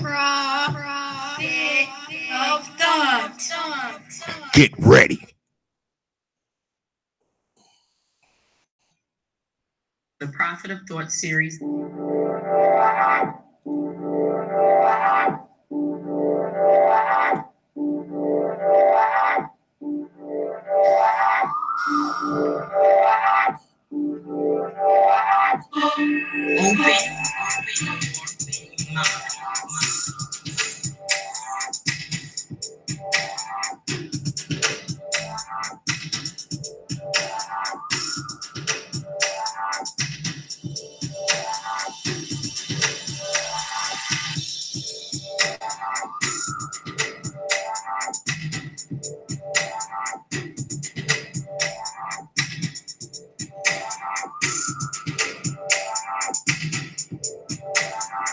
of thought. Get ready. The Prophet of Thought series.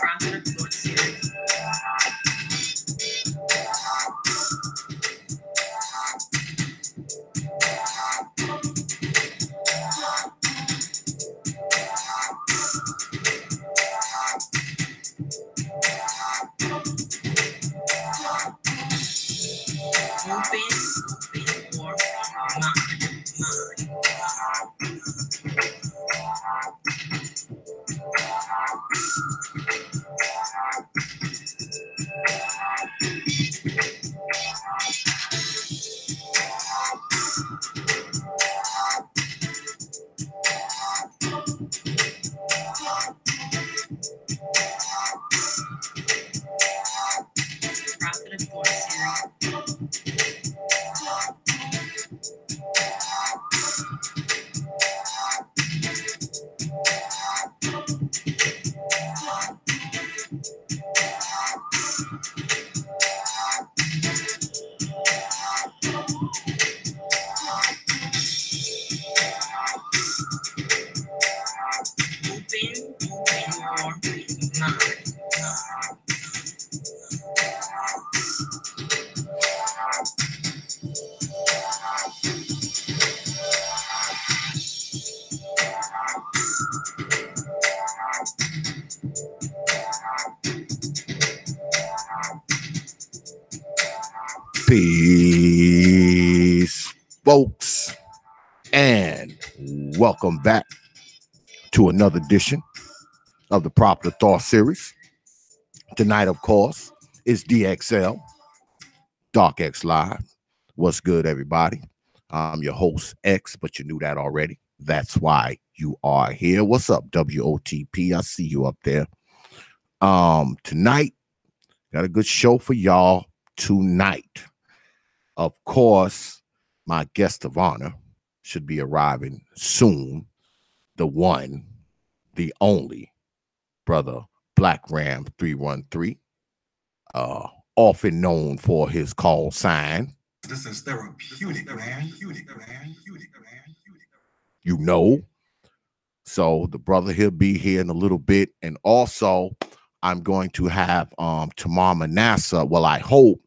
Prophet of Thought series. Prophet of Thought series. Peace, folks, and welcome back to another edition of the Prophet of Thought series. Tonight, of course, is DXL, Dark X Live. What's good, everybody? I'm your host, X, but you knew that already. That's why you are here. What's up, WOTP? I see you up there. Tonight, got a good show for y'all tonight. Of course, my guest of honor should be arriving soon. The one, the only, brother Blackram313, often known for his call sign. This is therapeutic, man. You know. So the brother, he'll be here in a little bit. And also, I'm going to have Tamar Manasseh. Well, I hope.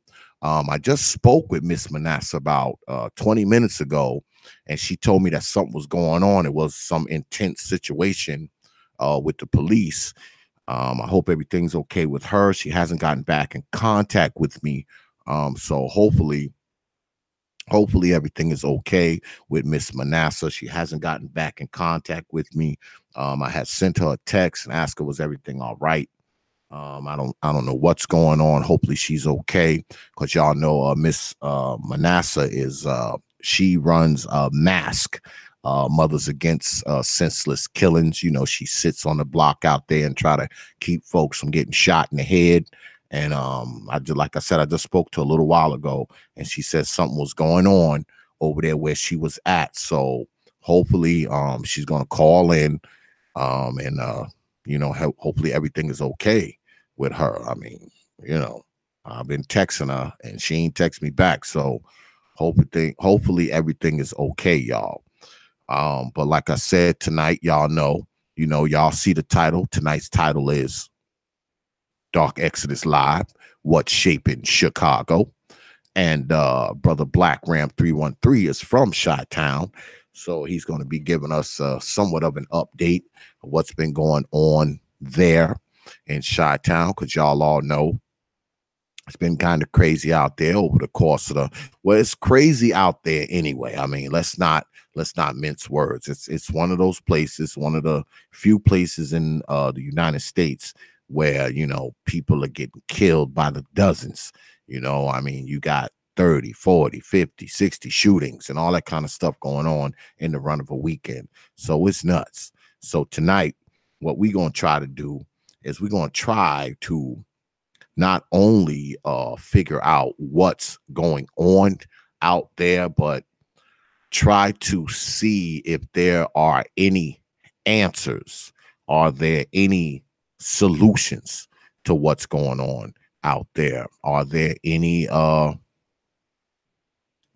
I just spoke with Miss Manasseh about 20 minutes ago, and she told me that something was going on. It was some intense situation with the police. I hope everything's okay with her. She hasn't gotten back in contact with me. So hopefully everything is okay with Miss Manasseh. She hasn't gotten back in contact with me. I had sent her a text and asked her, was everything all right? I don't know what's going on. Hopefully she's okay, because y'all know Miss Manasseh is she runs M.A.S.K, Mothers Against Senseless Killings. You know, she sits on the block out there and try to keep folks from getting shot in the head. And like I said, I just spoke to her a little while ago, and she said something was going on over there where she was at. So hopefully she's gonna call in and hopefully everything is okay with her. I mean, I've been texting her and she ain't text me back. So hopefully everything is okay, y'all. But like I said, tonight, y'all y'all see the title. Tonight's title is Dark Exodus Live, What's Shaping Chicago. And brother Blackram313 is from Chi-Town. So he's going to be giving us somewhat of an update of what's been going on there in Chi-Town, because y'all all know It's been kind of crazy out there over the course of the, well, it's crazy out there anyway. I mean, let's not mince words. It's one of those places, one of the few places in the United States where, people are getting killed by the dozens. I mean, you got 30, 40, 50, 60 shootings and all that kind of stuff going on in the run of a weekend. So it's nuts. So tonight, what we're going to try to do is we're going to try to not only figure out what's going on out there, but try to see if there are any answers. Are there any solutions to what's going on out there? Are there any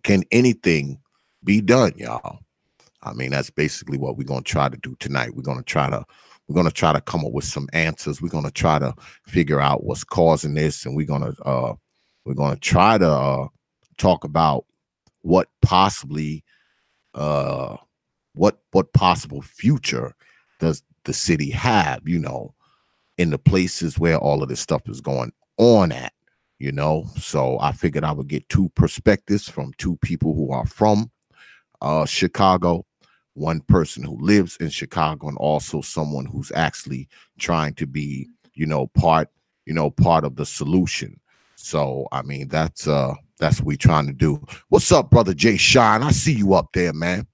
can anything be done, y'all? I mean, that's basically what we're going to try to do tonight. We're going to try to come up with some answers. We're going to try to figure out what's causing this, and we're going to try to talk about what possibly what possible future does the city have, in the places where all of this stuff is going on at, So I figured I would get two perspectives from two people who are from Chicago, one person who lives in Chicago, and also someone who's actually trying to be, part of the solution. So I mean, that's what we're trying to do. What's up, brother Jay Shine? I see you up there, man.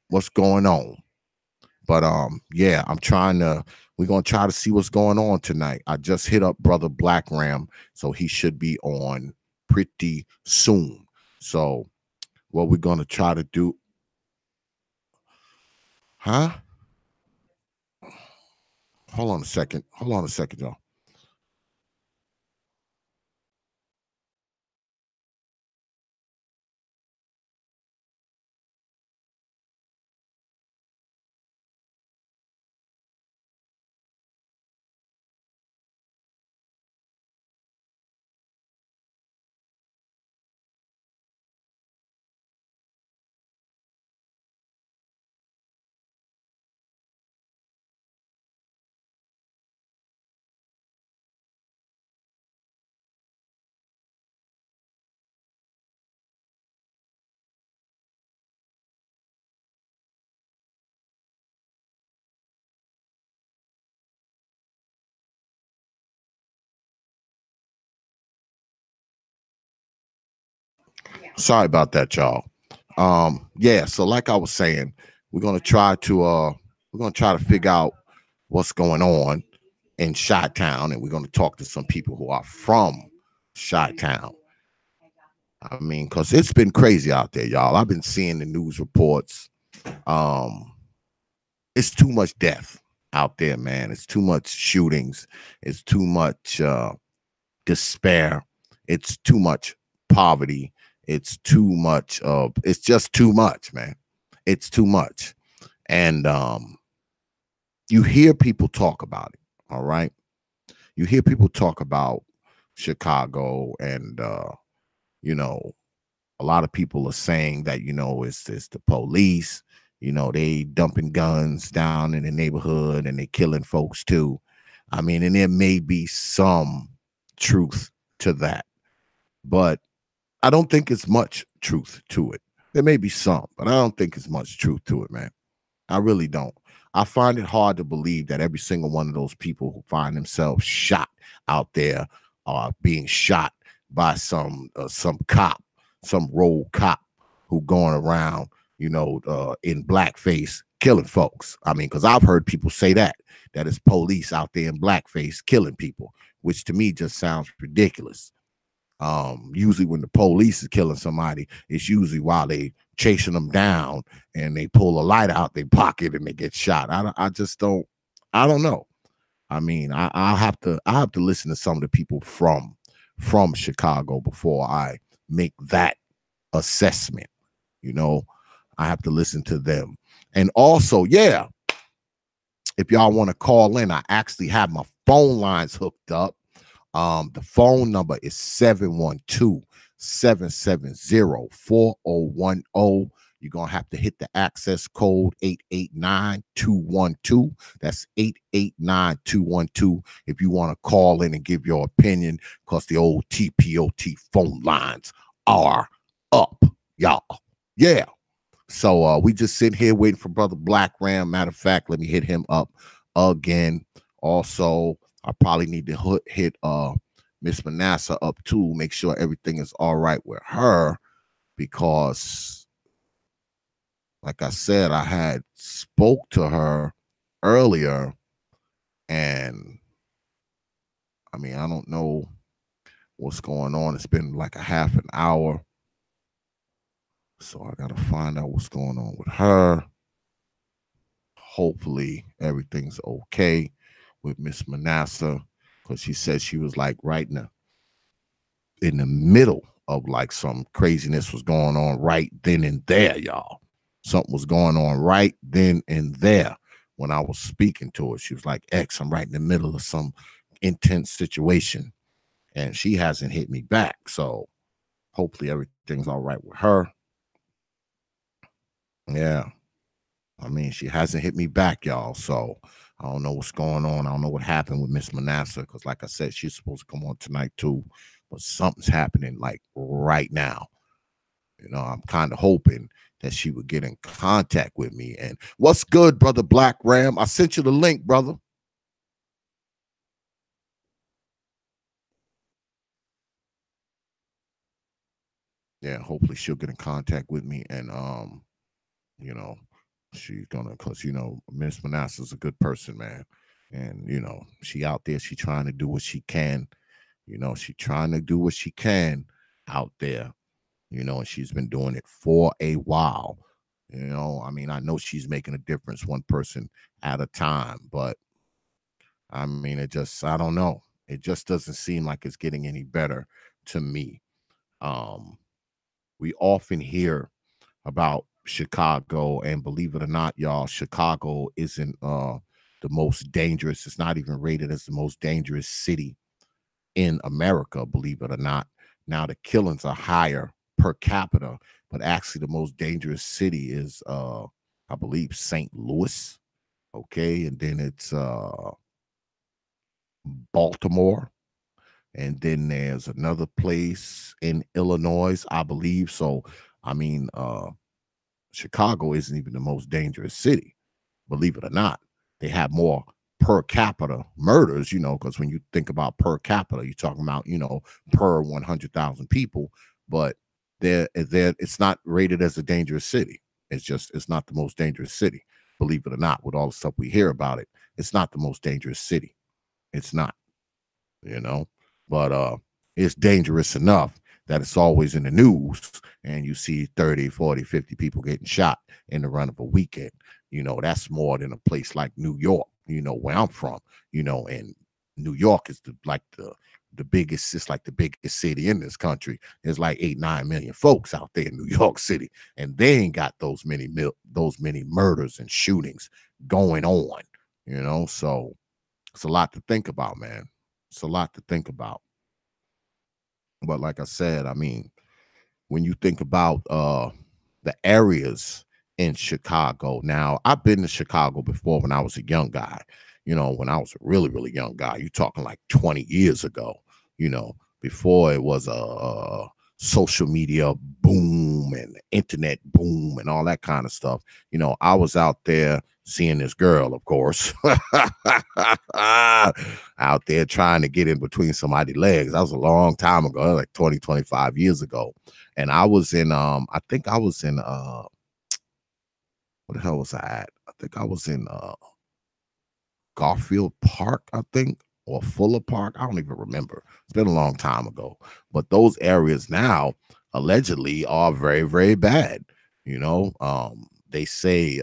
What's going on? But yeah, we're gonna try to see what's going on tonight. I just hit up brother BlackRam, so he should be on pretty soon. So what we're gonna try to do, huh? Hold on a second, y'all. Sorry about that, y'all. Yeah, so like I was saying, we're gonna try to figure out what's going on in Chi-Town, and we're gonna talk to some people who are from Chi-Town. I mean, because it's been crazy out there, y'all. I've been seeing the news reports. It's too much death out there, man. It's too much shootings. It's too much despair. It's too much poverty. It's too much of, it's just too much, man. It's too much. And you hear people talk about it, all right? You hear people talk about Chicago, and a lot of people are saying that, it's the police, they dumping guns down in the neighborhood and they killing folks too. I mean, and there may be some truth to that, but I don't think it's much truth to it. There may be some, but I don't think it's much truth to it, man. I really don't. I find it hard to believe that every single one of those people who find themselves shot out there are being shot by some cop, some rogue cop who going around, in blackface killing folks. I mean, because I've heard people say that it's police out there in blackface killing people, which to me just sounds ridiculous. Usually when the police is killing somebody, it's usually while they chasing them down and they pull a light out their pocket and they get shot. I just don't. I don't know. I mean, I have to listen to some of the people from Chicago before I make that assessment. I have to listen to them. And also, yeah, if y'all want to call in, I actually have my phone lines hooked up. The phone number is 712-770-4010. you're going to have to hit the access code 889-212. That's 889-212 if you want to call in and give your opinion, because the old TPOT phone lines are up, y'all. Yeah. So we just sit here waiting for Brother BlackRam. Matter of fact, let me hit him up again. Also, I probably need to hit Miss Manasseh up too, make sure everything is all right with her, because like I said, I had spoke to her earlier, and I mean, I don't know what's going on. It's been like a half an hour, so I gotta find out what's going on with her. Hopefully everything's okay with Miss Manasseh, because she said she was like right in the middle of like some craziness was going on right then and there, y'all. Something was going on right then and there when I was speaking to her. She was like, X, I'm right in the middle of some intense situation, and she hasn't hit me back. So hopefully everything's all right with her. Yeah. I mean, she hasn't hit me back, y'all. So I don't know what's going on. I don't know what happened with Miss Manasseh, because like I said, she's supposed to come on tonight too, but something's happening like right now. You know, I'm kind of hoping that she would get in contact with me. And what's good, Brother BlackRam? I sent you the link, brother. Yeah, hopefully she'll get in contact with me, and you know, she's gonna, because Miss Manasseh's a good person, man. And she out there, she trying to do what she can. She trying to do what she can out there, and she's been doing it for a while. I mean, I know she's making a difference one person at a time, but I mean, I don't know. It just doesn't seem like it's getting any better to me. Um, we often hear about Chicago, and believe it or not, y'all, Chicago isn't the most dangerous. It's not even rated as the most dangerous city in America, believe it or not. Now the killings are higher per capita, but actually the most dangerous city is I believe St. Louis. Okay, and then it's Baltimore, and then there's another place in Illinois, I believe. So I mean, Chicago isn't even the most dangerous city, believe it or not. They have more per capita murders, because when you think about per capita, you're talking about, per 100,000 people, but it's not rated as a dangerous city. It's not the most dangerous city, believe it or not. With all the stuff we hear about it, it's not the most dangerous city. It's not, you know, but it's dangerous enough that it's always in the news, and you see 30, 40, 50 people getting shot in the run of a weekend. That's more than a place like New York, where I'm from, and New York is the biggest, it's like the biggest city in this country. There's like 8-9 million folks out there in New York City, and they ain't got those many murders and shootings going on, so it's a lot to think about, man. It's a lot to think about. But like I said, I mean, when you think about the areas in Chicago, now I've been to Chicago before when I was a young guy, when I was a really, really young guy. You're talking like 20 years ago, before it was a social media boom and internet boom and all that kind of stuff. I was out there seeing this girl, of course, out there trying to get in between somebody's legs. That was a long time ago, like 20, 25 years ago. And I was in, I think I was in, what the hell was I at? I think I was in Garfield Park, I think, or Fuller Park. I don't even remember. It's been a long time ago. But those areas now allegedly are very, very bad. They say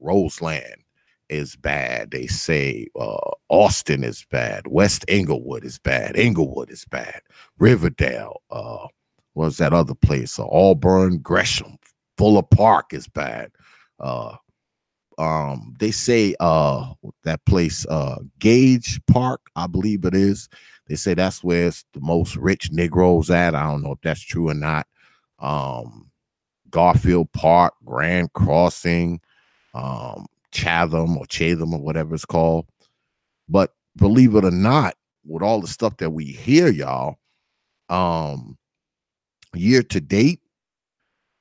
Roseland is bad. They say Austin is bad. West Englewood is bad. Englewood is bad. Riverdale, what's that other place? Auburn, Gresham, Fuller Park is bad. They say that place, Gage Park, I believe it is. They say that's where it's the most rich Negroes at. I don't know if that's true or not. Garfield Park, Grand Crossing, Chatham or whatever it's called. But believe it or not, with all the stuff that we hear, y'all, year to date,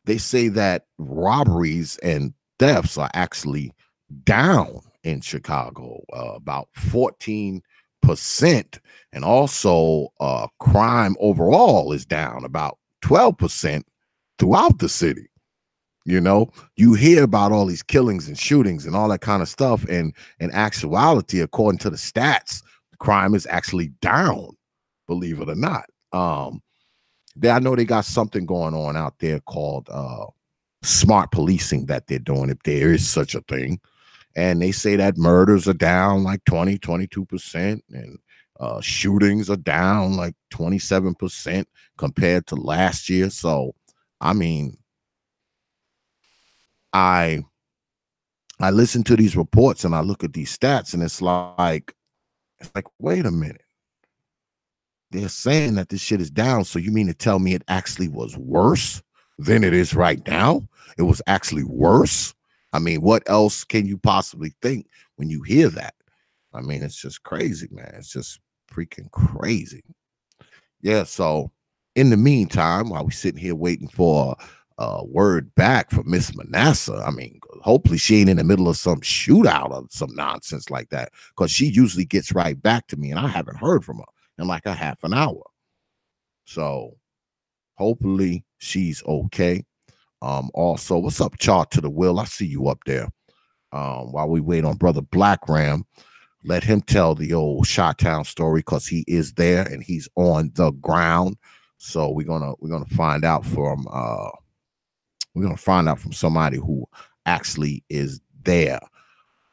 they say that robberies and thefts are actually down in Chicago, about 14%. And also crime overall is down about 12% throughout the city. You know, you hear about all these killings and shootings and all that kind of stuff. And in actuality, according to the stats, crime is actually down, believe it or not. I know they got something going on out there called smart policing that they're doing, if there is such a thing. And they say that murders are down like 22%, and shootings are down like 27% compared to last year. So, I mean, I listen to these reports and I look at these stats, and it's like, wait a minute. They're saying that this shit is down. So you mean to tell me it actually was worse than it is right now? It was actually worse. I mean, what else can you possibly think when you hear that? I mean, it's just crazy, man. It's just freaking crazy. Yeah. So in the meantime, while we're sitting here waiting for word back from Miss Manasseh, I mean, hopefully she ain't in the middle of some shootout or some nonsense like that, because she usually gets right back to me, and I haven't heard from her in like a half an hour. So hopefully she's okay. Also, what's up, Chart to the Will? I see you up there. While we wait on brother Blackram, let him tell the old Chi-Town story, because he is there and he's on the ground. So we're gonna find out from somebody who actually is there.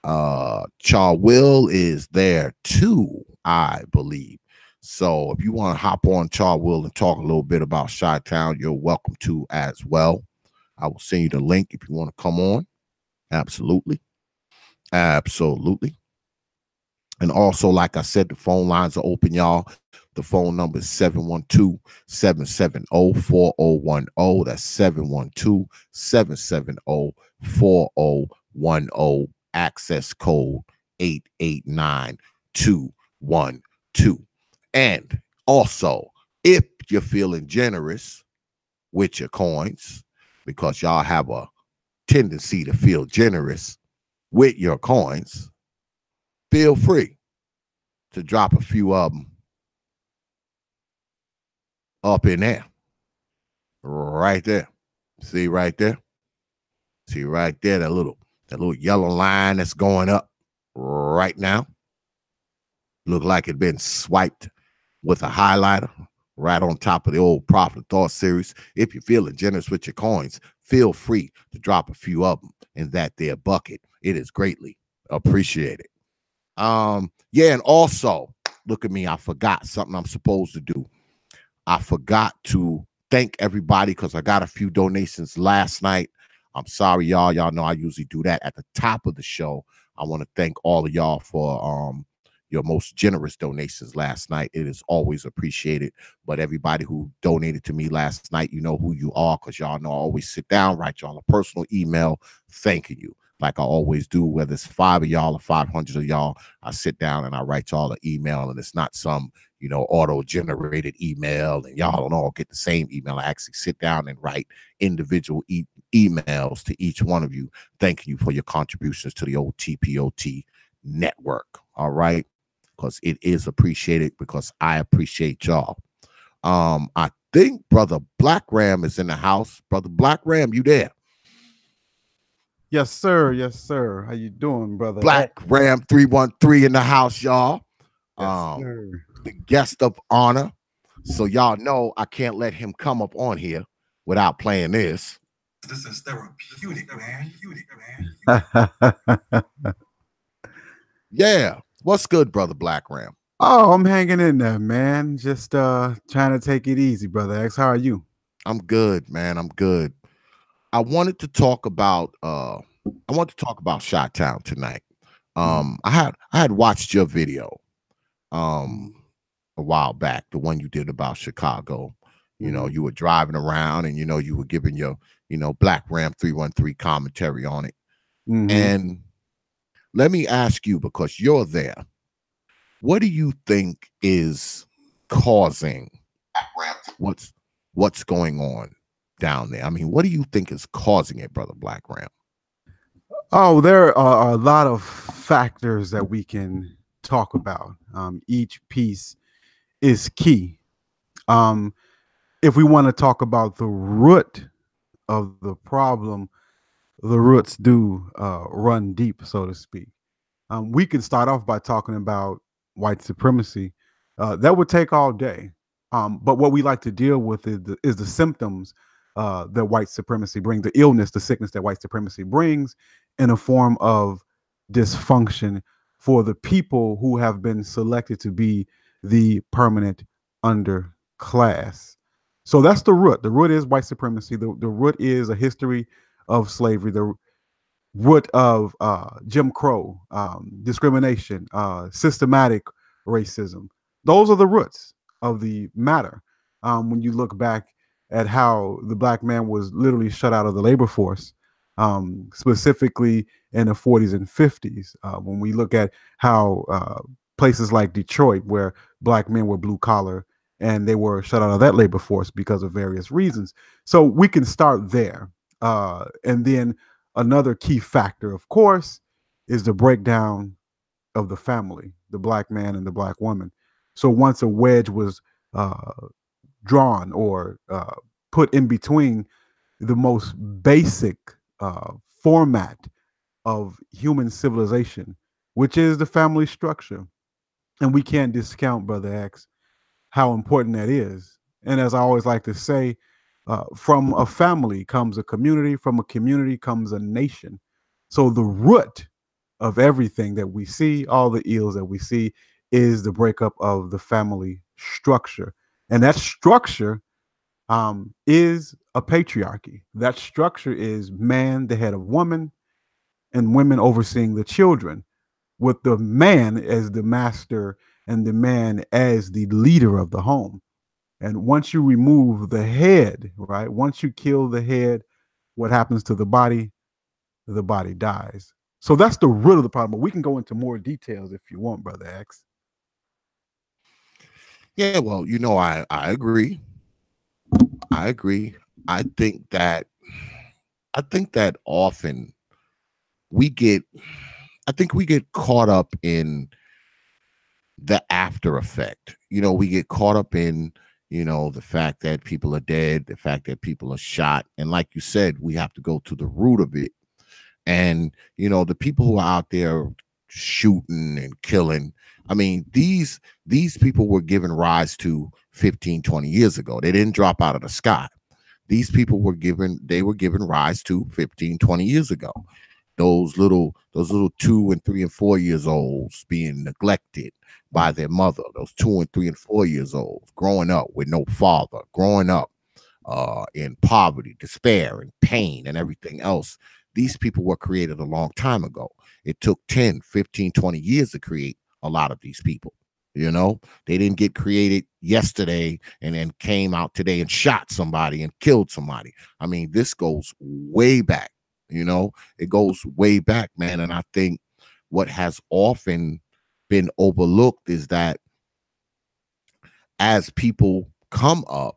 Char Will is there too, I believe. So if you want to hop on Char Will and talk a little bit about Chi-Town, you're welcome to as well. I will send you the link if you want to come on. Absolutely. Absolutely. And also, like I said, the phone lines are open, y'all. The phone number is 712-770-4010. That's 712-770-4010. Access code 889212. And also, if you're feeling generous with your coins, because y'all have a tendency to feel generous with your coins, feel free to drop a few of them up in there. Right there. See right there? See right there, that little yellow line that's going up right now. Look like it been swiped with a highlighter right on top of the old Prophet of Thought series. If you're feeling generous with your coins, feel free to drop a few of them in that there bucket. It is greatly appreciated. Yeah, and also, look at me, I forgot something I'm supposed to do. I forgot to thank everybody, because I got a few donations last night. I'm sorry, y'all. Y'all know I usually do that at the top of the show. I want to thank all of y'all for your most generous donations last night. It is always appreciated. But everybody who donated to me last night, you know who you are, because y'all know I always sit down, write y'all a personal email thanking you, like I always do. Whether it's 5 of y'all or 500 of y'all, I sit down and I write y'all an email, and it's not some auto-generated email, and y'all don't all get the same email. I actually sit down and write individual emails to each one of you, thanking you for your contributions to the old TPOT network. All right, because it is appreciated, because I appreciate y'all. I think brother Blackram is in the house. Brother Blackram, you there? Yes, sir. Yes, sir. How you doing, brother? Blackram313 in the house, y'all. Yes, sir. The guest of honor. So y'all know I can't let him come up on here without playing this. This is therapeutic, man. Yeah. What's good, brother Blackram? Oh, I'm hanging in there, man. Just trying to take it easy, brother X. How are you? I'm good, man. I'm good. I wanted to talk about Chi-Town tonight. I had watched your video a while back, the one you did about Chicago. You know, you were driving around, and you were giving your Blackram313 commentary on it. Mhm. And let me ask you, because you're there, what do you think is causing what's going on down there? I mean, what do you think is causing it, brother Blackram? Oh, there are a lot of factors that we can talk about. Each piece is key. Um, if we want to talk about the root of the problem, the roots do run deep, so to speak. We can start off by talking about white supremacy. That would take all day. But what we like to deal with is the symptoms that white supremacy brings, the illness, the sickness that white supremacy brings in a form of dysfunction for the people who have been selected to be the permanent underclass. So that's the root. The root is white supremacy. The root is a history of slavery. The root of Jim Crow, discrimination, systematic racism. Those are the roots of the matter. When you look back at how the black man was literally shut out of the labor force, specifically in the 40s and 50s, when we look at how places like Detroit, where black men were blue collar and they were shut out of that labor force because of various reasons. So we can start there. And then another key factor, of course, is the breakdown of the family, the black man and the black woman. So once a wedge was drawn or put in between the most basic format of human civilization, which is the family structure, and we can't discount, Brother X, how important that is. And as I always like to say, from a family comes a community, from a community comes a nation. So the root of everything that we see, all the ills that we see, is the breakup of the family structure. And that structure is a patriarchy. That structure is man, the head of woman, and women overseeing the children, with the man as the master and the man as the leader of the home. And once you remove the head, right? Once you kill the head, what happens to the body? The body dies. So that's the root of the problem. But we can go into more details if you want, Brother X. Yeah, well, I agree. I agree. I think that often we get I think we get caught up in the after effect. We get caught up in, the fact that people are dead, the fact that people are shot. And like you said, we have to go to the root of it. And, the people who are out there shooting and killing, I mean, these people were given rise to 15, 20 years ago. They didn't drop out of the sky. These people were given rise to 15, 20 years ago. Those little 2 and 3 and 4 years olds being neglected by their mother, those 2 and 3 and 4 years olds growing up with no father, growing up in poverty, despair, and pain, and everything else. These people were created a long time ago. It took 10, 15, 20 years to create a lot of these people. They didn't get created yesterday and then came out today and shot somebody and killed somebody. I mean, this goes way back. It goes way back, man. And I think what has often been overlooked is that as people come up,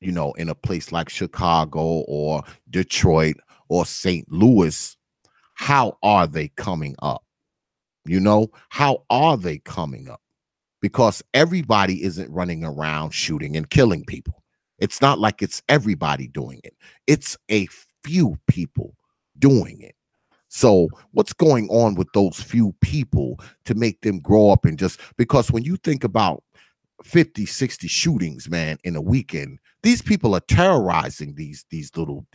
in a place like Chicago or Detroit or St. Louis, how are they coming up? How are they coming up? Because everybody isn't running around shooting and killing people. It's not like it's everybody doing it. It's a few people doing it. So what's going on with those few people to make them grow up and just because when you think about 50, 60 shootings, man, in a weekend, these people are terrorizing these little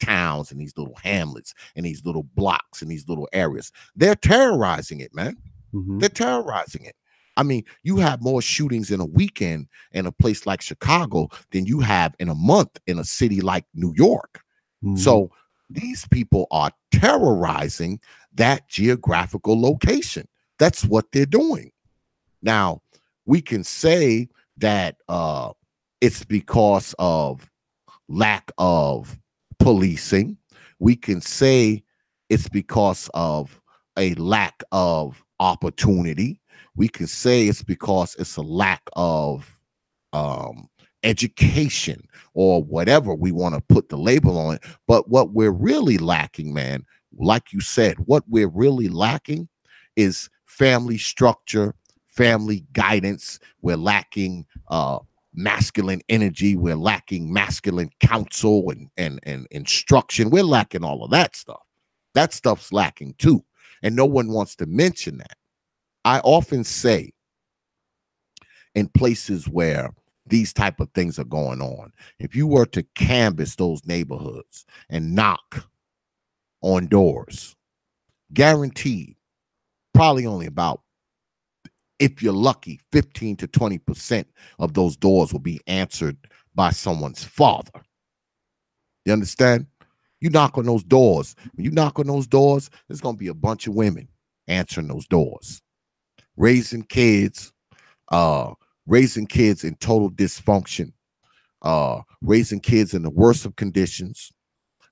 towns and these little hamlets and these little blocks and these little areas. They're terrorizing it, man. Mm-hmm. They're terrorizing it. I mean, you have more shootings in a weekend in a place like Chicago than you have in a month in a city like New York. Mm-hmm. So these people are terrorizing that geographical location. That's what they're doing. Now, we can say that it's because of lack of policing. We can say it's because of a lack of opportunity. We can say it's because it's a lack of education or whatever we want to put the label on it. But what we're really lacking, man, like you said, what we're really lacking is family structure, family guidance. We're lacking masculine energy. We're lacking masculine counsel and instruction. We're lacking all of that stuff. That stuff's lacking too. And no one wants to mention that. I often say in places where these type of things are going on, if you were to canvass those neighborhoods and knock on doors, guaranteed, probably only about, if you're lucky, 15 to 20% of those doors will be answered by someone's father. You understand? You knock on those doors. When you knock on those doors, there's going to be a bunch of women answering those doors, raising kids in total dysfunction, raising kids in the worst of conditions,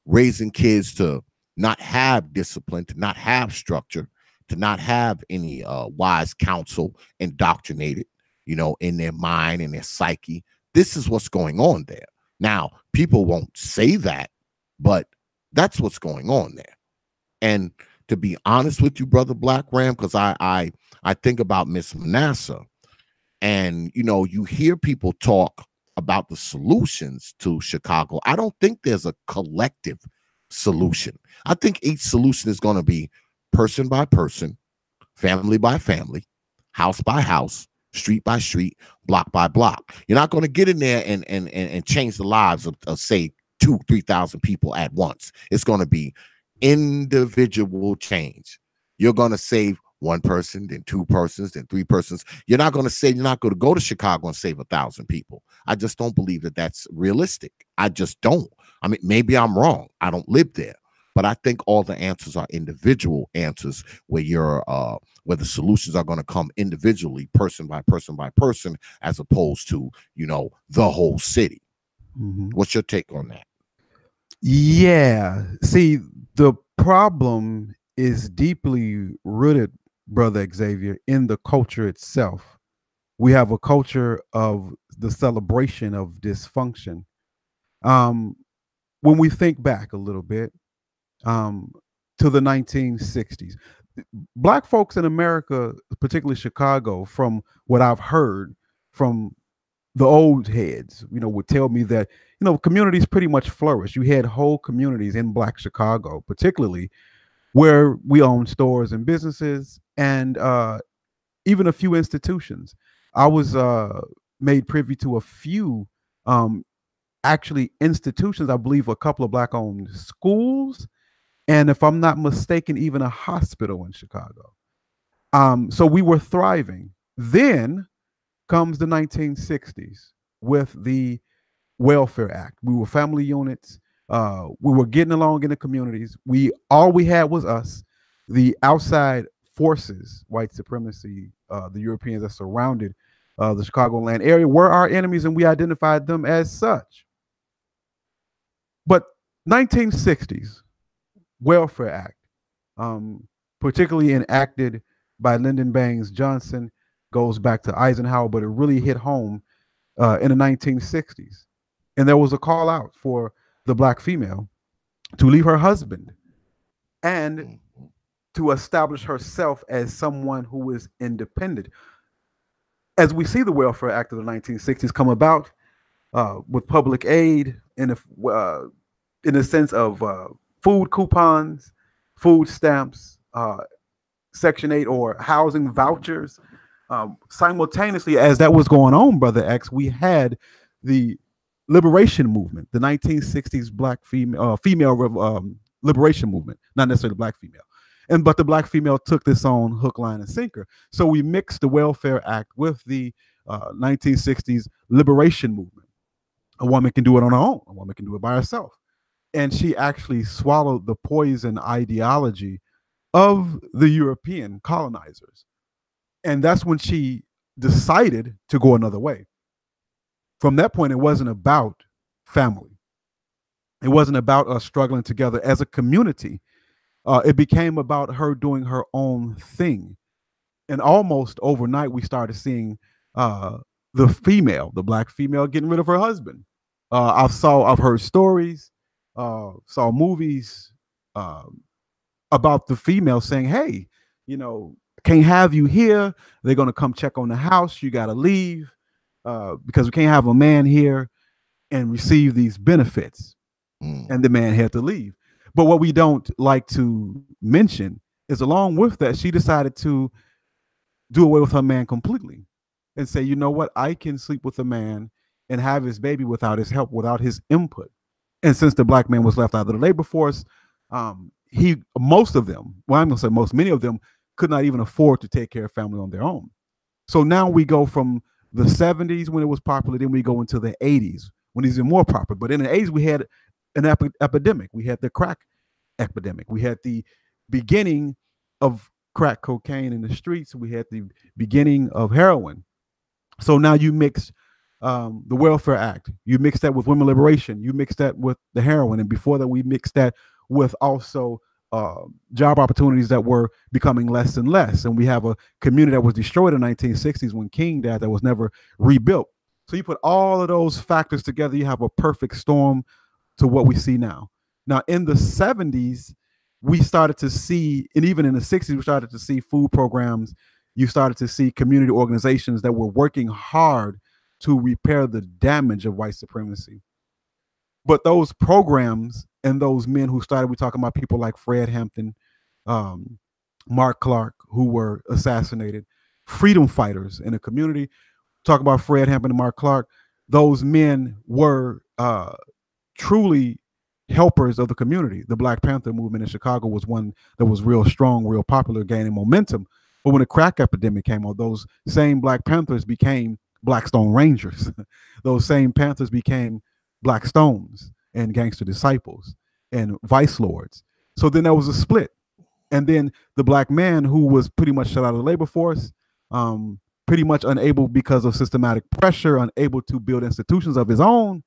raising kids to not have discipline, to not have structure, to not have any wise counsel indoctrinated, in their mind and their psyche. This is what's going on there. Now, people won't say that, but that's what's going on there. And to be honest with you, brother BlackRam, because I think about Miss Manasseh, and you hear people talk about the solutions to Chicago. I don't think there's a collective solution. I think each solution is going to be person by person, family by family, house by house, street by street, block by block. You're not going to get in there and change the lives of say 2,000-3,000 people at once. It's going to be individual change. You're going to save one person, then two persons, then three persons. You're not going to go to Chicago and save 1,000 people. I just don't believe that that's realistic. I just don't. I mean, maybe I'm wrong. I don't live there, but I think all the answers are individual answers where where the solutions are going to come individually, person by person by person, as opposed to, the whole city. Mm-hmm. What's your take on that? Yeah. See, the problem is deeply rooted, Brother Xavier, in the culture itself. We have a culture of the celebration of dysfunction. When we think back a little bit to the 1960s, Black folks in America, particularly Chicago, from what I've heard from the old heads, would tell me that, communities pretty much flourished. You had whole communities in Black Chicago, particularly where we owned stores and businesses and even a few institutions. I was made privy to a few actually institutions, I believe a couple of Black-owned schools, and if I'm not mistaken, even a hospital in Chicago. So we were thriving. Then comes the 1960s with the Welfare Act. We were family units. We were getting along in the communities. All we had was us. The outside forces, white supremacy, the Europeans that surrounded the Chicagoland area were our enemies, and we identified them as such. But 1960s Welfare Act, particularly enacted by Lyndon Baines Johnson, goes back to Eisenhower, but it really hit home in the 1960s. And there was a call out for the Black female to leave her husband and to establish herself as someone who is independent. As we see the Welfare Act of the 1960s come about with public aid in the sense of food coupons, food stamps, Section 8 or housing vouchers. Simultaneously, as that was going on, Brother X, we had the liberation movement, the 1960s Black female liberation movement, not necessarily Black female. But the Black female took this on hook, line, and sinker. So we mixed the Welfare Act with the 1960s liberation movement. A woman can do it on her own. A woman can do it by herself. And she actually swallowed the poison ideology of the European colonizers. And that's when she decided to go another way. From that point, it wasn't about family. It wasn't about us struggling together as a community. It became about her doing her own thing. And almost overnight, we started seeing the black female, getting rid of her husband. I've heard stories, saw movies uh, about the female saying, "Hey, you know, can't have you here. They're gonna come check on the house. You gotta leave because we can't have a man here and receive these benefits." And the man had to leave. But what we don't like to mention is, along with that, she decided to do away with her man completely and say, you know what, I can sleep with a man and have his baby without his help, without his input. And since the black man was left out of the labor force, most of them, well, I'm gonna say most, many of them could not even afford to take care of family on their own. So now we go from the 70s when it was popular, then we go into the 80s when it's even more popular. But in the 80s, we had an epidemic. We had the crack epidemic. We had the beginning of crack cocaine in the streets. We had the beginning of heroin. So now you mix the Welfare Act, you mix that with women liberation, you mix that with the heroin, and before that we mixed that with also job opportunities that were becoming less and less. And we have a community that was destroyed in the 1960s when King died that was never rebuilt. So you put all of those factors together, you have a perfect storm to what we see now. Now in the 70s, we started to see, and even in the 60s, we started to see food programs. You started to see community organizations that were working hard to repair the damage of white supremacy. But those programs and those men who started, we're talking about people like Fred Hampton, Mark Clark, who were assassinated, freedom fighters in the community. Talk about Fred Hampton and Mark Clark. Those men were truly helpers of the community. The Black Panther movement in Chicago was one that was real strong, real popular, gaining momentum. But when the crack epidemic came out, those same Black Panthers became Blackstone Rangers. Those same Panthers became Black Stones and Gangster Disciples and Vice Lords. So then there was a split. And then the black man who was pretty much shut out of the labor force, pretty much unable because of systematic pressure, unable to build institutions of his own,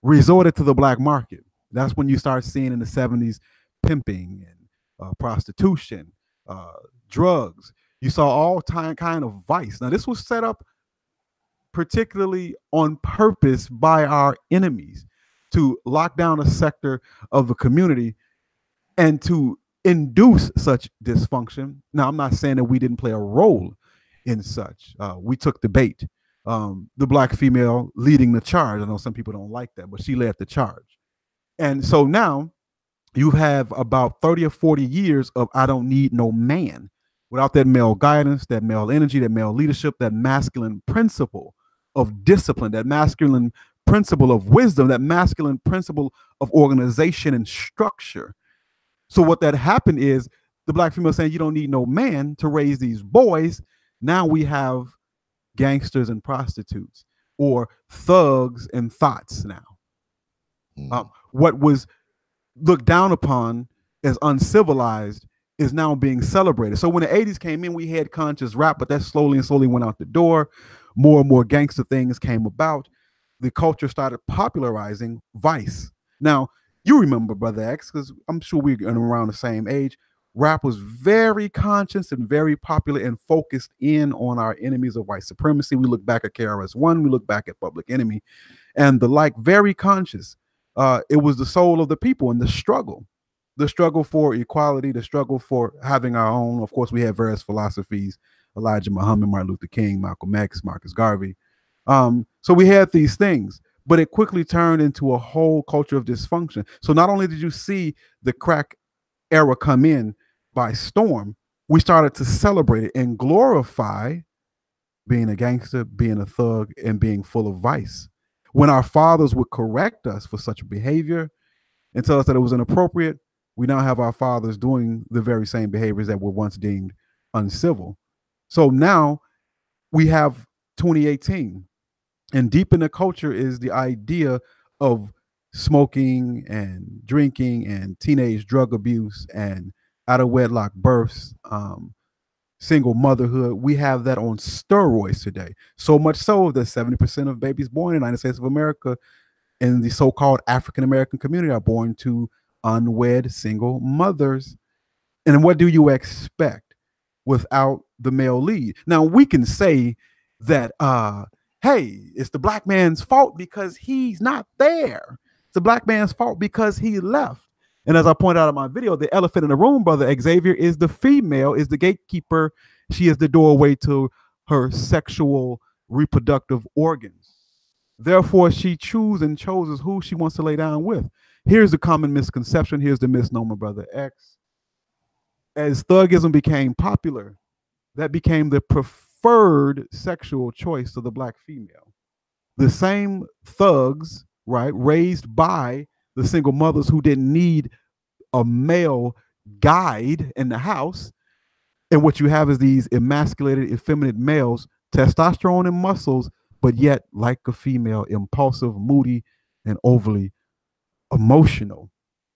resorted to the black market. That's when you start seeing in the 70s pimping and prostitution, drugs. You saw all kind of vice. Now this was set up particularly on purpose by our enemies to lock down a sector of the community and to induce such dysfunction. Now, I'm not saying that we didn't play a role in such. We took the bait. The black female leading the charge. I know some people don't like that, but she led the charge. And so now you have about 30 or 40 years of I don't need no man. Without that male guidance, that male energy, that male leadership, that masculine principle of discipline, that masculine principle of wisdom, that masculine principle of organization and structure. So what that happened is the black female saying you don't need no man to raise these boys. Now we have gangsters and prostitutes, or thugs and thoughts now. What was looked down upon as uncivilized is now being celebrated. So when the 80s came in, we had conscious rap, but that slowly and slowly went out the door. More and more gangster things came about. The culture started popularizing vice. Now, you remember Brother X, because I'm sure we're around the same age. Rap was very conscious and very popular and focused in on our enemies of white supremacy. We look back at KRS-One, we look back at Public Enemy, and the like, very conscious. It was the soul of the people and the struggle for equality, the struggle for having our own. Of course, we have various philosophies, Elijah Muhammad, Martin Luther King, Malcolm X, Marcus Garvey. So we had these things, but it quickly turned into a whole culture of dysfunction. So not only did you see the crack era come in by storm, we started to celebrate it and glorify being a gangster, being a thug, and being full of vice. When our fathers would correct us for such behavior and tell us that it was inappropriate, we now have our fathers doing the very same behaviors that were once deemed uncivil. So now we have 2018, and deep in the culture is the idea of smoking and drinking and teenage drug abuse and out of wedlock births, single motherhood. We have that on steroids today. So much so that 70% of babies born in the United States of America in the so-called African American community are born to unwed single mothers. And what do you expect without the male lead? Now we can say that hey, it's the black man's fault because he's not there. It's the black man's fault because he left. And as I pointed out in my video, the elephant in the room, brother Xavier, is the female, is the gatekeeper. She is the doorway to her sexual reproductive organs. Therefore, she chooses who she wants to lay down with. Here's the common misconception. Here's the misnomer, brother X. As thuggism became popular, that became the preferred sexual choice of the black female. The same thugs, right, raised by the single mothers who didn't need a male guide in the house. And what you have is these emasculated, effeminate males, testosterone and muscles, but yet, like a female, impulsive, moody, and overly emotional.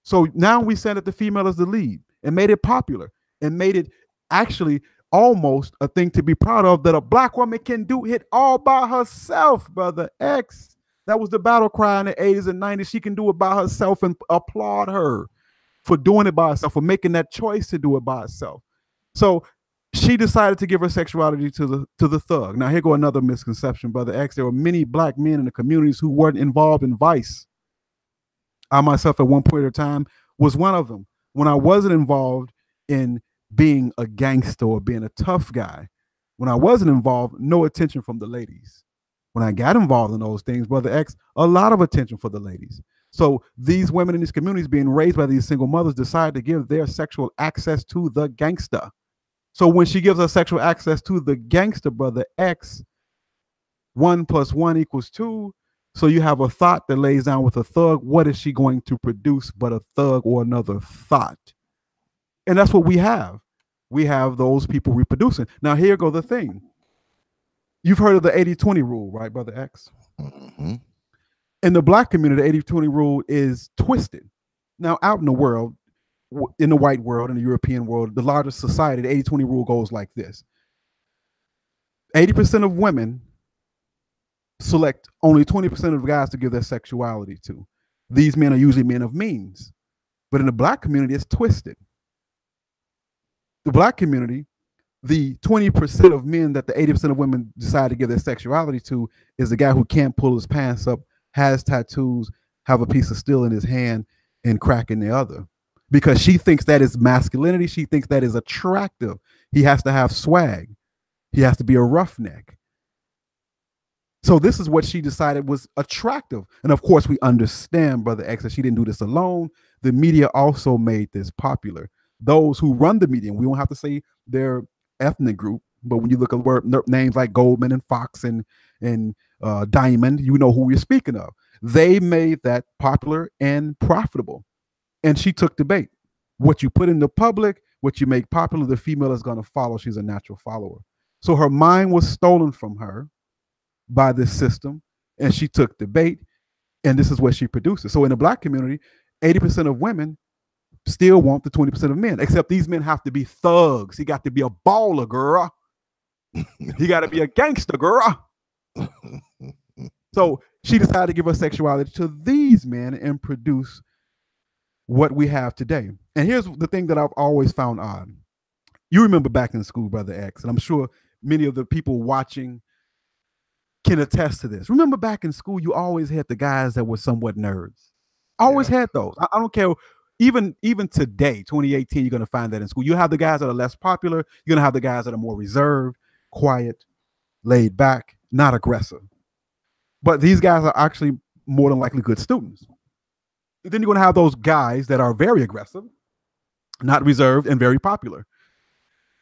So now we said that the female is the lead and made it popular and made it actually almost a thing to be proud of, that a black woman can do it all by herself, brother X. That was the battle cry in the 80s and 90s. She can do it by herself, and applaud her for doing it by herself, for making that choice to do it by herself. So she decided to give her sexuality to the thug. Now here go another misconception, brother X. There were many black men in the communities who weren't involved in vice. I myself at one point in time was one of them. When I wasn't involved in being a gangster or being a tough guy, when I wasn't involved, no attention from the ladies. When I got involved in those things, brother X, a lot of attention for the ladies. So these women in these communities being raised by these single mothers decide to give their sexual access to the gangster. So when she gives her sexual access to the gangster, brother X, 1 + 1 = 2. So you have a thought that lays down with a thug. What is she going to produce but a thug or another thought? And that's what we have. We have those people reproducing. Now here go the thing. You've heard of the 80-20 rule, right, brother X? Mm-hmm. In the black community, the 80-20 rule is twisted. Now out in the world, in the white world, in the European world, the largest society, the 80-20 rule goes like this. 80% of women select only 20% of guys to give their sexuality to. These men are usually men of means. But in the black community, it's twisted. The black community, the 20% of men that the 80% of women decide to give their sexuality to is the guy who can't pull his pants up, has tattoos, have a piece of steel in his hand, and crack in the other. Because she thinks that is masculinity. She thinks that is attractive. He has to have swag. He has to be a roughneck. So this is what she decided was attractive. And of course, we understand, brother X, that she didn't do this alone. The media also made this popular. Those who run the media, we don't have to say their ethnic group, but when you look at names like Goldman and Fox and Diamond, you know who we're speaking of. They made that popular and profitable. And she took the bait. What you put in the public, what you make popular, the female is going to follow. She's a natural follower. So her mind was stolen from her by this system, and she took the bait, and this is what she produces. So in the black community, 80% of women still want the 20% of men, except these men have to be thugs. He got to be a baller, girl. He got to be a gangster, girl. So she decided to give her sexuality to these men and produce what we have today. And here's the thing that I've always found odd. You remember back in school, brother X, and I'm sure many of the people watching can attest to this. Remember back in school, you always had the guys that were somewhat nerds. Always had those. I don't care. Even today, 2018, you're going to find that in school. You have the guys that are less popular. You're going to have the guys that are more reserved, quiet, laid back, not aggressive. But these guys are actually more than likely good students. Then you're going to have those guys that are very aggressive, not reserved, and very popular.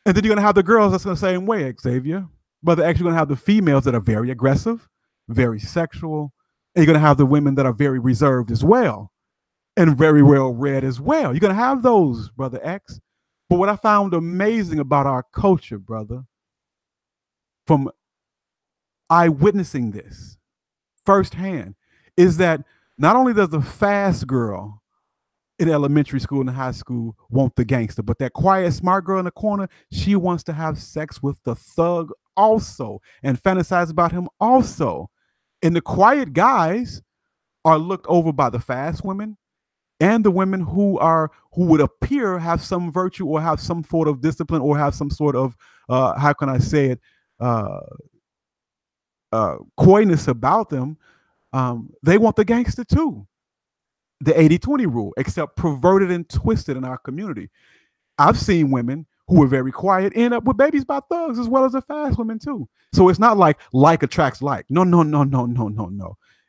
And then you're going to have the girls that's the same way, Xavier. But they're actually going to have the females that are very aggressive, very sexual. And you're going to have the women that are very reserved as well, and very well read as well. You're going to have those, brother X. But what I found amazing about our culture, brother, from eyewitnessing this firsthand, is that not only does the fast girl in elementary school and high school want the gangster, but that quiet, smart girl in the corner, she wants to have sex with the thug also and fantasize about him also. And the quiet guys are looked over by the fast women and the women who would appear have some virtue or have some sort of discipline or have some sort of how can I say it, coyness about them. They want the gangster too. The 80-20 rule, except perverted and twisted in our community. I've seen women who were very quiet end up with babies by thugs as well as the fast women too. So it's not like attracts like. No.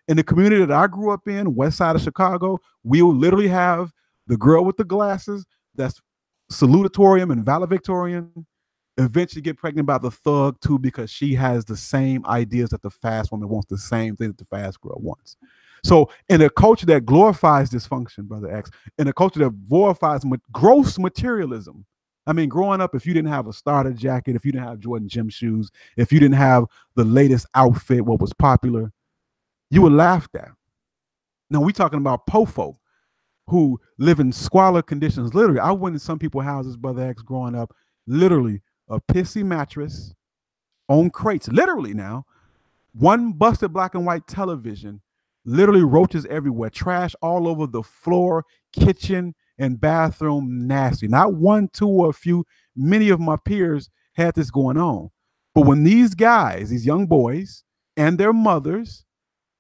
In the community that I grew up in, west side of Chicago, we'll literally have the girl with the glasses that's salutatorian and valedictorian eventually get pregnant by the thug too, because she has the same ideas that the fast woman wants, the same thing that the fast girl wants. So in a culture that glorifies dysfunction, Brother X, in a culture that glorifies gross materialism, I mean, growing up, if you didn't have a starter jacket, if you didn't have Jordan gym shoes, if you didn't have the latest outfit, what was popular, you were laughed at. Now we talking about po folk who live in squalor conditions. Literally, I went in some people's houses, Brother X, growing up, literally a pissy mattress on crates, literally now, one busted black and white television, literally roaches everywhere, trash all over the floor, kitchen, and bathroom, nasty. Not one, two, or a few. Many of my peers had this going on. But when these guys, these young boys, and their mothers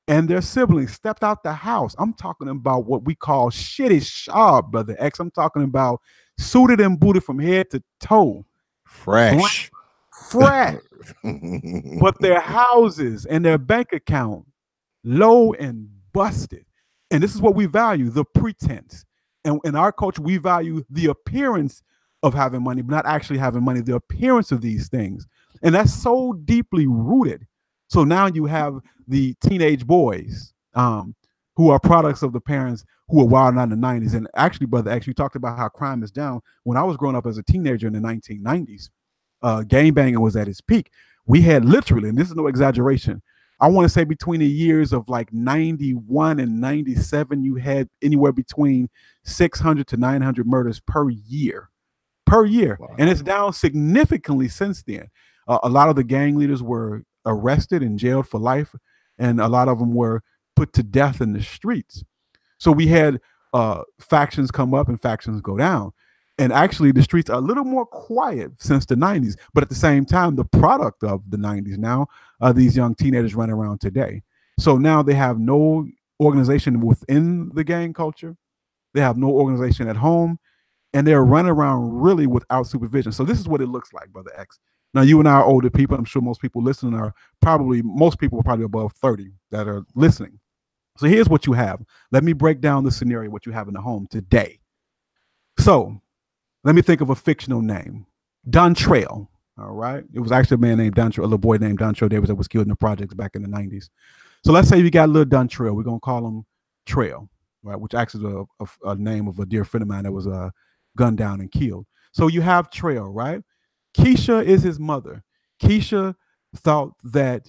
and their siblings stepped out the house, I'm talking about what we call shitty shop, Brother X. I'm talking about suited and booted from head to toe. Fresh. But their houses and their bank account low and busted. And this is what we value, the pretense. And in our culture, we value the appearance of having money, but not actually having money, the appearance of these things. And that's so deeply rooted. So now you have the teenage boys who are products of the parents who were wild out in the 90s. And actually, Brother X, you talked about how crime is down. When I was growing up as a teenager in the 1990s, gangbanging was at its peak. We had literally, and this is no exaggeration, I want to say between the years of like 91 and 97, you had anywhere between 600 to 900 murders per year. Wow. And it's down significantly since then. A lot of the gang leaders were arrested and jailed for life, and a lot of them were put to death in the streets. So we had factions come up and factions go down. And actually, the streets are a little more quiet since the 90s. But at the same time, the product of the 90s now are these young teenagers running around today. So now they have no organization within the gang culture. They have no organization at home. And they're running around really without supervision. So this is what it looks like, Brother X. Now, you and I are older people. I'm sure most people listening are most people are probably above 30 that are listening. So here's what you have. Let me break down the scenario, what you have in the home today. So let me think of a fictional name. Dontrell. All right. It was actually a man named Dontrell, a little boy named Dontrell Davis that was killed in the projects back in the 90s. So let's say you got little Dontrell. We're going to call him Trail, right? Which actually is a name of a dear friend of mine that was gunned down and killed. So you have Trail, right? Keisha is his mother. Keisha thought that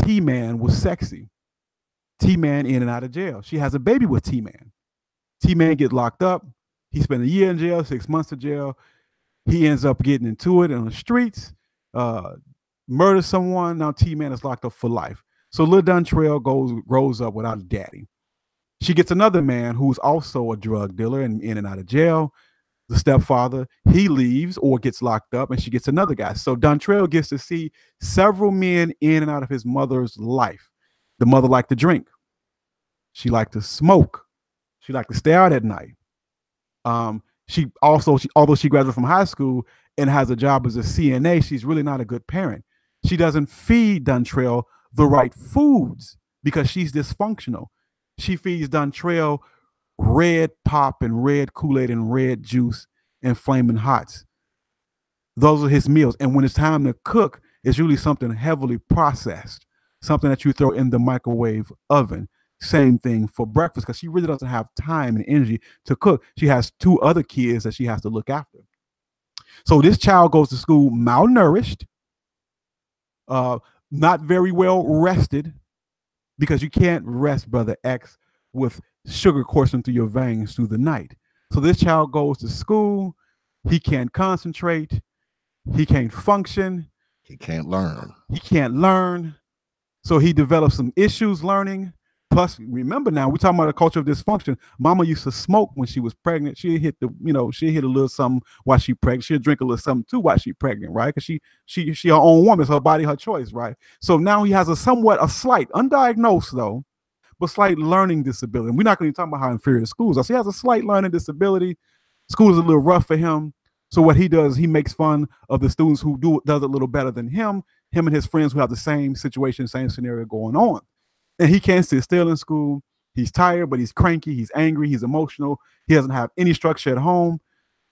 T-Man was sexy. T-Man in and out of jail. She has a baby with T-Man. T-Man gets locked up. He spent a year in jail, 6 months in jail. He ends up getting into it on the streets, murders someone. Now T-Man is locked up for life. So Lil Dontrell grows up without a daddy. She gets another man who's also a drug dealer and in and out of jail. The stepfather, he leaves or gets locked up, and she gets another guy. So Dontrell gets to see several men in and out of his mother's life. The mother liked to drink. She liked to smoke. She liked to stay out at night. Although she graduated from high school and has a job as a CNA, she's really not a good parent. She doesn't feed Dontrell the right foods because she's dysfunctional. She feeds Dontrell red pop and red Kool-Aid and red juice and flaming hots. Those are his meals. And when it's time to cook, it's usually something heavily processed, something that you throw in the microwave oven. Same thing for breakfast, because she really doesn't have time and energy to cook. She has 2 other kids that she has to look after. So this child goes to school malnourished, not very well rested, because you can't rest, Brother X, with sugar coursing through your veins through the night. So this child goes to school. He can't concentrate. He can't function. He can't learn. So he develops some issues learning, Plus, remember now, we're talking about a culture of dysfunction. Mama used to smoke when she was pregnant. She hit she hit a little something while she pregnant. She'll drink a little something too while she pregnant, right? Because she her own woman, it's her body, her choice, right? So now he has a slight, undiagnosed though, but slight learning disability. And we're not going to talk about how inferior the schools are. So he has a slight learning disability. School is a little rough for him. So what he does, he makes fun of the students who does it a little better than him and his friends who have the same situation, same scenario going on. And he can't sit still in school. He's tired, but he's cranky. He's angry. He's emotional. He doesn't have any structure at home.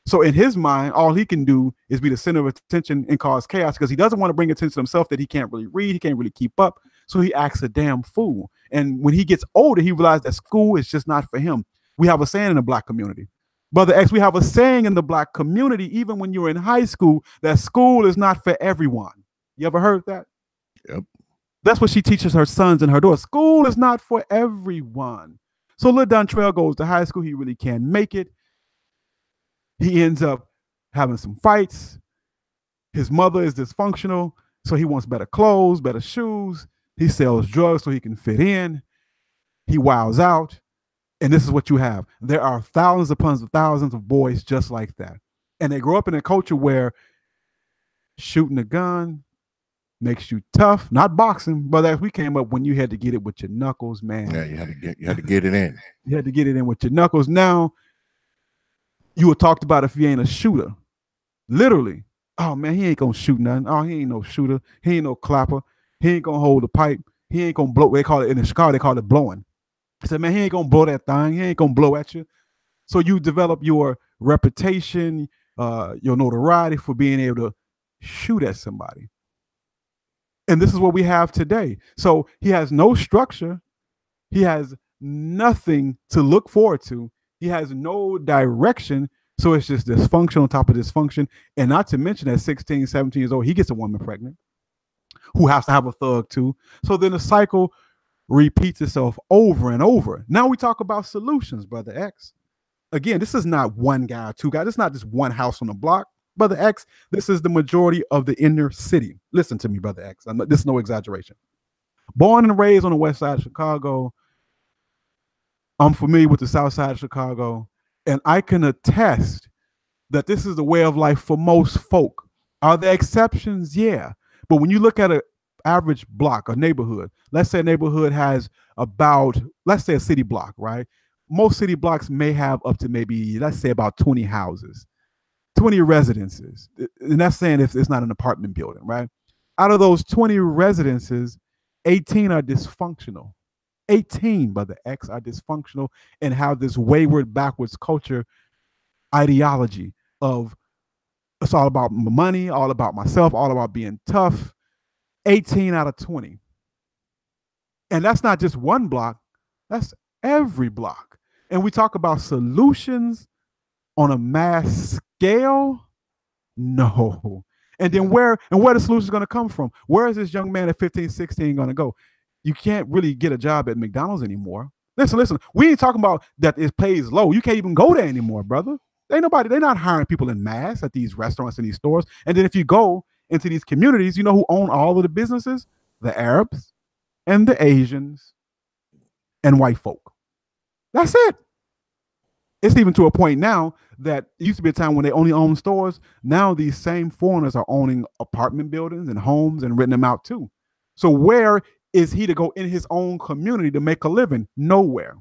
So in his mind, all he can do is be the center of attention and cause chaos because he doesn't want to bring attention to himself that he can't really read. He can't really keep up. So he acts a damn fool. And when he gets older, he realized that school is just not for him. We have a saying in the Black community. Brother X, we have a saying in the Black community, even when you're in high school, that school is not for everyone. You ever heard that? Yep. That's what she teaches her sons and her daughters. School is not for everyone. So Lil Dontrell goes to high school. He really can't make it. He ends up having some fights. His mother is dysfunctional, so he wants better clothes, better shoes. He sells drugs so he can fit in. He wows out. And this is what you have. There are thousands upon thousands of boys just like that. And they grow up in a culture where shooting a gun makes you tough, not boxing, but as we came up when you had to get it with your knuckles, man. Yeah, you had to get it in. You had to get it in with your knuckles. Now, you were talked about if you ain't a shooter. Literally. Oh man, he ain't gonna shoot nothing. Oh, he ain't no shooter. He ain't no clapper. He ain't gonna hold a pipe. He ain't gonna blow. They call it in Chicago, they call it blowing. I said, man, he ain't gonna blow that thing. He ain't gonna blow at you. So you develop your reputation, your notoriety for being able to shoot at somebody. And this is what we have today. So he has no structure. He has nothing to look forward to. He has no direction. So it's just dysfunction on top of dysfunction. And not to mention at 16, 17 years old, he gets a woman pregnant who has to have a thug too. So then the cycle repeats itself over and over. Now we talk about solutions, Brother X. Again, this is not one guy or two guys. This is not just one house on the block. Brother X, this is the majority of the inner city. Listen to me, Brother X. This is no exaggeration. Born and raised on the west side of Chicago. I'm familiar with the south side of Chicago. And I can attest that this is the way of life for most folk. Are there exceptions? Yeah. But when you look at an average block, a neighborhood, let's say a neighborhood has about, let's say a city block, right? Most city blocks may have up to maybe, let's say about 20 houses, 20 residences. And that's saying if it's not an apartment building, right? Out of those 20 residences, 18 are dysfunctional. 18, Brother X, are dysfunctional and have this wayward, backwards culture ideology of it's all about money, all about myself, all about being tough. 18 out of 20. And that's not just one block, that's every block. And we talk about solutions on a mass scale. No. And then where the solution is going to come from? Where is this young man at 15, 16 going to go? You can't really get a job at McDonald's anymore. Listen, we ain't talking about that it pays low. You can't even go there anymore, brother. They're not hiring people in mass at these restaurants and these stores. And then if you go into these communities, you know who own all of the businesses? The Arabs and the Asians and white folk. That's it. It's even to a point now that it used to be a time when they only owned stores. Now these same foreigners are owning apartment buildings and homes and renting them out too. So where is he to go in his own community to make a living? Nowhere.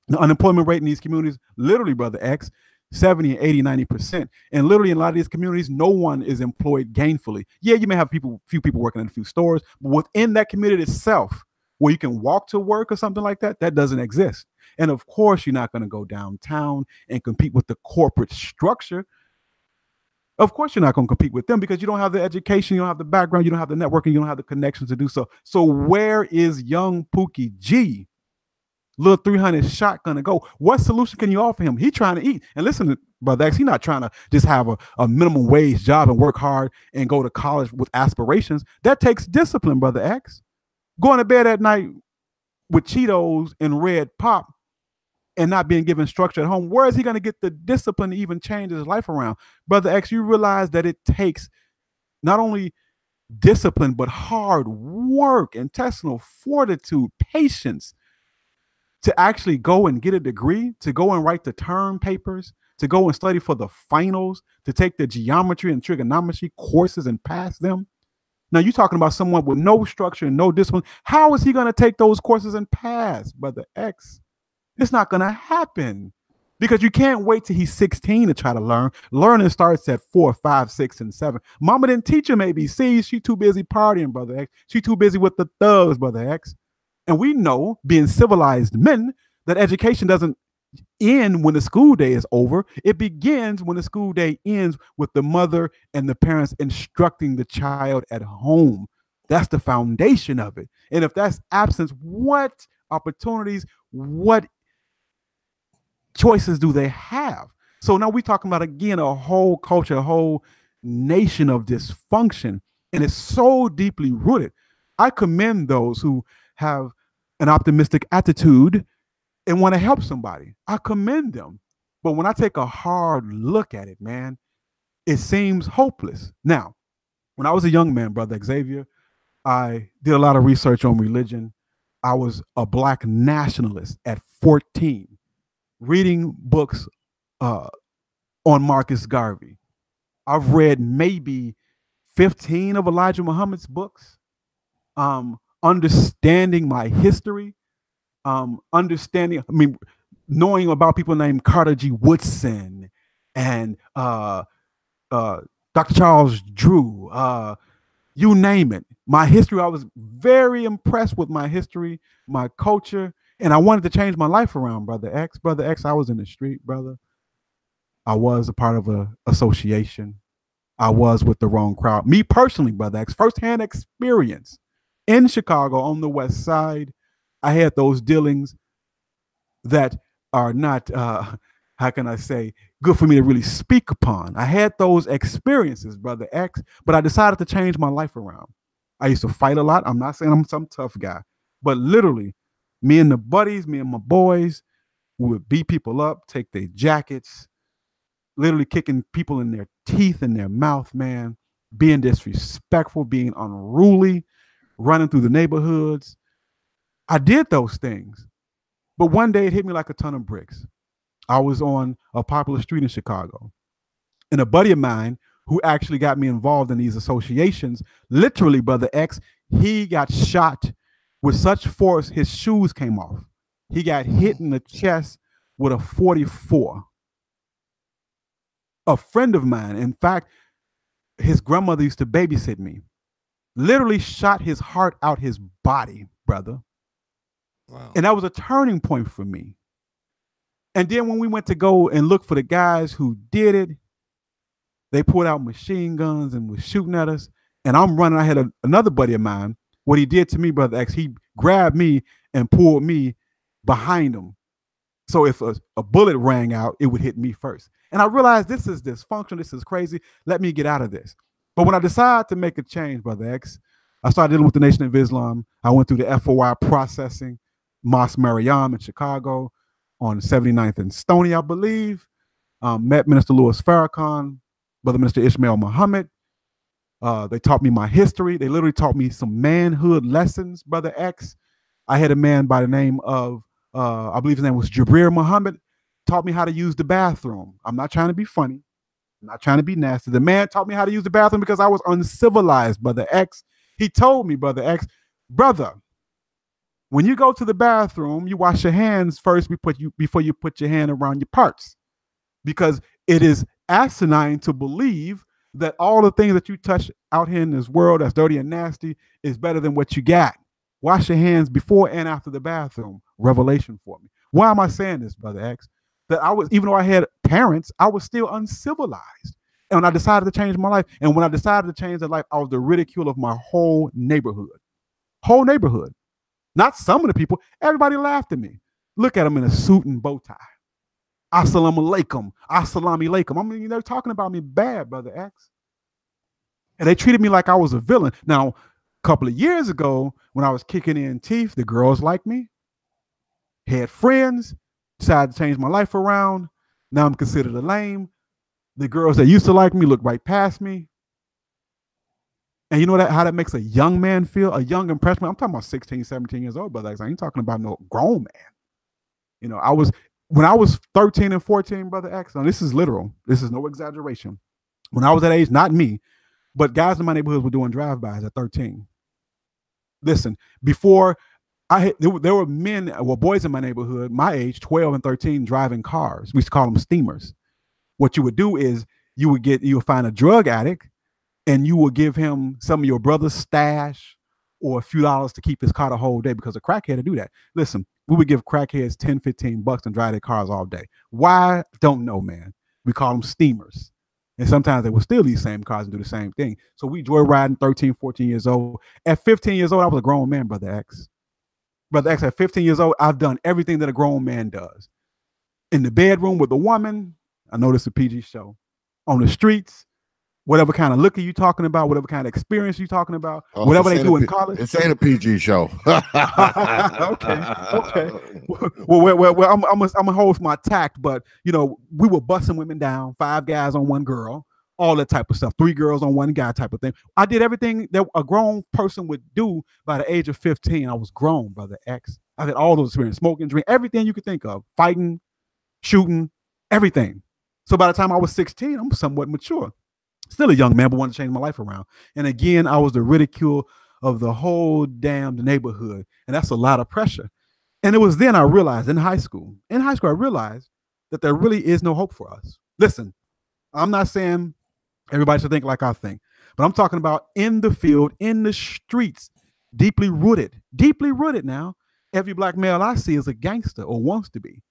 The unemployment rate in these communities, literally, Brother X, 70, 80, 90%. And literally in a lot of these communities, no one is employed gainfully. Yeah, you may have few people working in a few stores, but within that community itself, where you can walk to work or something like that, that doesn't exist. And of course, you're not going to go downtown and compete with the corporate structure. Of course, you're not going to compete with them because you don't have the education, you don't have the background, you don't have the networking, you don't have the connections to do so. So where is young Pookie G, little 300 shot, going to go? What solution can you offer him? He's trying to eat. And listen, Brother X, he's not trying to just have a minimum wage job and work hard and go to college with aspirations. That takes discipline, Brother X. Going to bed at night with Cheetos and red pop and not being given structure at home, where is he going to get the discipline to even change his life around? Brother X, you realize that it takes not only discipline, but hard work, intestinal fortitude, patience, to actually go and get a degree, to go and write the term papers, to go and study for the finals, to take the geometry and trigonometry courses and pass them. Now you're talking about someone with no structure and no discipline. How is he going to take those courses and pass, Brother X? It's not going to happen because you can't wait till he's 16 to try to learn. Learning starts at 4, 5, 6, and 7. Mama didn't teach him ABCs. She too busy partying, Brother X. She too busy with the thugs, Brother X. And we know, being civilized men, that education doesn't end when the school day is over. It begins when the school day ends with the mother and the parents instructing the child at home. That's the foundation of it. And if that's absence, what opportunities, what choices do they have? So now we're talking about, again, a whole culture, a whole nation of dysfunction. And it's so deeply rooted. I commend those who have an optimistic attitude and want to help somebody. I commend them. But when I take a hard look at it, man, it seems hopeless. Now, when I was a young man, Brother Xavier, I did a lot of research on religion. I was a Black nationalist at 14, reading books on Marcus Garvey. I've read maybe 15 of Elijah Muhammad's books, understanding my history, knowing about people named Carter G. Woodson and Dr. Charles Drew, you name it. My history, I was very impressed with my history, my culture, and I wanted to change my life around, Brother X. Brother X, I was in the street, brother. I was a part of an association. I was with the wrong crowd. Me personally, Brother X, firsthand experience in Chicago on the West Side. I had those dealings that are not, how can I say, good for me to really speak upon. I had those experiences, Brother X, but I decided to change my life around. I used to fight a lot. I'm not saying I'm some tough guy, but literally, me and the buddies, me and my boys, we would beat people up, take their jackets, literally kicking people in their teeth, in their mouth, man, being disrespectful, being unruly, running through the neighborhoods. I did those things, but one day it hit me like a ton of bricks. I was on a popular street in Chicago, and a buddy of mine who actually got me involved in these associations, literally, Brother X, he got shot with such force his shoes came off. He got hit in the chest with a .44. A friend of mine, in fact, his grandmother used to babysit me, literally shot his heart out his body, brother. Wow. And that was a turning point for me. And then when we went to go and look for the guys who did it, they pulled out machine guns and was shooting at us. And I'm running. I had another buddy of mine. What he did to me, Brother X, he grabbed me and pulled me behind him. So if a bullet rang out, it would hit me first. And I realized this is dysfunction. This is crazy. Let me get out of this. But when I decided to make a change, Brother X, I started dealing with the Nation of Islam. I went through the FOI processing, Mosque Mariam in Chicago on 79th and Stony, I believe. Met Minister Louis Farrakhan, Brother Minister Ishmael Muhammad. They taught me my history. They literally taught me some manhood lessons, Brother X. I had a man by the name of, I believe his name was Jabril Muhammad, taught me how to use the bathroom. I'm not trying to be funny. I'm not trying to be nasty. The man taught me how to use the bathroom because I was uncivilized, Brother X. He told me, Brother X, brother, when you go to the bathroom, you wash your hands first before you put your hand around your parts, because it is asinine to believe that all the things that you touch out here in this world that's dirty and nasty is better than what you got. Wash your hands before and after the bathroom. Revelation for me. Why am I saying this, Brother X? That I was, even though I had parents, I was still uncivilized. And when I decided to change my life, and when I decided to change their life, I was the ridicule of my whole neighborhood. Whole neighborhood. Not some of the people. Everybody laughed at me. Look at them in a suit and bow tie. Assalamu alaikum. Assalamu alaikum. I mean, they're talking about me bad, Brother X. And they treated me like I was a villain. Now, a couple of years ago, when I was kicking in teeth, the girls liked me, had friends, decided to change my life around. Now I'm considered a lame. The girls that used to like me look right past me. And you know how that makes a young man feel? A young impression. I'm talking about 16, 17 years old, Brother X. I ain't talking about no grown man. You know, when I was 13 and 14, Brother X, and this is literal, this is no exaggeration. When I was that age, not me, but guys in my neighborhood were doing drive-bys at 13. Listen, before there were men, well, boys in my neighborhood, my age, 12 and 13, driving cars. We used to call them steamers. What you would do is you would find a drug addict and you would give him some of your brother's stash or a few dollars to keep his car the whole day, because a crackhead to do that. Listen, we would give crackheads 10, 15 bucks and drive their cars all day. Why? Don't know, man. We call them steamers. And sometimes they would steal these same cars and do the same thing. So we joyriding 13, 14 years old. At 15 years old, I was a grown man, Brother X. Brother X, at 15 years old, I've done everything that a grown man does. In the bedroom with a woman, I know this is a PG show. On the streets, whatever kind of liquor you talking about, whatever kind of experience you talking about, whatever they do in college. This ain't a PG show. Okay. Well, I'm gonna hold my tact, but you know, we were busting women down, 5 guys on 1 girl, all that type of stuff, 3 girls on 1 guy type of thing. I did everything that a grown person would do by the age of 15. I was grown, Brother X. I had all those experiences, smoking, drink, everything you could think of, fighting, shooting, everything. So by the time I was 16, I'm somewhat mature. Still a young man, but wanted to change my life around. And again, I was the ridicule of the whole damned neighborhood. And that's a lot of pressure. And it was then I realized in high school, I realized that there really is no hope for us. Listen, I'm not saying everybody should think like I think, but I'm talking about in the field, in the streets, deeply rooted now. Every black male I see is a gangster or wants to be.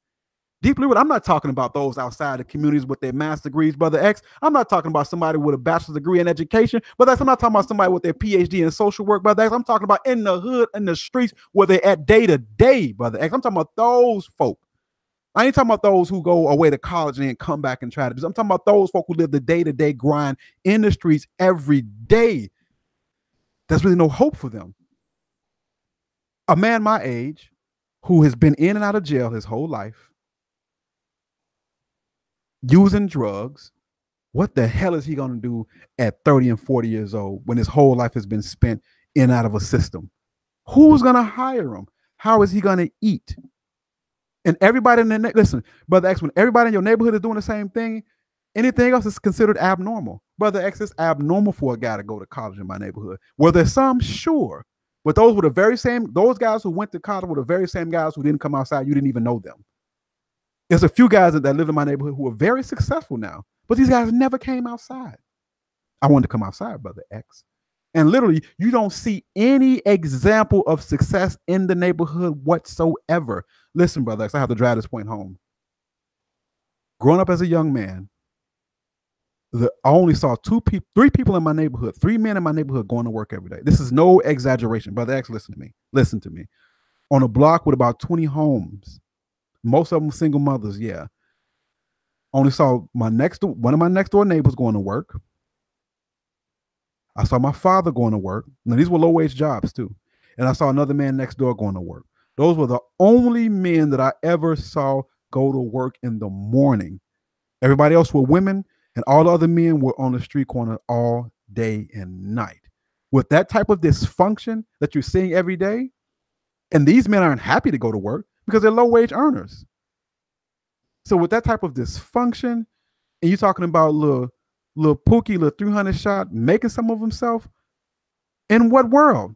Deeply rooted. I'm not talking about those outside the communities with their master's degrees, Brother X. I'm not talking about somebody with a bachelor's degree in education, Brother X. I'm not talking about somebody with their PhD in social work, Brother X. I'm talking about in the hood, in the streets, where they're at day to day, Brother X. I'm talking about those folk. I ain't talking about those who go away to college and then come back and try to do. I'm talking about those folk who live the day-to-day grind in the streets every day. There's really no hope for them. A man my age who has been in and out of jail his whole life, using drugs, what the hell is he going to do at 30 and 40 years old when his whole life has been spent in and out of a system? Who's going to hire him? How is he going to eat? And everybody in the listen, Brother X, when everybody in your neighborhood is doing the same thing, anything else is considered abnormal. Brother X, is abnormal for a guy to go to college in my neighborhood. Were there some? Sure. But those were the very same, those guys who went to college were the very same guys who didn't come outside. You didn't even know them. There's a few guys that live in my neighborhood who are very successful now, but these guys never came outside. I wanted to come outside, Brother X. And literally, you don't see any example of success in the neighborhood whatsoever. Listen, Brother X, I have to drive this point home. Growing up as a young man, I only saw 3 people in my neighborhood, 3 men in my neighborhood going to work every day. This is no exaggeration. Brother X, listen to me. Listen to me. On a block with about 20 homes, most of them single mothers, yeah. Only saw one of my next door neighbors going to work. I saw my father going to work. Now, these were low-wage jobs, too. And I saw another man next door going to work. Those were the only men that I ever saw go to work in the morning. Everybody else were women, and all the other men were on the street corner all day and night. With that type of dysfunction that you're seeing every day, and these men aren't happy to go to work because they're low-wage earners. So with that type of dysfunction, and you're talking about little Pookie, little 300 shot, making some of himself, in what world?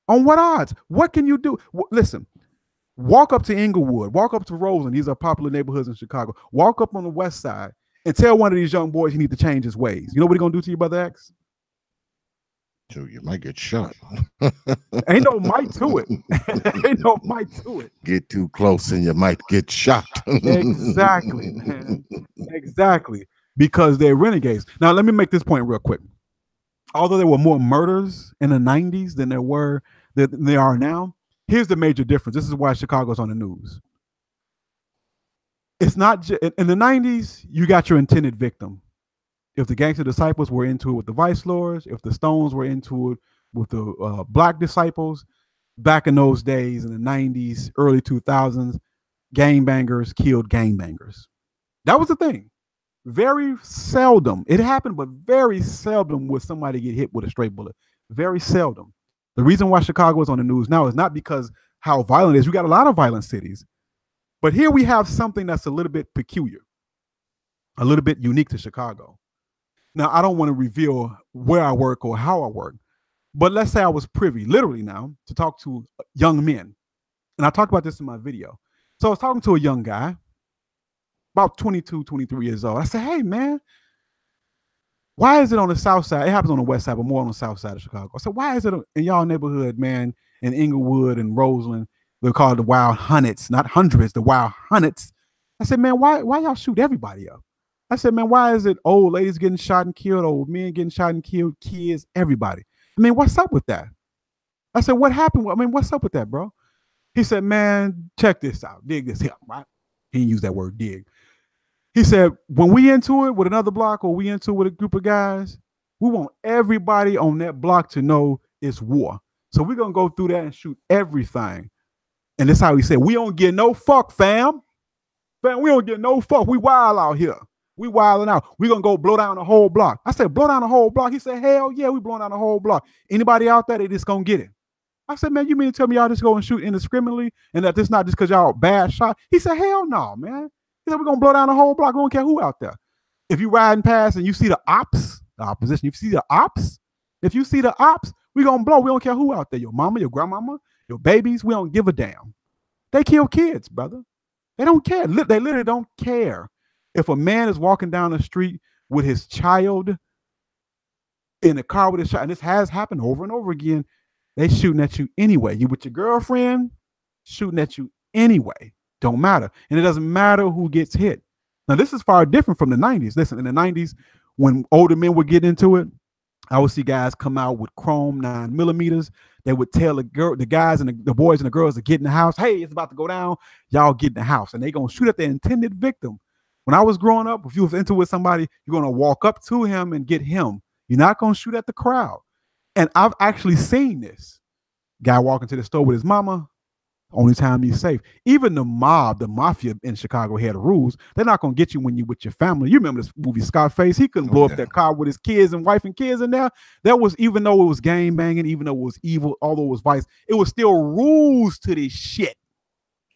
On what odds? What can you do? Listen, walk up to Inglewood, walk up to Roseland. These are popular neighborhoods in Chicago. Walk up on the west side and tell one of these young boys he need to change his ways. You know what he's going to do to you, Brother X? So you might get shot. Ain't no might to it. Ain't no might to it. Get too close and you might get shot. Exactly, man. Exactly. Because they're renegades. Now, let me make this point real quick. Although there were more murders in the 90s than there are now, here's the major difference. This is why Chicago's on the news. It's not in the 90s, you got your intended victim. If the Gangster Disciples were into it with the Vice Lords, if the Stones were into it with the Black Disciples, back in those days in the 90s, early 2000s, gangbangers killed gangbangers. That was the thing. Very seldom. It happened, but very seldom would somebody get hit with a straight bullet. Very seldom. The reason why Chicago is on the news now is not because how violent it is. You got a lot of violent cities. But here we have something that's a little bit peculiar, a little bit unique to Chicago. Now, I don't want to reveal where I work or how I work, but let's say I was privy, literally now, to talk to young men. And I talked about this in my video. So I was talking to a young guy, about 22, 23 years old. I said, hey, man, why is it on the south side? It happens on the west side, but more on the south side of Chicago. I said, why is it in y'all neighborhood, man, in Inglewood and Roseland? They're called the Wild Hunnets, not hundreds, the Wild Hunnets. I said, man, why y'all shoot everybody up? I said, man, why is it old ladies getting shot and killed, old men getting shot and killed, kids, everybody? I mean, what's up with that? I said, what happened? I mean, what's up with that, bro? He said, man, check this out. Dig this here, right? He didn't use that word, dig. He said, when we into it with another block or we into it with a group of guys, we want everybody on that block to know it's war. So we're going to go through that and shoot everything. And that's how he said, we don't get no fuck, fam. Fam, we don't get no fuck. We wild out here. We wilding out. We're going to go blow down the whole block. I said, blow down the whole block? He said, hell yeah, we blowing down the whole block. Anybody out there, they just going to get it. I said, man, you mean to tell me y'all just go and shoot indiscriminately and that this not just because y'all bad shot? He said, hell no, man. He said, we're going to blow down the whole block. We don't care who out there. If you riding past and you see the ops, the opposition, if you see the ops, we're going to blow. We don't care who out there. Your mama, your grandmama, your babies. We don't give a damn. They kill kids, brother. They don't care. They literally don't care. If a man is walking down the street with his child in a car with his child, and this has happened over and over again, they shooting at you anyway. You with your girlfriend, shooting at you anyway. Don't matter. And it doesn't matter who gets hit. Now, this is far different from the 90s. Listen, in the 90s, when older men would get into it, I would see guys come out with chrome 9mm. They would tell the guys and the boys and the girls to get in the house. Hey, it's about to go down. Y'all get in the house. And they're going to shoot at the intended victim. When I was growing up, if you was into it with somebody, you're going to walk up to him and get him. You're not going to shoot at the crowd. And I've actually seen this. Guy walking to the store with his mama. Only time he's safe. Even the mob, the mafia in Chicago had rules. They're not going to get you when you with your family. You remember this movie Scarface? He couldn't blow up that car with his kids and wife and kids in there. That was, even though it was gang banging, even though it was evil, although it was vice, it was still rules to this shit.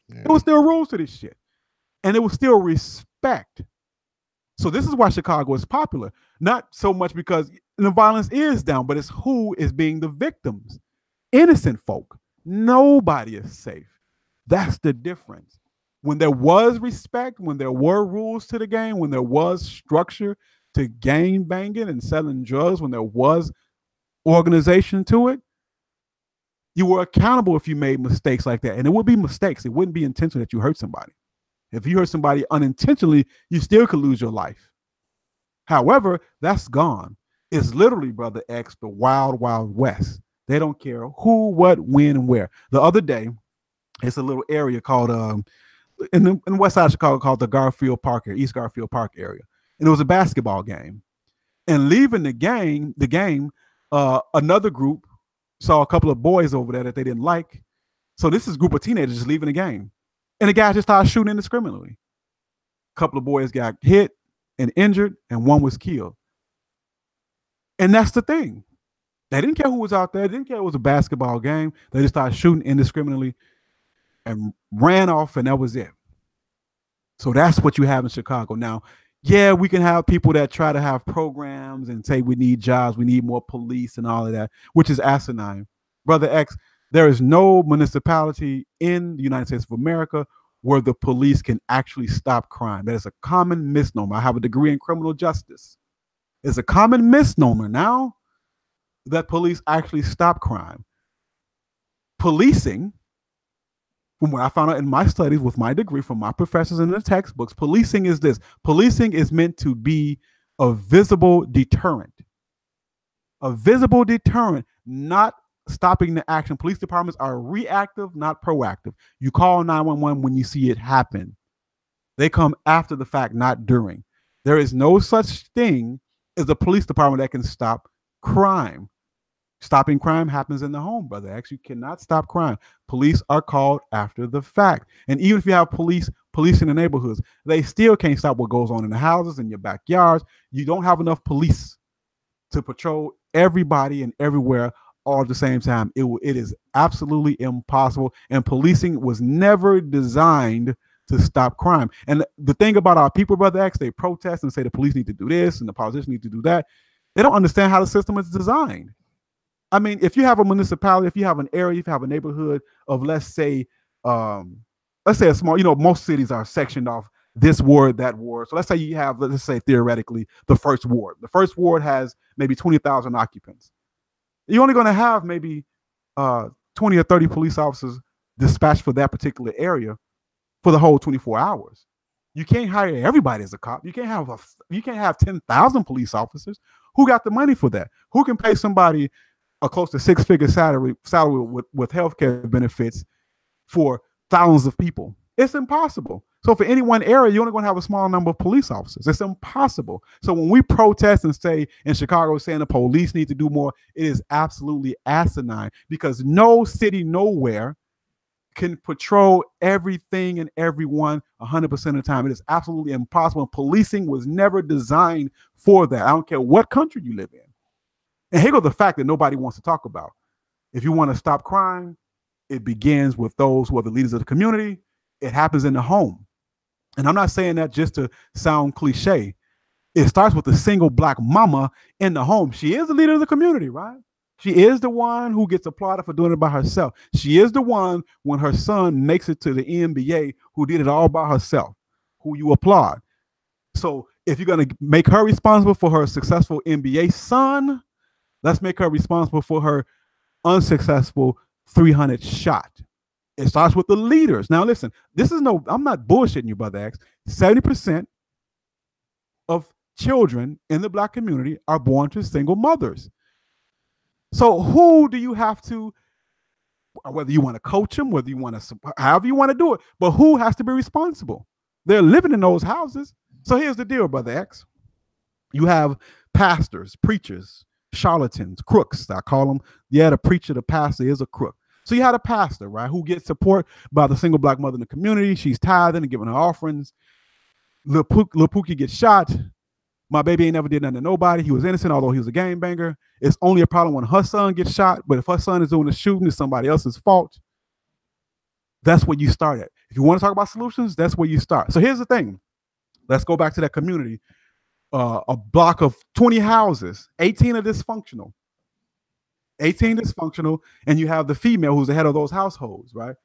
Yeah. It was still rules to this shit. And it was still respect. So this is why Chicago is popular. Not so much because the violence is down, but it's who is being the victims. Innocent folk. Nobody is safe. That's the difference. When there was respect, when there were rules to the game, when there was structure to gang banging and selling drugs, when there was organization to it, you were accountable if you made mistakes like that. And it would be mistakes. It wouldn't be intentional that you hurt somebody. If you hurt somebody unintentionally, you still could lose your life. However, that's gone. It's literally, Brother X, the wild, wild west. They don't care who, what, when, and where. The other day, it's a little area called in the west side of Chicago called the Garfield Park area, East Garfield Park area. And it was a basketball game. And leaving the game, another group saw a couple of boys over there that they didn't like. So this is a group of teenagers just leaving the game. And the guy just started shooting indiscriminately. A couple of boys got hit and injured, and one was killed. And that's the thing. They didn't care who was out there. They didn't care it was a basketball game. They just started shooting indiscriminately and ran off, and that was it. So that's what you have in Chicago. Now, yeah, we can have people that try to have programs and say we need jobs, we need more police and all of that, which is asinine. Brother X, there is no municipality in the United States of America where the police can actually stop crime. That is a common misnomer. I have a degree in criminal justice. It's a common misnomer now that police actually stop crime. Policing, from what I found out in my studies with my degree from my professors in the textbooks, policing is this. Policing is meant to be a visible deterrent. A visible deterrent, not stopping the action. Police departments are reactive, not proactive. You call 911 when you see it happen. They come after the fact, not during. There is no such thing as a police department that can stop crime. Stopping crime happens in the home, Brother X. You cannot stop crime. Police are called after the fact. And even if you have police in the neighborhoods, they still can't stop what goes on in the houses, in your backyards. You don't have enough police to patrol everybody and everywhere all at the same time. It is absolutely impossible. And policing was never designed to stop crime. And the thing about our people, Brother X, they protest and say the police need to do this and the politicians need to do that. They don't understand how the system is designed. I mean, if you have a municipality, if you have an area, if you have a neighborhood of, let's say a small, most cities are sectioned off this ward, that ward. So let's say you have, let's say theoretically, the first ward. The first ward has maybe 20,000 occupants. You're only going to have maybe 20 or 30 police officers dispatched for that particular area for the whole 24 hours. You can't hire everybody as a cop. You can't have 10,000 police officers. Who got the money for that? Who can pay somebody a close to six-figure salary with healthcare benefits for thousands of people? It's impossible. So for any one area, you're only going to have a small number of police officers. It's impossible. So when we protest and say in Chicago saying the police need to do more, it is absolutely asinine, because no city nowhere can patrol everything and everyone 100% of the time. It is absolutely impossible. Policing was never designed for that. I don't care what country you live in. And here goes the fact that nobody wants to talk about. If you want to stop crime, it begins with those who are the leaders of the community. It happens in the home. And I'm not saying that just to sound cliche. It starts with a single black mama in the home. She is the leader of the community, right? She is the one who gets applauded for doing it by herself. She is the one, when her son makes it to the NBA, who did it all by herself, who you applaud. So if you're going to make her responsible for her successful NBA son, let's make her responsible for her unsuccessful 300 shot. It starts with the leaders. Now, listen, I'm not bullshitting you, Brother X. 70% of children in the black community are born to single mothers. So who do you have to, whether you want to coach them, whether you want to, however you want to do it, but who has to be responsible? They're living in those houses. So here's the deal, Brother X. You have pastors, preachers, charlatans, crooks, I call them. Yeah, the preacher, the pastor is a crook. So you had a pastor, right, who gets support by the single black mother in the community. She's tithing and giving her offerings. Lil Pookie gets shot. My baby ain't never did nothing to nobody. He was innocent, although he was a gangbanger. It's only a problem when her son gets shot. But if her son is doing the shooting, it's somebody else's fault. That's where you start at. If you want to talk about solutions, that's where you start. So here's the thing. Let's go back to that community. A block of 20 houses, 18 are dysfunctional. 18 dysfunctional, and you have the female who's the head of those households, right?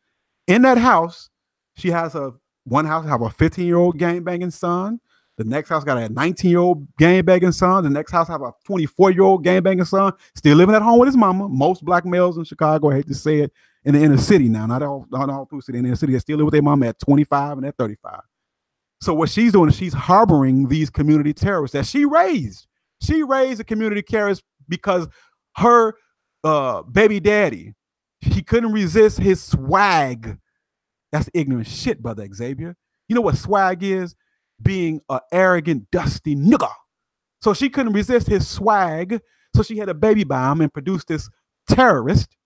In that house, she has one house have a 15-year-old gang-banging son. The next house got a 19-year-old gang-banging son. The next house have a 24-year-old gang-banging son, still living at home with his mama. Most black males in Chicago, I hate to say it, in the inner city now, not all through city, in the inner city, they still live with their mama at 25 and at 35. So what she's doing is she's harboring these community terrorists that she raised. She raised the community terrorists because her baby daddy, he couldn't resist his swag. That's ignorant shit, Brother Xavier. You know what swag is? Being an arrogant, dusty nigga. So she couldn't resist his swag, so she had a baby by him and produced this terrorist.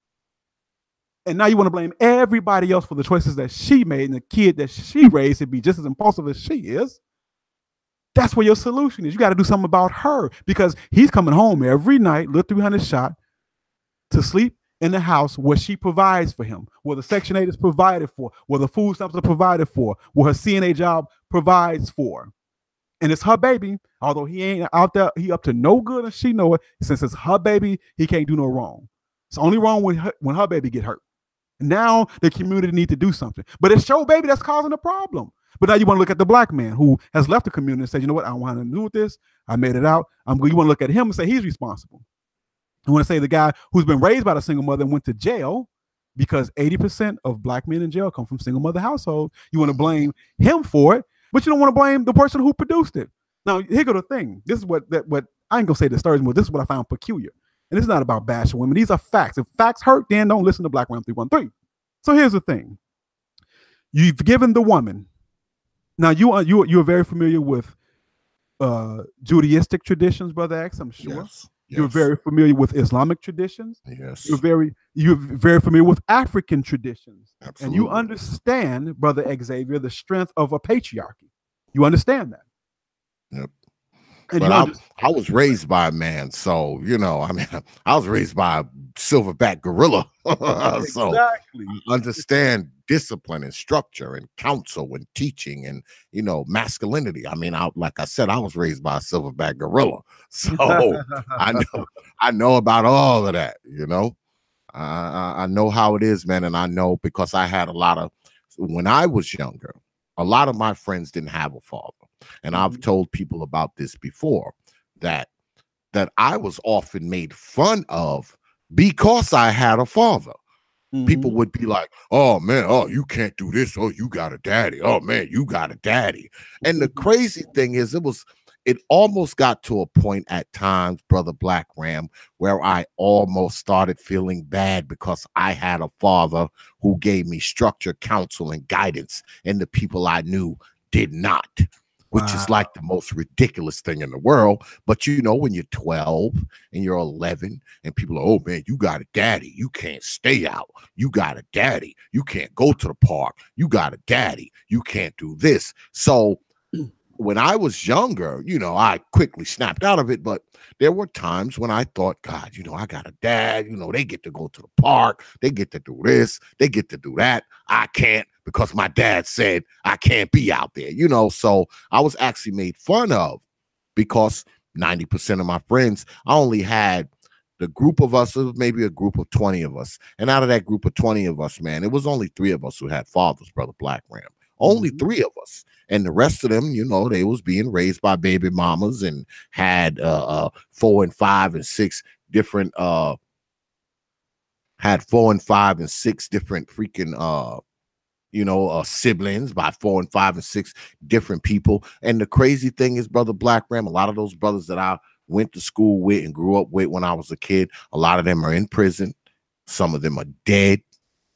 And now you want to blame everybody else for the choices that she made, and the kid that she raised to be just as impulsive as she is. That's where your solution is. You got to do something about her, because he's coming home every night, little 300 shot, to sleep in the house where she provides for him, where the Section 8 is provided for, where the food stamps are provided for, where her CNA job provides for. And it's her baby, although he ain't out there, he up to no good, and she know it. Since it's her baby, he can't do no wrong. It's only wrong when her baby get hurt. Now the community need to do something. But it's your baby that's causing the problem. But now you want to look at the black man who has left the community and said, you know what, I don't want to do with this. I made it out. You want to look at him and say he's responsible. You want to say the guy who's been raised by the single mother and went to jail, because 80% of black men in jail come from single mother households. You want to blame him for it, but you don't want to blame the person who produced it. Now, here go the thing. This is what I ain't gonna say disturbs me, but this is what I found peculiar. And this is not about bashing women. These are facts. If facts hurt, then don't listen to BlackRam313. So here's the thing. You've given the woman. Now you're very familiar with Judaistic traditions, Brother X, I'm sure. Yes. You're very familiar with Islamic traditions. Yes. You're very familiar with African traditions. Absolutely. And you understand, Brother Xavier, the strength of a patriarchy. You understand that. Yep. And But you know, I was raised by a man, so you know, I mean, I was raised by a silverback gorilla, so exactly. I understand discipline and structure and counsel and teaching and you know masculinity. I mean, like I said, I was raised by a silverback gorilla, so I know I know about all of that. You know, I know how it is, man, and I know because I had a lot of when I was younger. A lot of my friends didn't have a father, and I've Mhm. told people about this before that I was often made fun of because I had a father. People Mhm. would be like, "Oh man, oh you can't do this. Oh, you got a daddy. Oh man, you got a daddy." And the crazy thing is, it almost got to a point at times, brother Black Ram, where I almost started feeling bad because I had a father who gave me structure, counsel, and guidance, and the people I knew did not. Which Wow. is like the most ridiculous thing in the world. But you know, when you're 12 and you're 11, and people are, oh man, you got a daddy. You can't stay out. You got a daddy. You can't go to the park. You got a daddy. You can't do this. So when I was younger, you know, I quickly snapped out of it. But there were times when I thought, God, you know, I got a dad. You know, they get to go to the park. They get to do this. They get to do that. I can't because my dad said I can't be out there, you know. So I was actually made fun of because 90% of my friends, I only had the group of us, it was maybe a group of 20 of us. And out of that group of 20 of us, man, it was only 3 of us who had fathers, brother Black Ram. Only Mhm. 3 of us. And the rest of them, you know, they was being raised by baby mamas and had 4 and 5 and 6 different had 4 and 5 and 6 different freaking siblings by 4 and 5 and 6 different people. And the crazy thing is, brother Black Ram, a lot of those brothers that I went to school with and grew up with when I was a kid, a lot of them are in prison. Some of them are dead.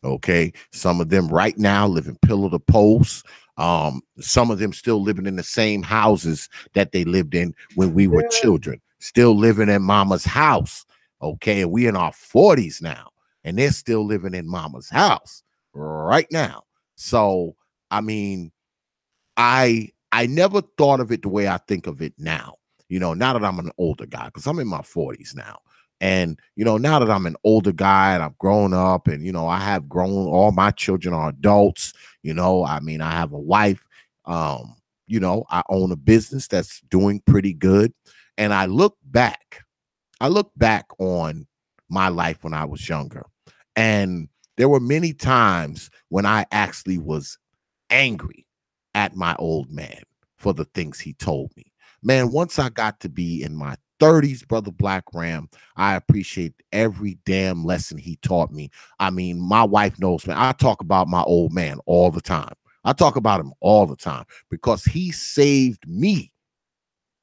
Okay. Some of them right now live in pillar to post. Some of them still living in the same houses that they lived in when we were children, still living in mama's house. Okay. And we in our 40s now, and they're still living in mama's house right now. So, I mean, I never thought of it the way I think of it now. You know, now that I'm an older guy, because I'm in my 40s now. And, you know, now that I'm an older guy and I've grown up and, you know, I have grown, all my children are adults, you know, I mean, I have a wife, you know, I own a business that's doing pretty good. And I look back on my life when I was younger. And there were many times when I actually was angry at my old man for the things he told me. Man, once I got to be in my 30s, brother Black Ram, I appreciate every damn lesson he taught me. I mean, my wife knows, man, I talk about my old man all the time. I talk about him all the time because he saved me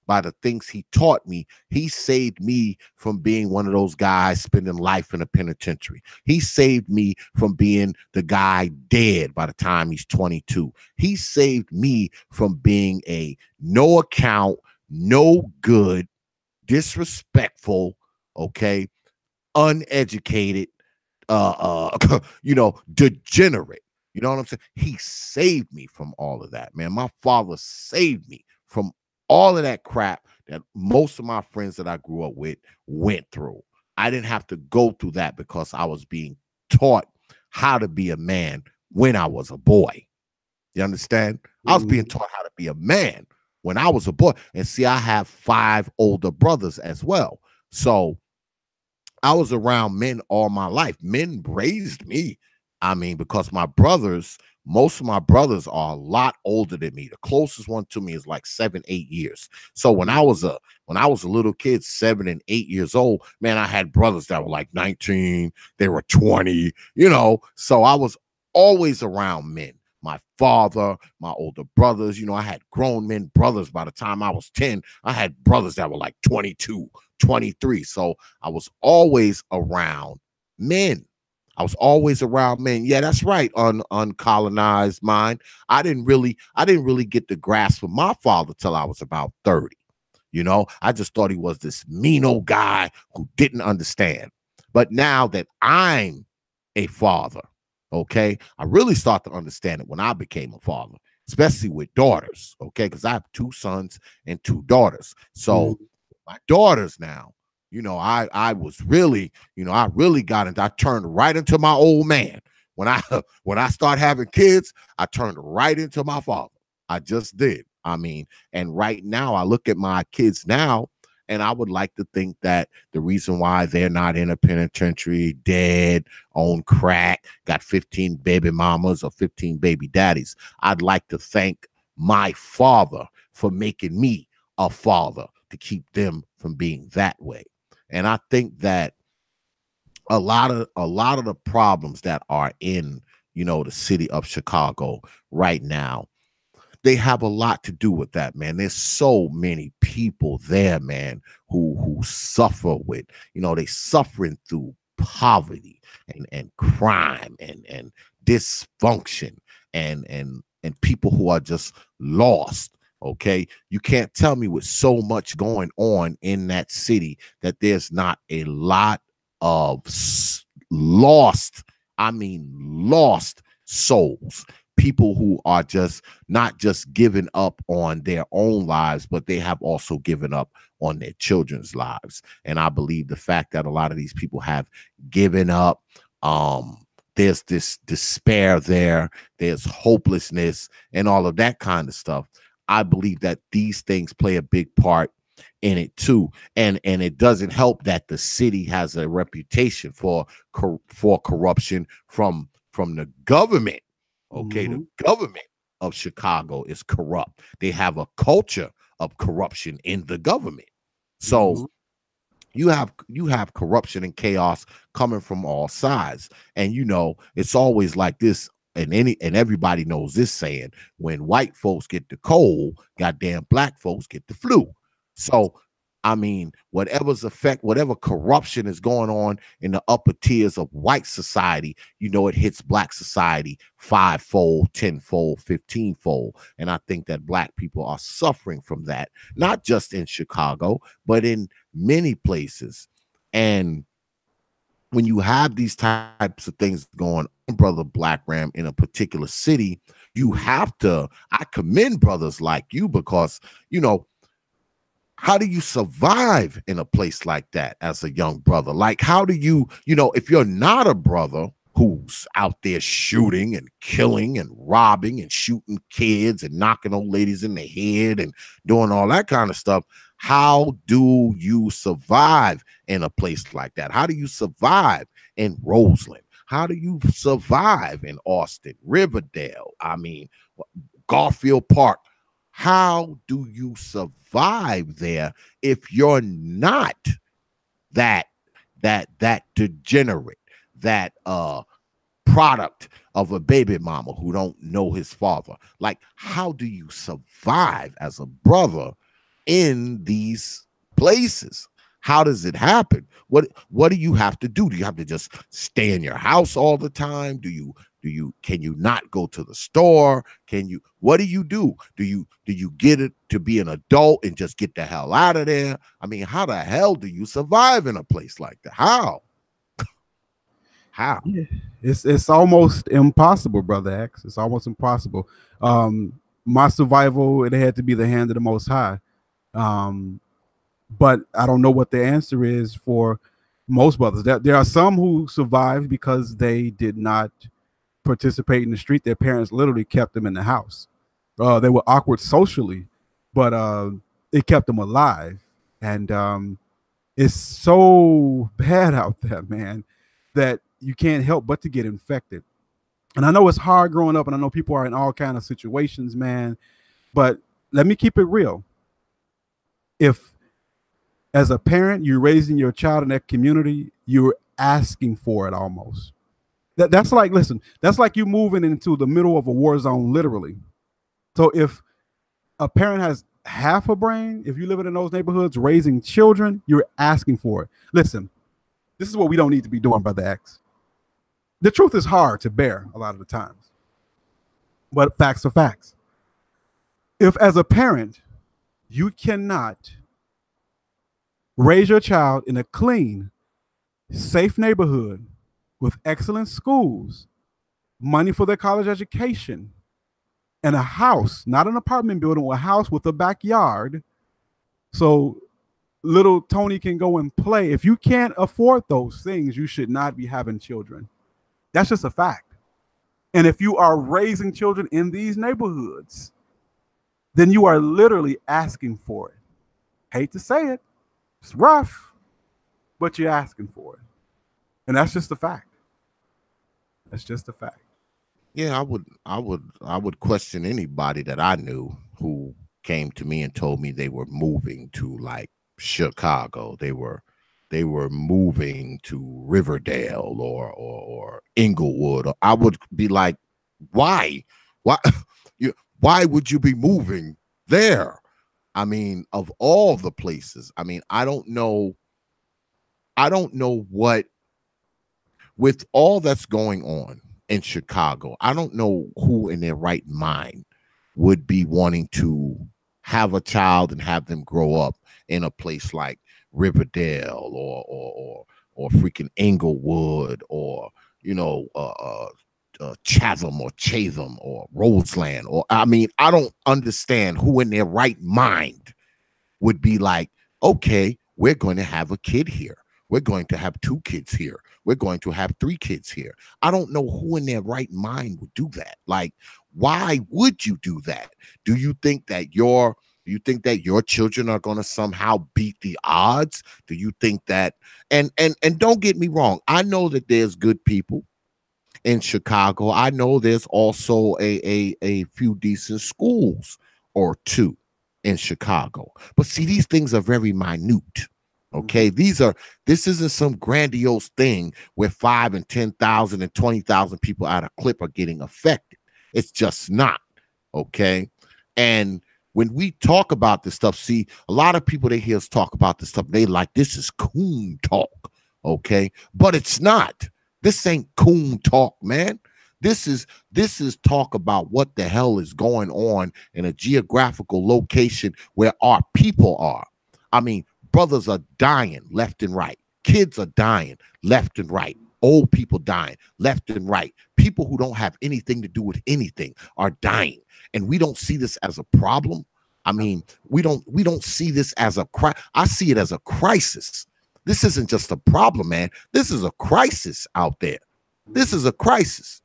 by the things he taught me. He saved me from being one of those guys spending life in a penitentiary. He saved me from being the guy dead by the time he's 22. He saved me from being a no account, no good, disrespectful, okay, uneducated, degenerate. You know what I'm saying? He saved me from all of that, man. My father saved me from all of that crap that most of my friends that I grew up with went through. I didn't have to go through that because I was being taught how to be a man when I was a boy. You understand? I was being Mhm. taught how to be a man when I was a boy. And see, I have 5 older brothers as well. So I was around men all my life. Men raised me. I mean, because most of my brothers are a lot older than me. The closest one to me is like 7, 8 years. So when I was a little kid, 7 and 8 years old, man, I had brothers that were like 19, they were 20, you know. So I was always around men. My father, my older brothers, you know, I had grown men brothers by the time I was 10. I had brothers that were like 22, 23. So I was always around men. I was always around men. Yeah, that's right. Uncolonized mind. I didn't really get the grasp of my father till I was about 30. You know, I just thought he was this mean old guy who didn't understand. But now that I'm a father, okay, I really start to understand it when I became a father. especially with daughters, okay? Because I have 2 sons and 2 daughters. So my daughters now, I was really, I really got into, I turned right into my old man. When I when I start having kids, I turned right into my father. I just did. I mean, and right now I look at my kids now, and I would like to think that the reason why they're not in a penitentiary, dead, on crack, got 15 baby mamas or 15 baby daddies, I'd like to thank my father for making me a father to keep them from being that way. And I think that a lot of the problems that are in, the city of Chicago right now, they have a lot to do with that, man. There's so many people there, man, who suffer with, they suffering through poverty and crime and dysfunction and people who are just lost. Okay, you can't tell me with so much going on in that city that there's not a lot of lost, I mean lost souls, people who are just not just giving up on their own lives, but they have also given up on their children's lives. And I believe the fact that a lot of these people have given up, there's this despair there, there's hopelessness and all of that kind of stuff. I believe that these things play a big part in it too, and it doesn't help that the city has a reputation for corruption from the government. Okay, the government of Chicago is corrupt. They have a culture of corruption in the government. So you have corruption and chaos coming from all sides. And it's always like this, and everybody knows this saying: when white folks get the cold, goddamn black folks get the flu. So I mean, whatever corruption is going on in the upper tiers of white society, it hits black society 5-fold, 10-fold, 15-fold. And I think that black people are suffering from that, not just in Chicago, but in many places. And when you have these types of things going on, brother Blackram, in a particular city, I commend brothers like you, because, how do you survive in a place like that as a young brother? Like, how do you, if you're not a brother who's out there shooting and killing and robbing and shooting kids and knocking old ladies in the head and doing all that kind of stuff, how do you survive in a place like that? How do you survive in Roseland? How do you survive in Austin, Riverdale? I mean, Garfield Park? How do you survive there if you're not that degenerate, that product of a baby mama who don't know his father? Like, how do you survive as a brother in these places? How does it happen? What do you have to do? Do you have to just stay in your house all the time? Can you not go to the store? What do you do? Do you get it to be an adult and just get the hell out of there? I mean, how the hell do you survive in a place like that? How? Yeah, it's almost impossible, brother X. It's almost impossible. My survival, it had to be the hand of the Most High. But I don't know what the answer is for most brothers. There are some who survived because they did not participate in the street. Their parents literally kept them in the house. They were awkward socially, but it kept them alive. And it's so bad out there, man, that you can't help but to get infected. And I know it's hard growing up, and I know people are in all kinds of situations, man, but let me keep it real. If as a parent you're raising your child in that community, you're asking for it almost. That's like, listen, that's like you moving into the middle of a war zone, literally. So if a parent has half a brain, if you're living in those neighborhoods raising children, you're asking for it. Listen, this is what we don't need to be doing, Brother X. The truth is hard to bear a lot of the times, but facts are facts. If as a parent, you cannot raise your child in a clean, safe neighborhood with excellent schools, money for their college education, and a house, not an apartment building, or a house with a backyard. So little Tony can go and play. If you can't afford those things, you should not be having children. That's just a fact. And if you are raising children in these neighborhoods, then you are literally asking for it. Hate to say it, it's rough, but you're asking for it. And that's just a fact. That's just a fact. Yeah, I would question anybody that I knew who came to me and told me they were moving to like Chicago. They were moving to Riverdale or Inglewood. I would be like, why? Why why would you be moving there? I mean, of all the places. I mean, I don't know what, with all that's going on in Chicago, I don't know who in their right mind would be wanting to have a child and have them grow up in a place like Riverdale or freaking Inglewood or Chatham or Chatham or Roseland. Or I mean, I don't understand who in their right mind would be like, okay, we're going to have a kid here. We're going to have 2 kids here. We're going to have 3 kids here. I don't know who in their right mind would do that. Like, why would you do that? Do you think that your children are going to somehow beat the odds? Do you think that, and don't get me wrong, I know that there's good people in Chicago. I know there's also a few decent schools or 2 in Chicago. But see, these things are very minute. Okay, this isn't some grandiose thing where 5 and 10,000 and 20,000 people at a clip are getting affected. It's just not. Okay, and when we talk about this stuff, see, a lot of people, they hear us talk about this stuff, they like, this is coon talk. Okay, but it's not. This ain't coon talk, man. This is talk about what the hell is going on in a geographical location where our people are. I mean, brothers are dying left and right. Kids are dying left and right. Old people dying left and right. People who don't have anything to do with anything are dying. And we don't see this as a problem. I mean, we don't see this as a crisis. I see it as a crisis. This isn't just a problem, man. This is a crisis out there. This is a crisis.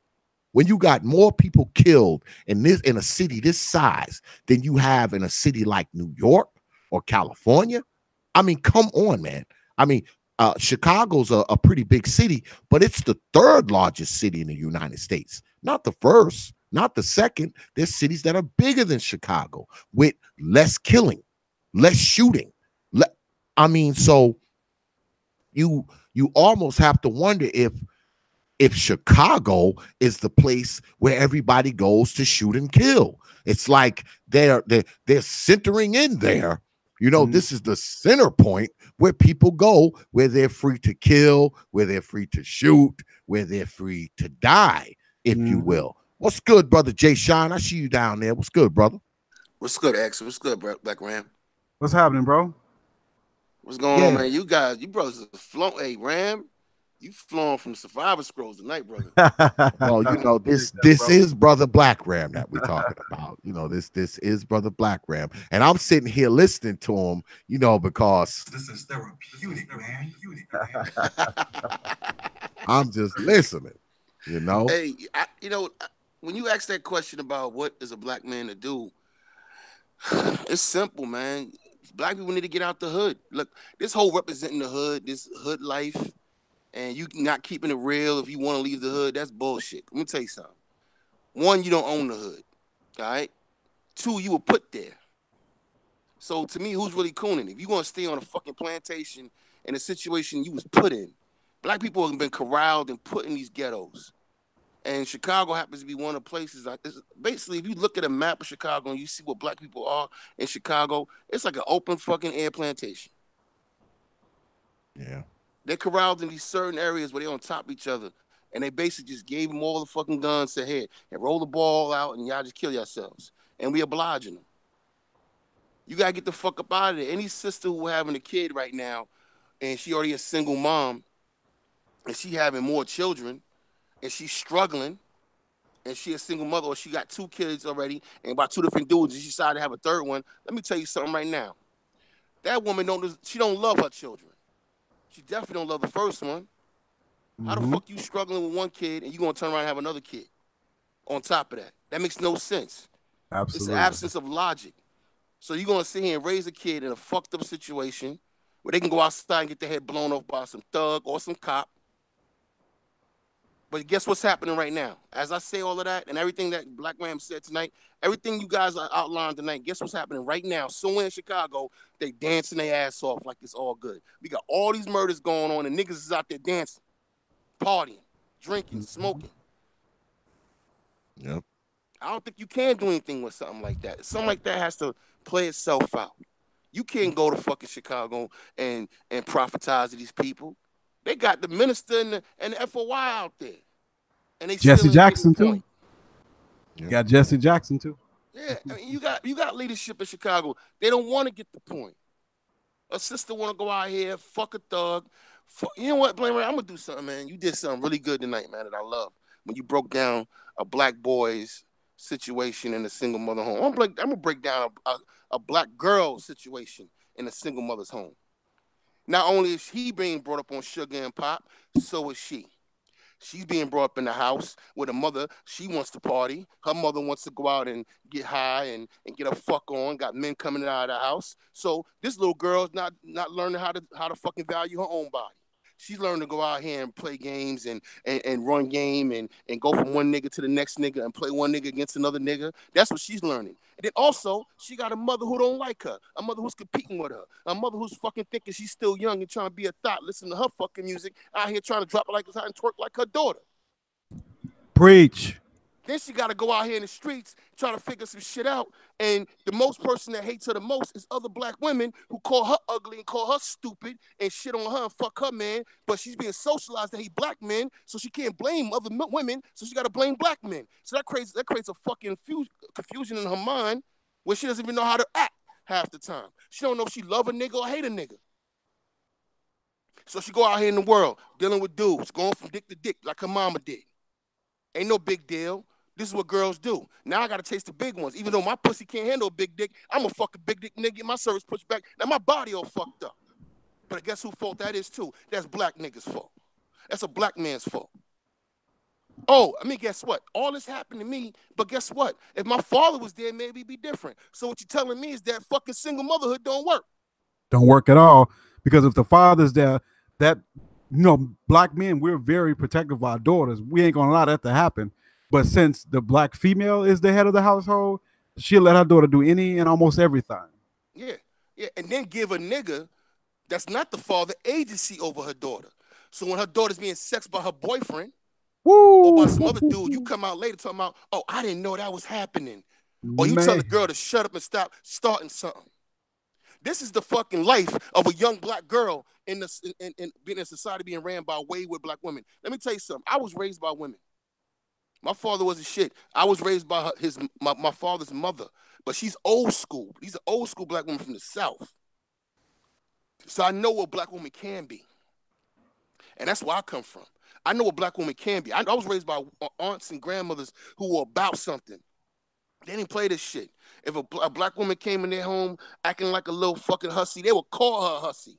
When you got more people killed in a city this size than you have in a city like New York or California, I mean, come on, man. I mean, Chicago's a pretty big city, but it's the 3rd largest city in the United States. Not the 1st, not the 2nd. There's cities that are bigger than Chicago with less killing, less shooting. I mean, so you almost have to wonder if Chicago is the place where everybody goes to shoot and kill. It's like they're centering in there. This is the center point where people go, where they're free to kill, where they're free to shoot, where they're free to die, if you will. What's good, brother Jay Shine? I see you down there. What's good, brother? What's good, X? What's good, BlackRam? What's happening, bro? What's going on, man? You brothers are flowing. Hey, Ram, you flowing from Survivor Scrolls tonight, brother. Well, this is brother BlackRam that we're talking about. This is brother BlackRam, and I'm sitting here listening to him, because This is therapeutic, man. I'm just listening. Hey, when you ask that question about what is a black man to do, it's simple, man. Black people need to get out the hood. Look, this whole representing the hood, this hood life, and you not keeping it real if you want to leave the hood, that's bullshit. Let me tell you something. 1, you don't own the hood. All right? 2, you were put there. So to me, who's really cooning? If you want to stay on a fucking plantation in a situation you was put in, black people have been corralled and put in these ghettos. And Chicago happens to be one of the places. Basically, if you look at a map of Chicago and you see what black people are in Chicago, it's like an open fucking air plantation. Yeah. They're corralled in these certain areas where they're on top of each other. And they basically just gave them all the fucking guns, said, here, and roll the ball out and y'all just kill yourselves. And we obliging them. You got to get the fuck up out of there. Any sister who having a kid right now, and she already a single mom, and she having more children, and she's struggling, and she a single mother, or she got 2 kids already, and by 2 different dudes, and she decided to have a 3rd one. Let me tell you something right now. That woman don't love her children. She definitely don't love the first one. How the fuck you struggling with 1 kid and you gonna turn around and have another kid on top of that? That makes no sense. Absolutely. It's the absence of logic. So you're gonna sit here and raise a kid in a fucked up situation where they can go outside and get their head blown off by some thug or some cop. But guess what's happening right now? As I say all of that and everything that BlackRam said tonight, everything you guys are outlined tonight, guess what's happening right now? Somewhere in Chicago, they dancing their ass off like it's all good. We got all these murders going on and niggas is out there dancing, partying, drinking, smoking. Yep. I don't think you can do anything with something like that. Something like that has to play itself out. You can't go to fucking Chicago and prophetize to these people. They got the minister and the FOI out there. And they Jesse still Jackson too. point. You got Jesse Jackson too. Yeah, I mean, you got leadership in Chicago. They don't want to get the point. A sister want to go out here, fuck a thug. You know what, Blackram? I'm gonna do something, man. You did something really good tonight, man, that I love. When you broke down a black boy's situation in a single mother home. I'm gonna break down a black girl situation in a single mother's home. Not only is he being brought up on sugar and pop, so is she. She's being brought up in the house with a mother. She wants to party. Her mother wants to go out and get high and get a fuck on. Got men coming out of the house. So this little girl's not learning how to fucking value her own body. She's learning to go out here and play games and run game and go from one nigga to the next nigga and play one nigga against another nigga. That's what she's learning. And then also, she got a mother who don't like her, a mother who's competing with her, a mother who's fucking thinking she's still young and trying to be a thought, listen to her fucking music, out here trying to drop it like it's hot and twerk like her daughter. Preach. Then she got to go out here in the streets trying to figure some shit out. And the most person that hates her the most is other black women who call her ugly and call her stupid and shit on her and fuck her man. But she's being socialized to hate black men, so she can't blame other women, so she got to blame black men. So that creates a fucking confusion in her mind where she doesn't even know how to act half the time. She don't know if she love a nigga or hate a nigga. So she go out here in the world dealing with dudes, going from dick to dick like her mama did. Ain't no big deal. This is what girls do. Now I got to taste the big ones. Even though my pussy can't handle a big dick, I'm a fucking big dick nigga, get my service pushed back. Now my body all fucked up. But guess whose fault that is too? That's black niggas' fault. That's a black man's fault. Oh, I mean, guess what? All this happened to me, but guess what? If my father was there, maybe it'd be different. So what you're telling me is that fucking single motherhood don't work. Don't work at all. Because if the father's there, that, black men, we're very protective of our daughters. We ain't gonna allow that to happen. But since the black female is the head of the household, she'll let her daughter do any and almost everything. Yeah. And then give a nigga that's not the father agency over her daughter. So when her daughter's being sexed by her boyfriend or by some other dude, you come out later talking about, oh, I didn't know that was happening. Or you tell the girl to shut up and stop starting something. This is the fucking life of a young black girl in being in society being ran by wayward black women. Let me tell you something. I was raised by women. My father wasn't shit. I was raised by my father's mother, but she's old school. These are old school black women from the South. So I know what black woman can be. And that's where I come from. I know what black woman can be. I was raised by aunts and grandmothers who were about something. They didn't play this shit. If a black woman came in their home acting like a little fucking hussy, they would call her hussy.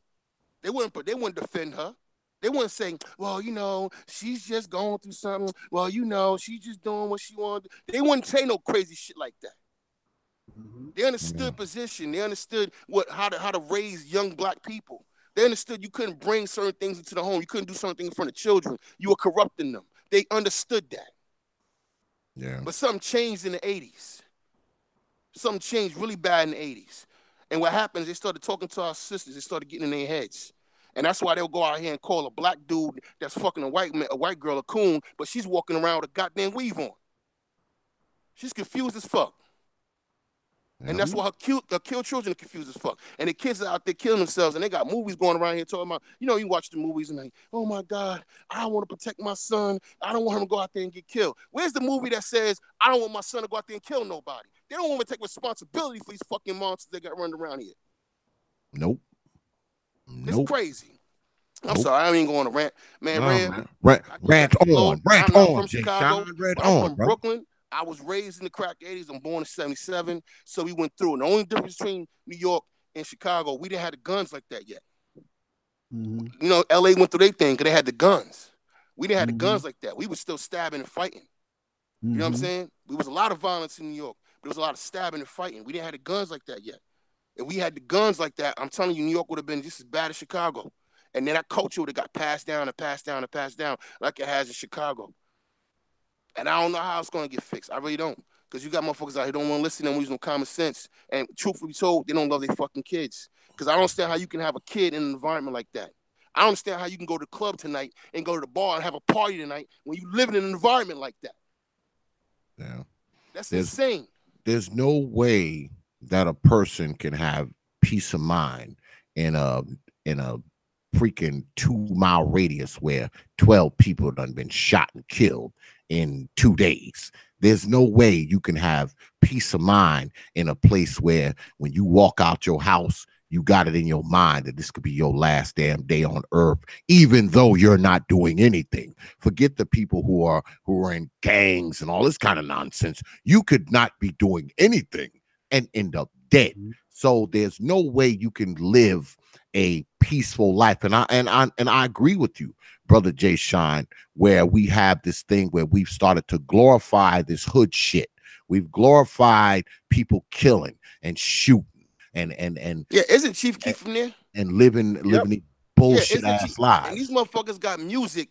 They wouldn't defend her. They wouldn't say, well, she's just going through something. Well, she's just doing what she wanted. They wouldn't say no crazy shit like that. Mm-hmm. They understood position. They understood how to raise young black people. They understood you couldn't bring certain things into the home. You couldn't do certain things in front of children. You were corrupting them. They understood that. Yeah. But something changed in the 80s. Something changed really bad in the 80s. And what happens, they started talking to our sisters. They started getting in their heads. And that's why they'll go out here and call a black dude that's fucking a white girl a coon, but she's walking around with a goddamn weave on. She's confused as fuck. And that's why her kill children are confused as fuck. And the kids are out there killing themselves, and they got movies going around here talking about, you watch the movies and like, oh my God, I want to protect my son. I don't want him to go out there and get killed. Where's the movie that says, I don't want my son to go out there and kill nobody? They don't want to take responsibility for these fucking monsters that got running around here. Nope. It's crazy. I'm sorry, I ain't going to rant. Man, No, Red, man. I keep Rant it low. on. Rant I'm not on, from Jay Chicago, Sean. Rant but I'm on, from bro. Brooklyn. I was raised in the crack 80s. I'm born in 77. So we went through. And the only difference between New York and Chicago, we didn't have the guns like that yet. Mhm. You know, LA went through their thing because they had the guns. We didn't have the Mhm. guns like that. We was still stabbing and fighting. You know what I'm Mhm. saying? There was a lot of violence in New York. There was a lot of stabbing and fighting. We didn't have the guns like that yet. If we had the guns like that, I'm telling you, New York would have been just as bad as Chicago. And then that culture would have got passed down and passed down and passed down like it has in Chicago. And I don't know how it's going to get fixed. I really don't. Because you got motherfuckers out here don't want to listen and use no common sense. And truthfully be told, they don't love their fucking kids. Because I don't understand how you can have a kid in an environment like that. I don't understand how you can go to the club tonight and go to the bar and have a party tonight when you live in an environment like that. Yeah. That's There's insane. there's no way that a person can have peace of mind in a freaking 2 mile radius where 12 people done been shot and killed in 2 days. There's no way you can have peace of mind in a place where when you walk out your house, you got it in your mind that this could be your last damn day on earth, even though you're not doing anything. Forget the people who are in gangs and all this kind of nonsense. You could not be doing anything and end up dead. So there's no way you can live a peaceful life. And I agree with you, brother Jay Shine, where we have this thing where we've started to glorify this hood shit. We've glorified people killing and shooting and Yeah, isn't Chief Keef from there? and living these bullshit isn't Chief? ass And these lives. motherfuckers got music.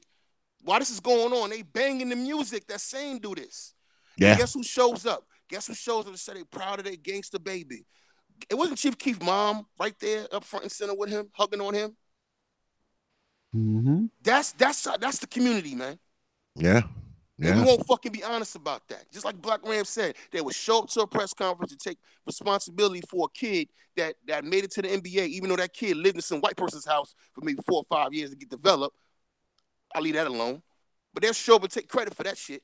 While this is going on, they banging the music that saying do this. And Yeah. guess who shows up? Guess who shows up to say they proud of their gangster baby? It wasn't Chief Keef's mom right there up front and center with him, hugging on him. Mhm. That's the community, man. Yeah. And we Yeah. won't fucking be honest about that. Just like BlackRam said, they would show up to a press conference and take responsibility for a kid that made it to the NBA, even though that kid lived in some white person's house for maybe 4 or 5 years to get developed. I'll leave that alone. But they'll show up and take credit for that shit.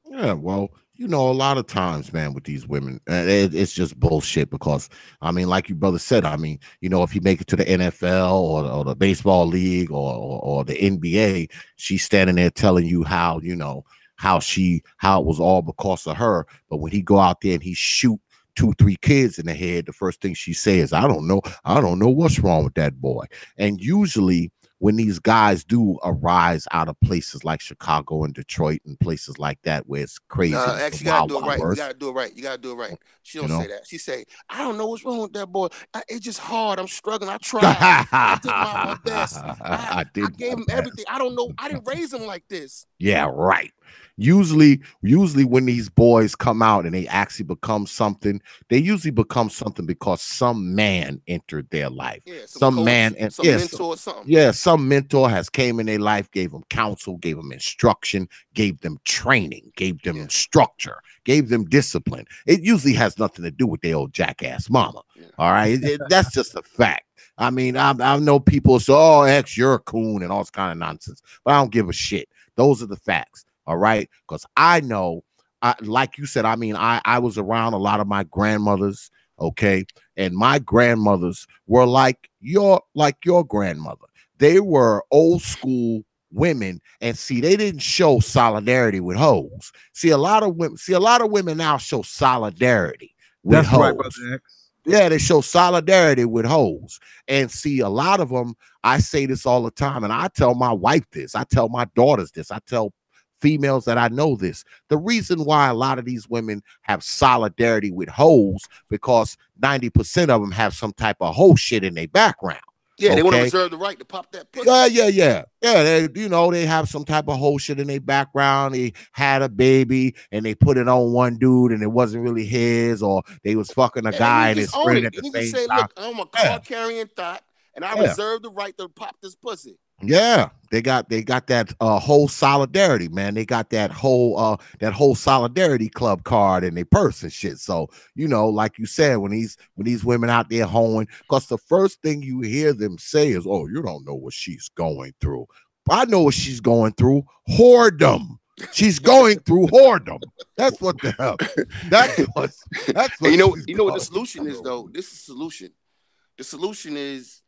Yeah, well, a lot of times, man, with these women, it's just bullshit because, I mean, like you brother said, I mean, if you make it to the NFL or the baseball league or the NBA, she's standing there telling you how, how it was all because of her. But when he go out there and he shoot 2-3 kids in the head, the first thing she says, I don't know what's wrong with that boy. And usually when these guys do arise out of places like Chicago and Detroit and places like that where it's crazy, Actually, you gotta do it right. You gotta do it right. You gotta do it right. She don't say that. She say, I don't know what's wrong with that boy. It's just hard. I'm struggling. I tried. I did my best. I gave him everything. I don't know. I didn't raise him like this. Yeah, right. Usually when these boys come out and they actually become something, they usually become something because some man entered their life. Yeah, some man and some mentor or something. Yeah, some mentor has came in their life, gave them counsel, gave them instruction, gave them training, gave them structure, gave them discipline. It usually has nothing to do with their old jackass mama. Yeah. All right. That's just a fact. I mean, I know people say, oh, X, you're a coon and all this kind of nonsense, but I don't give a shit. Those are the facts. All right. Because I know, like you said, I mean, I was around a lot of my grandmothers. Okay. And my grandmothers were like your grandmother. They were old school women. And see, they didn't show solidarity with hoes. See, a lot of women now show solidarity with That's hoes. Right, brother X. Yeah, they show solidarity with hoes. And see, a lot of them, I say this all the time, and I tell my wife this, I tell my daughters this, I tell females that I know this. The reason why a lot of these women have solidarity with hoes because 90% of them have some type of hoe shit in their background. Yeah, they want to reserve the right to pop that pussy. Yeah. They have some type of whole shit in their background. They had a baby and they put it on one dude and it wasn't really his, or they was fucking a guy and his friend at the same time. You say, look, I'm a car carrying thought, and I reserve the right to pop this pussy. Yeah, they got that whole solidarity, man. They got that whole solidarity club card in their purse and shit. So, like you said, when these women out there hoeing, because the first thing you hear them say is, oh, you don't know what she's going through. I know what she's going through. Whoredom. She's going through whoredom. That's what the hell. That's what you know what the solution is, though. This is the solution. The solution is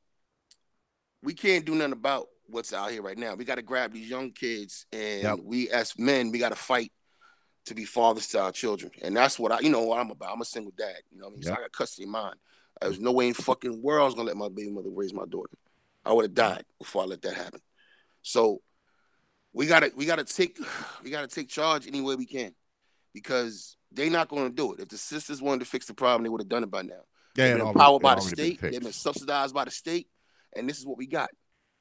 we can't do nothing about what's out here right now. We got to grab these young kids, and we as men, we got to fight to be fathers to our children. And that's what what I'm about. I'm a single dad. You know what I mean? So I got custody of mine. There's no way in fucking world I was gonna let my baby mother raise my daughter. I would have died before I let that happen. So we gotta take charge any way we can, because they're not gonna do it. If the sisters wanted to fix the problem, they would have done it by now. They've been empowered by the state. They've been subsidized by the state, and this is what we got.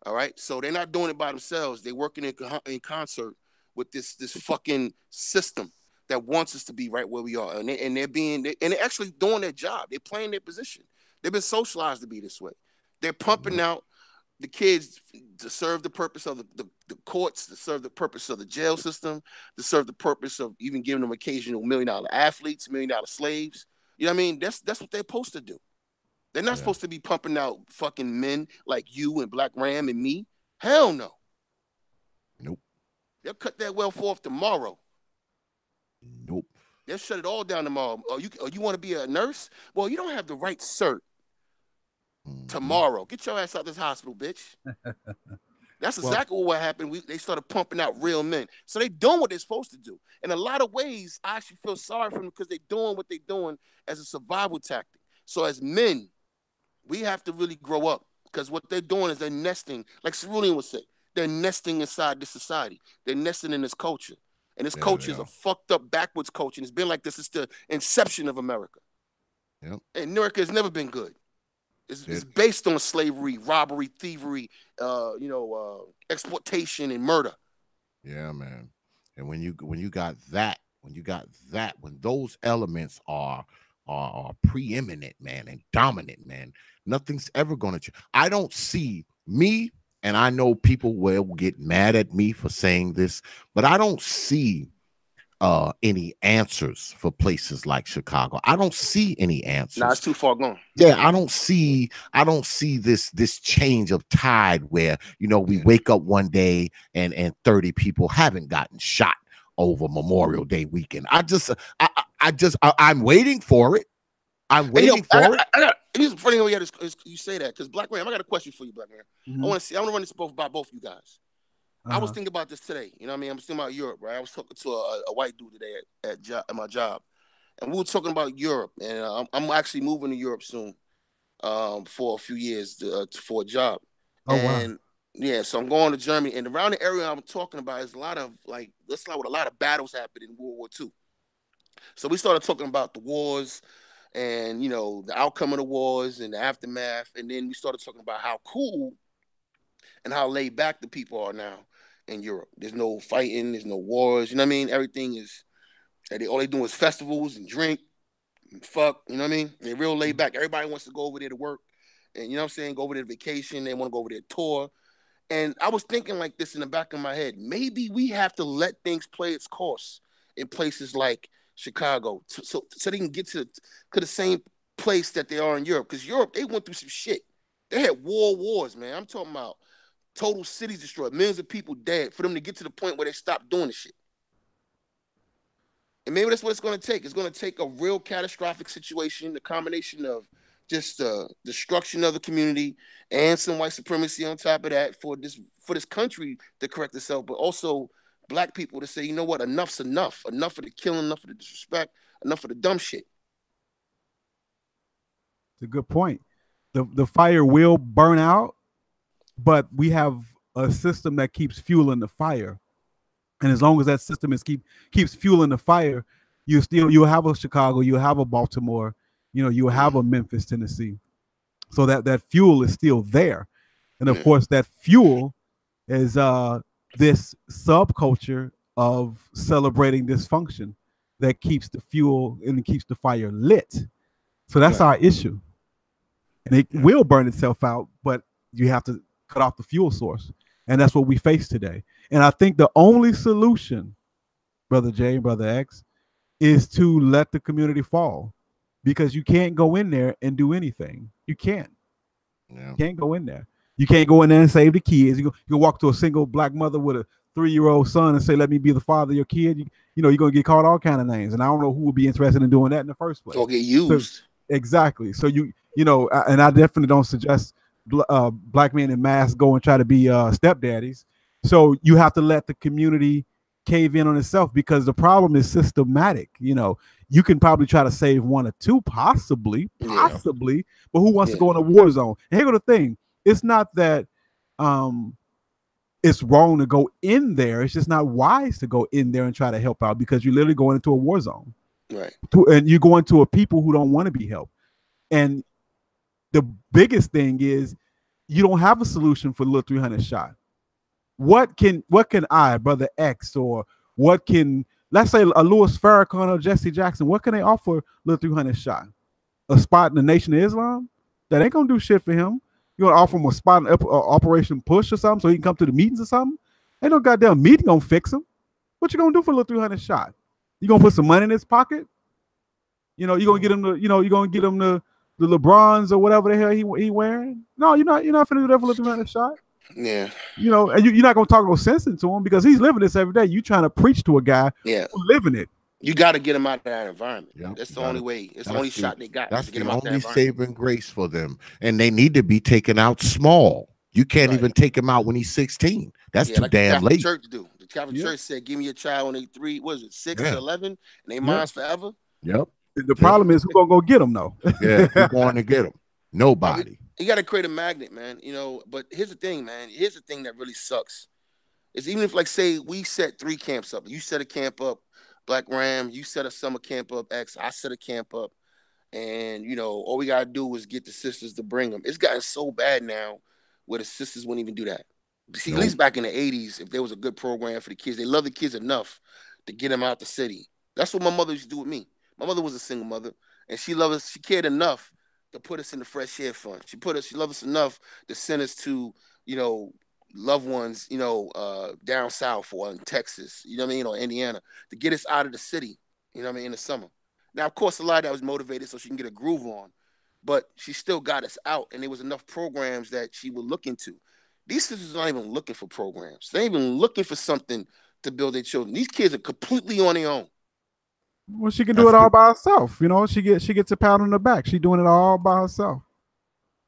All right. So they're not doing it by themselves. They're working in concert with this fucking system that wants us to be right where we are, and they're actually doing their job. They're playing their position. They've been socialized to be this way. They're pumping out the kids to serve the purpose of the courts, to serve the purpose of the jail system, to serve the purpose of even giving them occasional $1 million athletes, $1 million slaves. You know what I mean? That's what they're supposed to do. They're not supposed to be pumping out fucking men like you and BlackRam and me. Hell no. Nope. They'll cut that wealth off tomorrow. Nope. They'll shut it all down tomorrow. You want to be a nurse? Well, you don't have the right cert. Tomorrow, get your ass out of this hospital, bitch. That's exactly what happened. They started pumping out real men. So they doing what they're supposed to do. In a lot of ways, I actually feel sorry for them, because they're doing what they're doing as a survival tactic. So as men, we have to really grow up, because what they're doing is they're nesting, like Cerulean would say, they're nesting inside this society. They're nesting in this culture. And this culture is a fucked up, backwards culture. And it's been like this since the inception of America. Yep. And America has never been good. It's based on slavery, robbery, thievery, exploitation, and murder. Yeah, man. And when those elements are preeminent, man, and dominant, man, nothing's ever gonna change. I don't see me, and I know people will get mad at me for saying this, but I don't see any answers for places like Chicago. I don't see any answers. Nah, it's too far gone. Yeah, I don't see this change of tide where, we wake up one day and 30 people haven't gotten shot over Memorial Day weekend. I'm waiting for it. I'm waiting for it. It's funny how you say that, because BlackRam, I got a question for you, BlackRam. I want to run this by both you guys. I was thinking about this today. You know what I mean? I'm thinking about Europe, right? I was talking to a white dude today at my job, and we were talking about Europe. And I'm actually moving to Europe soon, for a few years for a job. Oh, and, wow. Yeah, so I'm going to Germany, and around the area I'm talking about is a lot of battles happened in World War II. So we started talking about the wars and, the outcome of the wars and the aftermath. And then we started talking about how cool and how laid back the people are now in Europe. There's no fighting, there's no wars, you know what I mean? Everything is, all they do is festivals and drink and fuck, you know what I mean? They're real laid back. Everybody wants to go over there to work, and you know what I'm saying, go over there to vacation, they want to go over there to tour. And I was thinking like this in the back of my head, maybe we have to let things play its course in places like Chicago, so they can get to the same place that they are in Europe. Because Europe, they went through some shit. They had wars, man. I'm talking about total cities destroyed, millions of people dead, for them to get to the point where they stopped doing the shit. And maybe that's what it's going to take. It's going to take a real catastrophic situation, the combination of just destruction of the community and some white supremacy on top of that for this country to correct itself, but also black people to say, you know what, enough's enough. Enough of the killing, enough of the disrespect, enough of the dumb shit. It's a good point. The fire will burn out, but we have a system that keeps fueling the fire. And as long as that system keeps fueling the fire, you'll have a Chicago, you'll have a Baltimore, you'll have a Memphis, Tennessee. So that fuel is still there. And of course, that fuel is this subculture of celebrating dysfunction that keeps the fuel and keeps the fire lit. So that's our issue. And it will burn itself out, but you have to cut off the fuel source. And that's what we face today. And I think the only solution, Brother J and Brother X, is to let the community fall, because you can't go in there and do anything. You can't. Yeah. You can't go in there. You can't go in there and save the kids. You can walk to a single black mother with a 3-year-old son and say, let me be the father of your kid. You're going to get called all kind of names. And I don't know who would be interested in doing that in the first place. Or get used. Exactly. So and I definitely don't suggest black men in mask go and try to be stepdaddies. So you have to let the community cave in on itself, because the problem is systematic. You know, you can probably try to save one or two, possibly, but who wants to go in a war zone? And here's the thing: it's not that it's wrong to go in there. It's just not wise to go in there and try to help out, because you're literally going into a war zone, right? And you're going to a people who don't want to be helped. And the biggest thing is you don't have a solution for the little 300 shot. What can I, Brother X, or what can, let's say, a Louis Farrakhan or Jesse Jackson, what can they offer little 300 shot? A spot in the Nation of Islam? That ain't gonna do shit for him. You gonna offer him a spot in Operation Push or something so he can come to the meetings or something? Ain't no goddamn meeting gonna fix him. What you gonna do for a little 300 shot? You gonna put some money in his pocket? You know, you gonna get him the LeBrons or whatever the hell he wearing? No, you're not finna do that for a little 300 shot. Yeah. You know, and you're not gonna talk no sense into him, because he's living this every day. You trying to preach to a guy who's living it. You got to get him out of that environment. Yep, that's the only way. It's the only shot they got. That's to get the him out only that saving grace for them. And they need to be taken out small. You can't even take him out when he's 16. That's too like damn the late. Church do. The Catholic Church said, "Give me a child when they 6 to 11, and they minds forever." Yep. The problem is, who's gonna go get them though? Yeah, who's going to get them? Nobody. You got to create a magnet, man. You know, but here's the thing, man. Here's the thing that really sucks. Is even if, like, say we set 3 camps up, you set a camp up, BlackRam, you set a summer camp up, X, I set a camp up, and you know, all we gotta do is get the sisters to bring them. It's gotten so bad now where the sisters wouldn't even do that. See, at least back in the 80s, if there was a good program for the kids, they love the kids enough to get them out the city. That's what my mother used to do with me. My mother was a single mother, and she loved us. She cared enough to put us in the fresh air fund. She loved us enough to send us to, you know, loved ones, you know, down south or in Texas, you know what I mean, or Indiana, to get us out of the city, you know what I mean, in the summer. Now, of course, a lot of that was motivated so she can get a groove on, but she still got us out, and there was enough programs that she would look into. These sisters aren't even looking for programs. They ain't even looking for something to build their children. These kids are completely on their own. Well, she can do it all by herself. You know, she gets a pat on the back. She's doing it all by herself.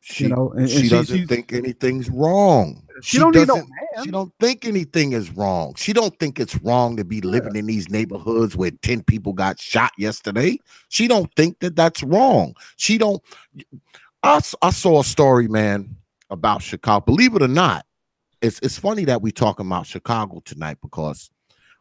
She doesn't think anything's wrong. She don't think anything is wrong. She don't think it's wrong to be living in these neighborhoods where 10 people got shot yesterday. She don't think that that's wrong. She don't. I saw a story, man, about Chicago. Believe it or not, it's funny that we talking about Chicago tonight, because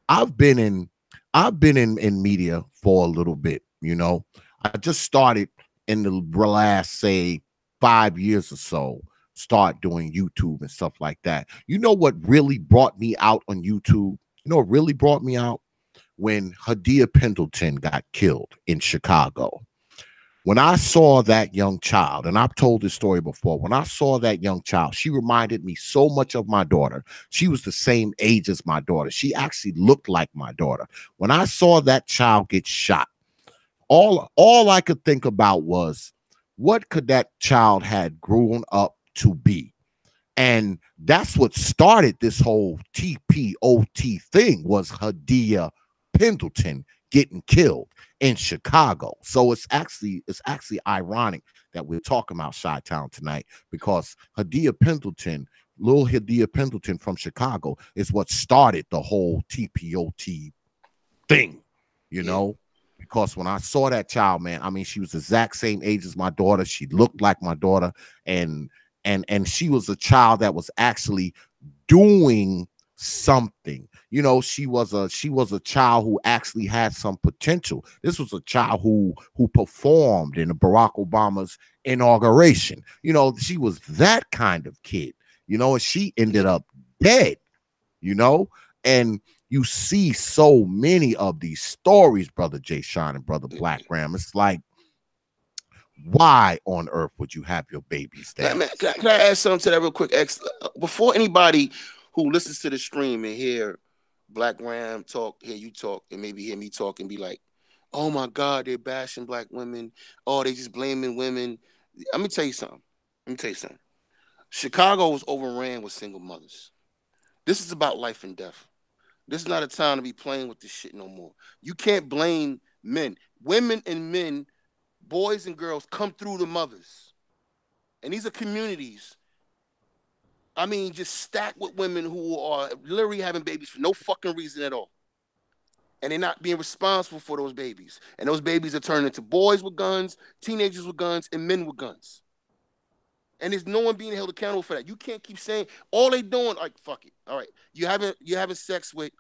I've been in media for a little bit. You know, I just started in the last, say, 5 years or so, start doing YouTube and stuff like that. You know what really brought me out on YouTube? You know what really brought me out? When Hadia Pendleton got killed in Chicago. When I saw that young child, and I've told this story before, when I saw that young child, she reminded me so much of my daughter. She was the same age as my daughter. She actually looked like my daughter. When I saw that child get shot, all I could think about was, what could that child had grown up to be? And that's what started this whole TPOT thing, was Hadia Pendleton getting killed in Chicago. So it's actually ironic that we're talking about Chi-Town tonight, because Hadia Pendleton, little Hadia Pendleton from Chicago, is what started the whole TPOT thing, you know? Because when I saw that child, man, I mean, she was the exact same age as my daughter. She looked like my daughter, and she was a child that was actually doing something. You know, she was a child who actually had some potential. This was a child who performed in Barack Obama's inauguration. You know, she was that kind of kid. You know, and she ended up dead. You know, and you see so many of these stories, Brother Jay Sean and Brother BlackRam. It's like, why on earth would you have your babies there? Can I add something to that real quick, X? Before anybody who listens to the stream and hear BlackRam talk, hear you talk, and maybe hear me talk and be like, oh my God, they're bashing black women. Oh, they just blaming women. Let me tell you something. Chicago was overran with single mothers. This is about life and death. This is not a time to be playing with this shit no more. You can't blame men. Women and men, boys and girls, come through the mothers. And these are communities I mean, just stacked with women who are literally having babies for no fucking reason at all. And they're not being responsible for those babies. And those babies are turning into boys with guns, teenagers with guns, and men with guns. And there's no one being held accountable for that. You can't keep saying all they doing, like, fuck it. All right. You're having sex with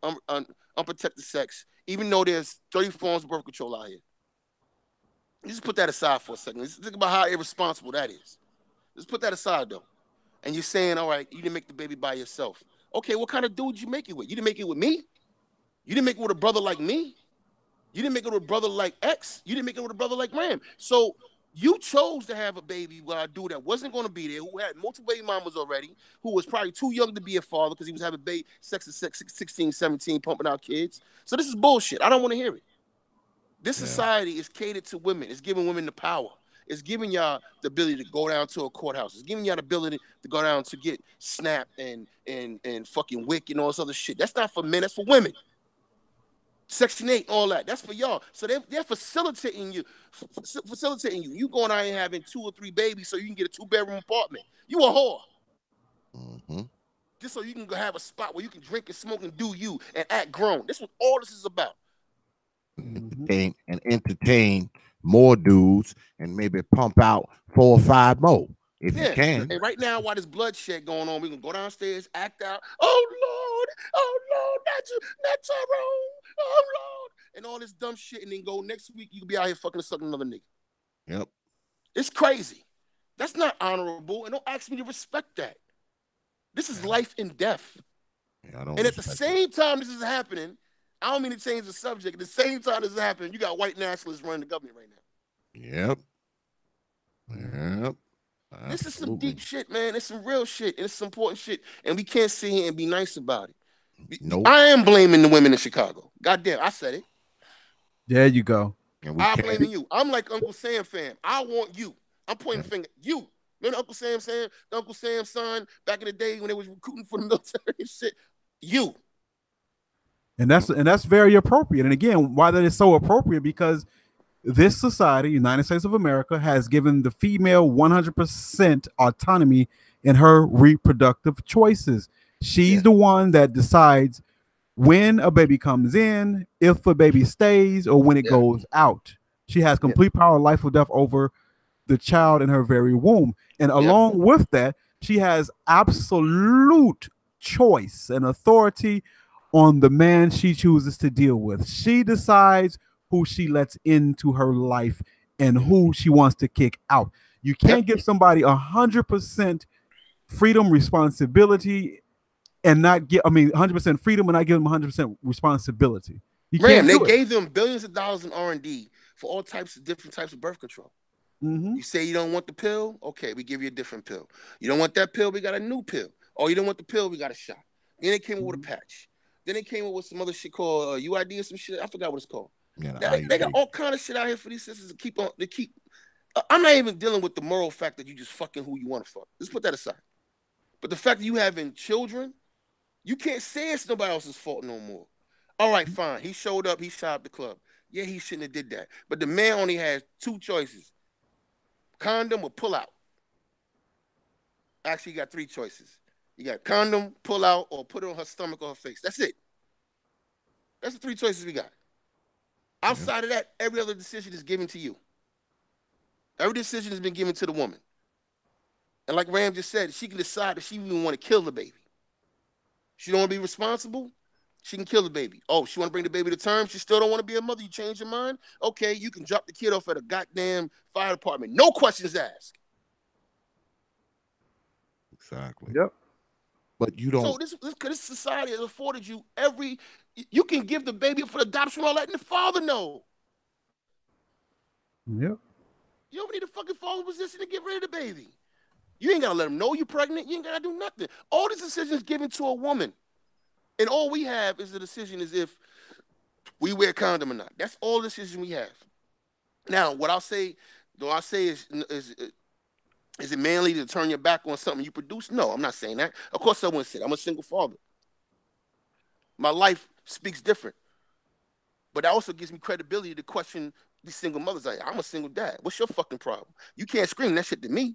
unprotected sex, even though there's 30 forms of birth control out here. Just put that aside for a second. Let's think about how irresponsible that is. Let's put that aside though. And you're saying, all right, you didn't make the baby by yourself. Okay, what kind of dude did you make it with? You didn't make it with me? You didn't make it with a brother like me? You didn't make it with a brother like X? You didn't make it with a brother like Ram. So you chose to have a baby with a dude that wasn't going to be there, who had multiple baby mamas already, who was probably too young to be a father because he was having sex at 16, 17, pumping out kids. So this is bullshit. I don't want to hear it. This society is catered to women. It's giving women the power. It's giving y'all the ability to go down to a courthouse. It's giving y'all the ability to go down to get Snap and fucking Wick and all this other shit. That's not for men. That's for women. Section 8, all that. That's for y'all. So they're facilitating you. You going out and having 2 or 3 babies so you can get a 2-bedroom apartment. You a whore. Mm-hmm. Just so you can go have a spot where you can drink and smoke and do you and act grown. That's what all this is about. Entertain more dudes and maybe pump out 4 or 5 more if you can. And right now, while there's bloodshed going on, we can go downstairs, act out. Oh Lord, not Tyrone. Oh Lord, and all this dumb shit, and then go next week. You can be out here fucking sucking another nigga. Yep, it's crazy. That's not honorable, and don't ask me to respect that. This is life and death. Yeah, I don't. And at the same time this is happening, I don't mean to change the subject. At the same time this is happening, you got white nationalists running the government right now. Yep. Absolutely. This is some deep shit, man. It's some real shit. And it's some important shit. And we can't sit here and be nice about it. Nope. I am blaming the women in Chicago. Goddamn, I said it. There you go. I'm blaming you. I'm like Uncle Sam fan. I want you. I'm pointing the finger. You. Remember Uncle Sam saying, the Uncle Sam's son back in the day when they was recruiting for the military and shit? You. And that's very appropriate. And again, why that is so appropriate, because this society, United States of America, has given the female 100% autonomy in her reproductive choices. She's the one that decides when a baby comes in, if a baby stays, or when it goes out. She has complete power, life or death, over the child in her very womb. And along with that, she has absolute choice and authority on the man she chooses to deal with. She decides who she lets into her life and who she wants to kick out. You can't give somebody 100% freedom, responsibility, and not get, 100% freedom and not give them 100% responsibility. Ram, they gave them billions of dollars in R&D for all types of different types of birth control. You say you don't want the pill? Okay, we give you a different pill. You don't want that pill? We got a new pill. Oh, you don't want the pill? We got a shot. Then they came up with a patch. Then they came up with some other shit called UID or some shit. I forgot what it's called. They got all kind of shit out here for these sisters to keep on. I'm not even dealing with the moral fact that you just fucking who you want to fuck. Let's put that aside. But the fact that you having children, you can't say it's nobody else's fault no more. All right, fine. He showed up. He shot up the club. Yeah, he shouldn't have did that. But the man only has 2 choices: condom or pull out. Actually, you got 3 choices. You got condom, pull out, or put it on her stomach or her face. That's it. That's the 3 choices we got. Outside of that, every other decision is given to you. Every decision has been given to the woman. And like Ram just said, she can decide if she even want to kill the baby. She don't want to be responsible, she can kill the baby. Oh, she want to bring the baby to term, she still don't want to be a mother, you change your mind? Okay, you can drop the kid off at a goddamn fire department. No questions asked. Exactly. Yep. But you don't. So this society has afforded you you can give the baby for adoption, all that, and the father know. Yep. You don't need a fucking father position to get rid of the baby. You ain't got to let them know you're pregnant. You ain't got to do nothing. All these decisions given to a woman. And all we have is the decision is if we wear condom or not. That's all the decision we have. Now, what I'll say is it manly to turn your back on something you produce? No, I'm not saying that. Of course I wouldn't say that. I'm a single father. My life speaks different. But that also gives me credibility to question these single mothers. Like, I'm a single dad. What's your fucking problem? You can't scream that shit to me.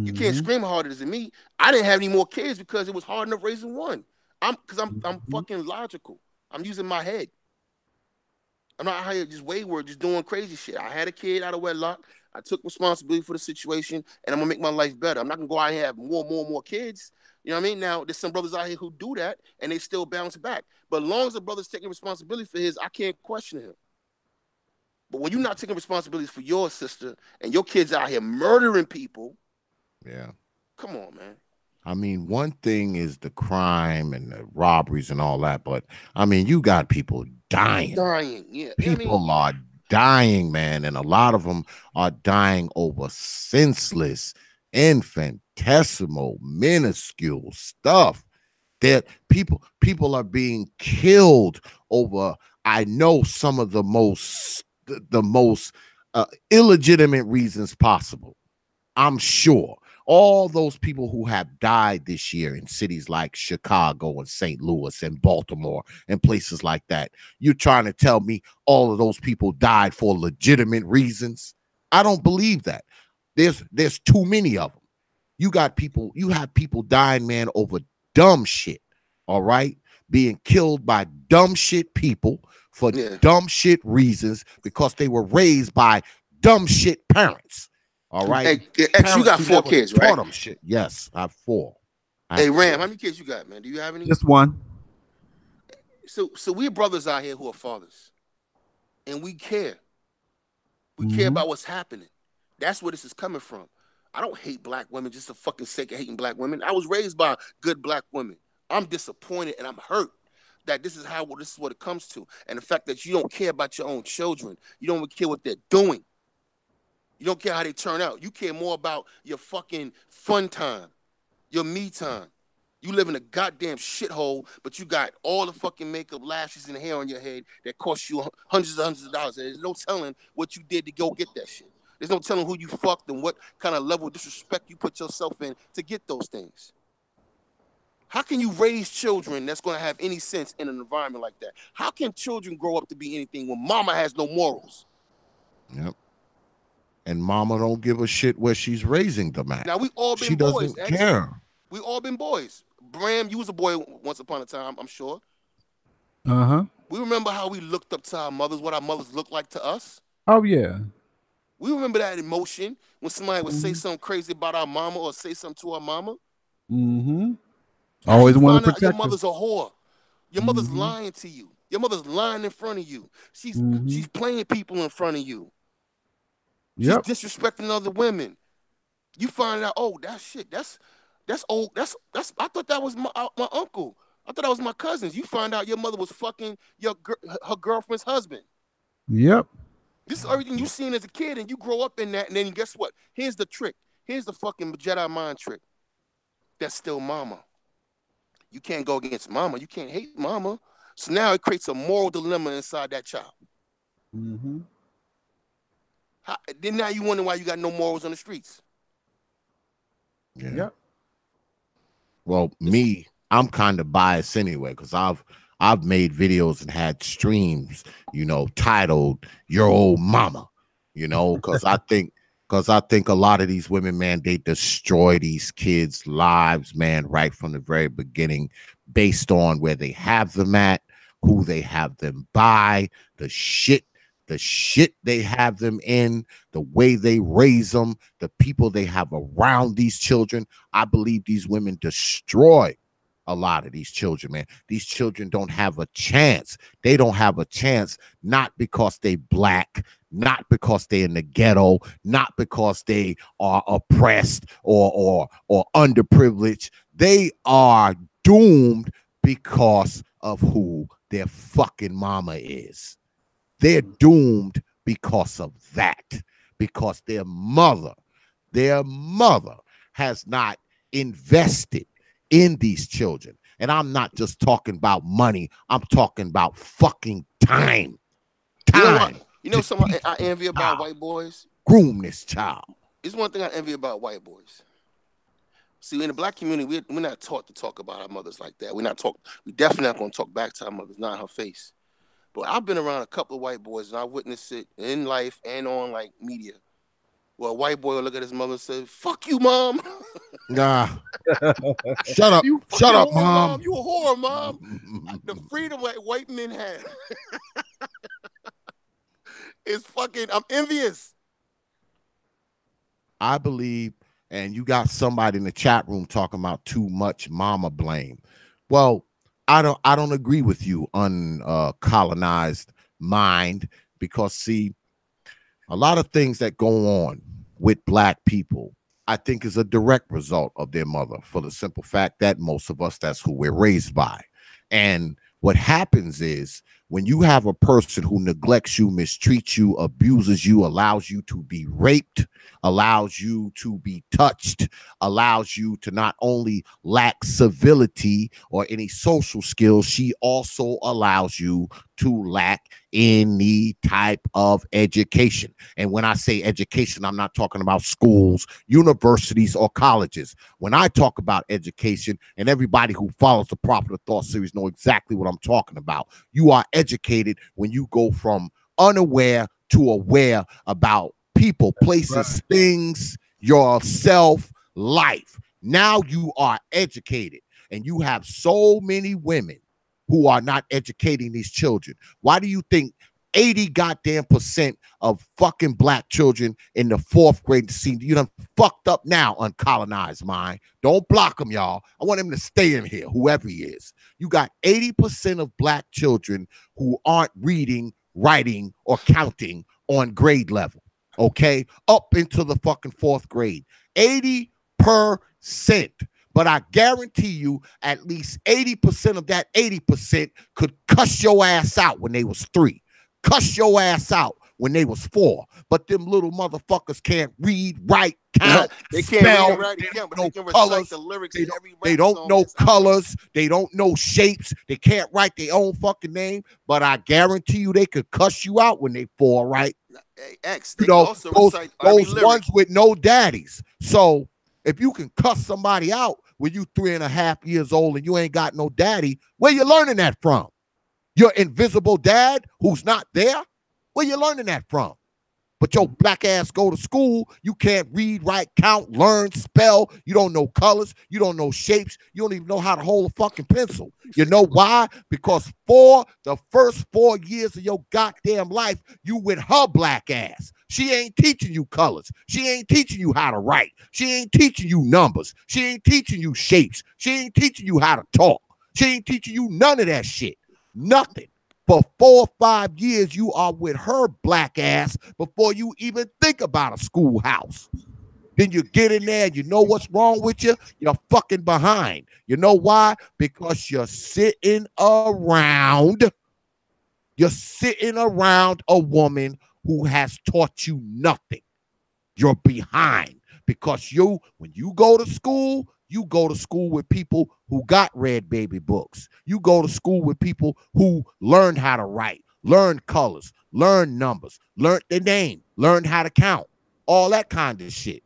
You can't scream harder than me. I didn't have any more kids because it was hard enough raising one. I'm fucking logical. I'm using my head. I'm not out here just wayward, just doing crazy shit. I had a kid out of wedlock. I took responsibility for the situation, and I'm gonna make my life better. I'm not gonna go out here and have more kids. You know what I mean? Now, there's some brothers out here who do that, and they still bounce back. But as long as the brother's taking responsibility for his, I can't question him. But when you're not taking responsibilities for your sister, and your kids out here murdering people, yeah, come on, man. I mean, one thing is the crime and the robberies and all that, but I mean, you got people dying. Yeah. People are dying, man, and a lot of them are dying over senseless, infinitesimal, minuscule stuff. That people are being killed over. I know some of the most illegitimate reasons possible. I'm sure all those people who have died this year in cities like Chicago and St. Louis and Baltimore and places like that. You're trying to tell me all of those people died for legitimate reasons? I don't believe that. There's too many of them. You have people dying, man, over dumb shit. All right? Being killed by dumb shit people for dumb shit reasons because they were raised by dumb shit parents. All right. Hey, X, you got 4 kids, right? Them shit. Yes, I have 4. Hey, Ram, how many kids you got, man? Do you have any? Just one. So we're brothers out here who are fathers, and we care. We care about what's happening. That's where this is coming from. I don't hate black women just for fucking sake of hating black women. I was raised by good black women. I'm disappointed and I'm hurt that this is what it comes to, and the fact that you don't care about your own children. You don't even care what they're doing. You don't care how they turn out. You care more about your fucking fun time, your me time. You live in a goddamn shithole, but you got all the fucking makeup, lashes, and hair on your head that cost you hundreds of dollars. There's no telling what you did to go get that shit. There's no telling who you fucked and what kind of level of disrespect you put yourself in to get those things. How can you raise children that's going to have any sense in an environment like that? How can children grow up to be anything when mama has no morals? Yep. And mama don't give a shit where she's raising them at. Now, we all been she boys. Doesn't care. We all been boys. Bram, you was a boy once upon a time, I'm sure. We remember how we looked up to our mothers, what our mothers looked like to us. Oh, yeah. We remember that emotion when somebody would say something crazy about our mama or say something to our mama. Always want to protect your mother's a whore. Your mother's lying to you. Your mother's lying in front of you. She's playing people in front of you. She's disrespecting other women. You find out, oh, that shit, that's old. That's I thought that was my uncle. I thought that was my cousins. You find out your mother was fucking her girlfriend's husband. Yep. This is everything you seen as a kid, and you grow up in that, and then guess what? Here's the trick. Here's the fucking Jedi mind trick. That's still mama. You can't go against mama. You can't hate mama. So now it creates a moral dilemma inside that child. Then now you wonder why you got no morals on the streets. Yeah. Yep. Well, me, I'm kind of biased anyway, because I've made videos and had streams, titled "Your Old Mama," because I think a lot of these women, man, they destroy these kids' lives, man, right from the very beginning, based on where they have them at, who they have them by, the shit they have them in, the way they raise them, the people they have around these children. I believe these women destroy a lot of these children, man. These children don't have a chance. They don't have a chance, not because they black, not because they're in the ghetto, not because they are oppressed or underprivileged. They are doomed because of who their fucking mama is. They're doomed because of that, because their mother has not invested in these children. And I'm not just talking about money. I'm talking about fucking time. You know something I envy about white boys? Groom this child. It's one thing I envy about white boys. See, in the black community, we're not taught to talk about our mothers like that. We definitely not going to talk back to our mothers, not in her face. But I've been around a couple of white boys, and I witnessed it in life and on media. Well, a white boy will look at his mother and say, "Fuck you, mom." Nah, shut up, You shut fucking up, whore, mom. You a whore, mom. The freedom that white men have is fucking. I'm envious. I believe, and you got somebody in the chat room talking about too much mama blame. Well, I don't agree with you, uncolonized mind, because see, a lot of things that go on with black people, I think, is a direct result of their mother, for the simple fact that most of us, that's who we're raised by. And what happens is when you have a person who neglects you, mistreats you, abuses you, allows you to be raped, allows you to be touched, allows you to not only lack civility or any social skills, she also allows you to lack any type of education. And when I say education, I'm not talking about schools, universities, or colleges. When I talk about education, and everybody who follows the Profit of Thought series know exactly what I'm talking about. You are educated when you go from unaware to aware about people, places, things, yourself, life. Now you are educated, and you have so many women who are not educating these children. Why do you think 80 goddamn percent of fucking black children in the 4th grade see you done fucked up now, uncolonized mind? Don't block him, y'all. I want him to stay in here, whoever he is. You got 80% of black children who aren't reading, writing, or counting on grade level. Okay, up into the fucking 4th grade. 80%. But I guarantee you at least 80% of that 80% could cuss your ass out when they was 3. Cuss your ass out when they was 4. But them little motherfuckers can't read, write, count, They can't spell. read, write, They count, but don't they can know recite colors. the lyrics They in every rap They don't song know that's out there. colors. They don't know shapes. They can't write their own fucking name. But I guarantee you they could cuss you out when they 4, right? Hey, X, You they can know, also recite every those lyric. ones with no daddies. So if you can cuss somebody out when you 3.5 years old and you ain't got no daddy, where you learning that from? Your invisible dad who's not there? Where you learning that from? But your black ass go to school, you can't read, write, count, learn, spell. You don't know colors. You don't know shapes. You don't even know how to hold a fucking pencil. You know why? Because for the first 4 years of your goddamn life, you with her black ass. She ain't teaching you colors. She ain't teaching you how to write. She ain't teaching you numbers. She ain't teaching you shapes. She ain't teaching you how to talk. She ain't teaching you none of that shit. Nothing. For 4 or 5 years, you are with her black ass before you even think about a schoolhouse. Then you get in there and you know what's wrong with you? You're fucking behind. You know why? Because you're sitting around a woman who has taught you nothing. You're behind because when you go to school with people who got red baby books. You go to school with people who learned how to write, learn colors, learn numbers, learned their name, learned how to count, all that kind of shit.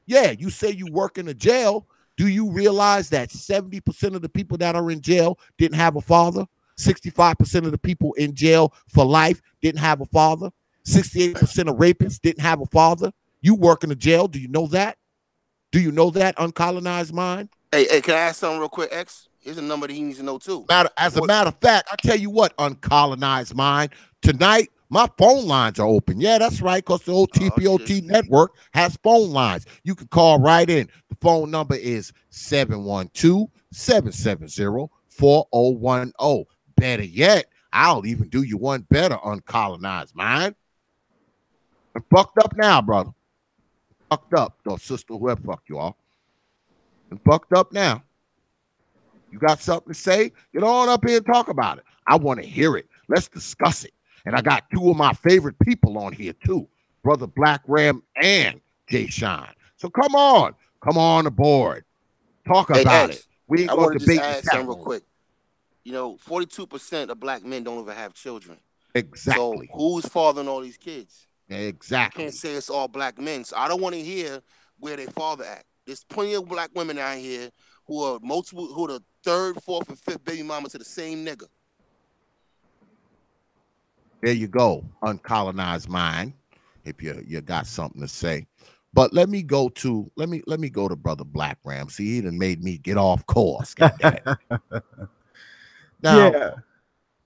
Yeah, you say you work in a jail. Do you realize that 70% of the people that are in jail didn't have a father? 65% of the people in jail for life didn't have a father. 68% of rapists didn't have a father. You work in a jail. Do you know that? Do you know that, uncolonized mind? Hey, can I ask something real quick, X? Here's a number that he needs to know too. As a matter of fact, I tell you what, uncolonized mind, tonight my phone lines are open. Yeah, that's right, because the old TPOT network has phone lines. You can call right in. The phone number is 712-770-4010. Better yet, I'll even do you one better, uncolonized mind. I'm fucked up now, brother. Fucked up, though, sister, whoever fuck you are. I'm fucked up now. You got something to say? Get on up here and talk about it. I want to hear it. Let's discuss it. And I got 2 of my favorite people on here too, Brother BlackRam and Jay Shine. So come on aboard. Talk about it. We ain't I going want to to just debate ask the chat something real room. quick. 42% of black men don't even have children. Exactly. So who's fathering all these kids? Exactly. You can't say it's all black men. So I don't want to hear where they father at. There's plenty of black women out here who are the 3rd, 4th, and 5th baby mama to the same nigga. There you go, uncolonized mind. if you got something to say. But let me go to Brother Blackram. See, he done made me get off course. Goddamn it. Now, Yeah.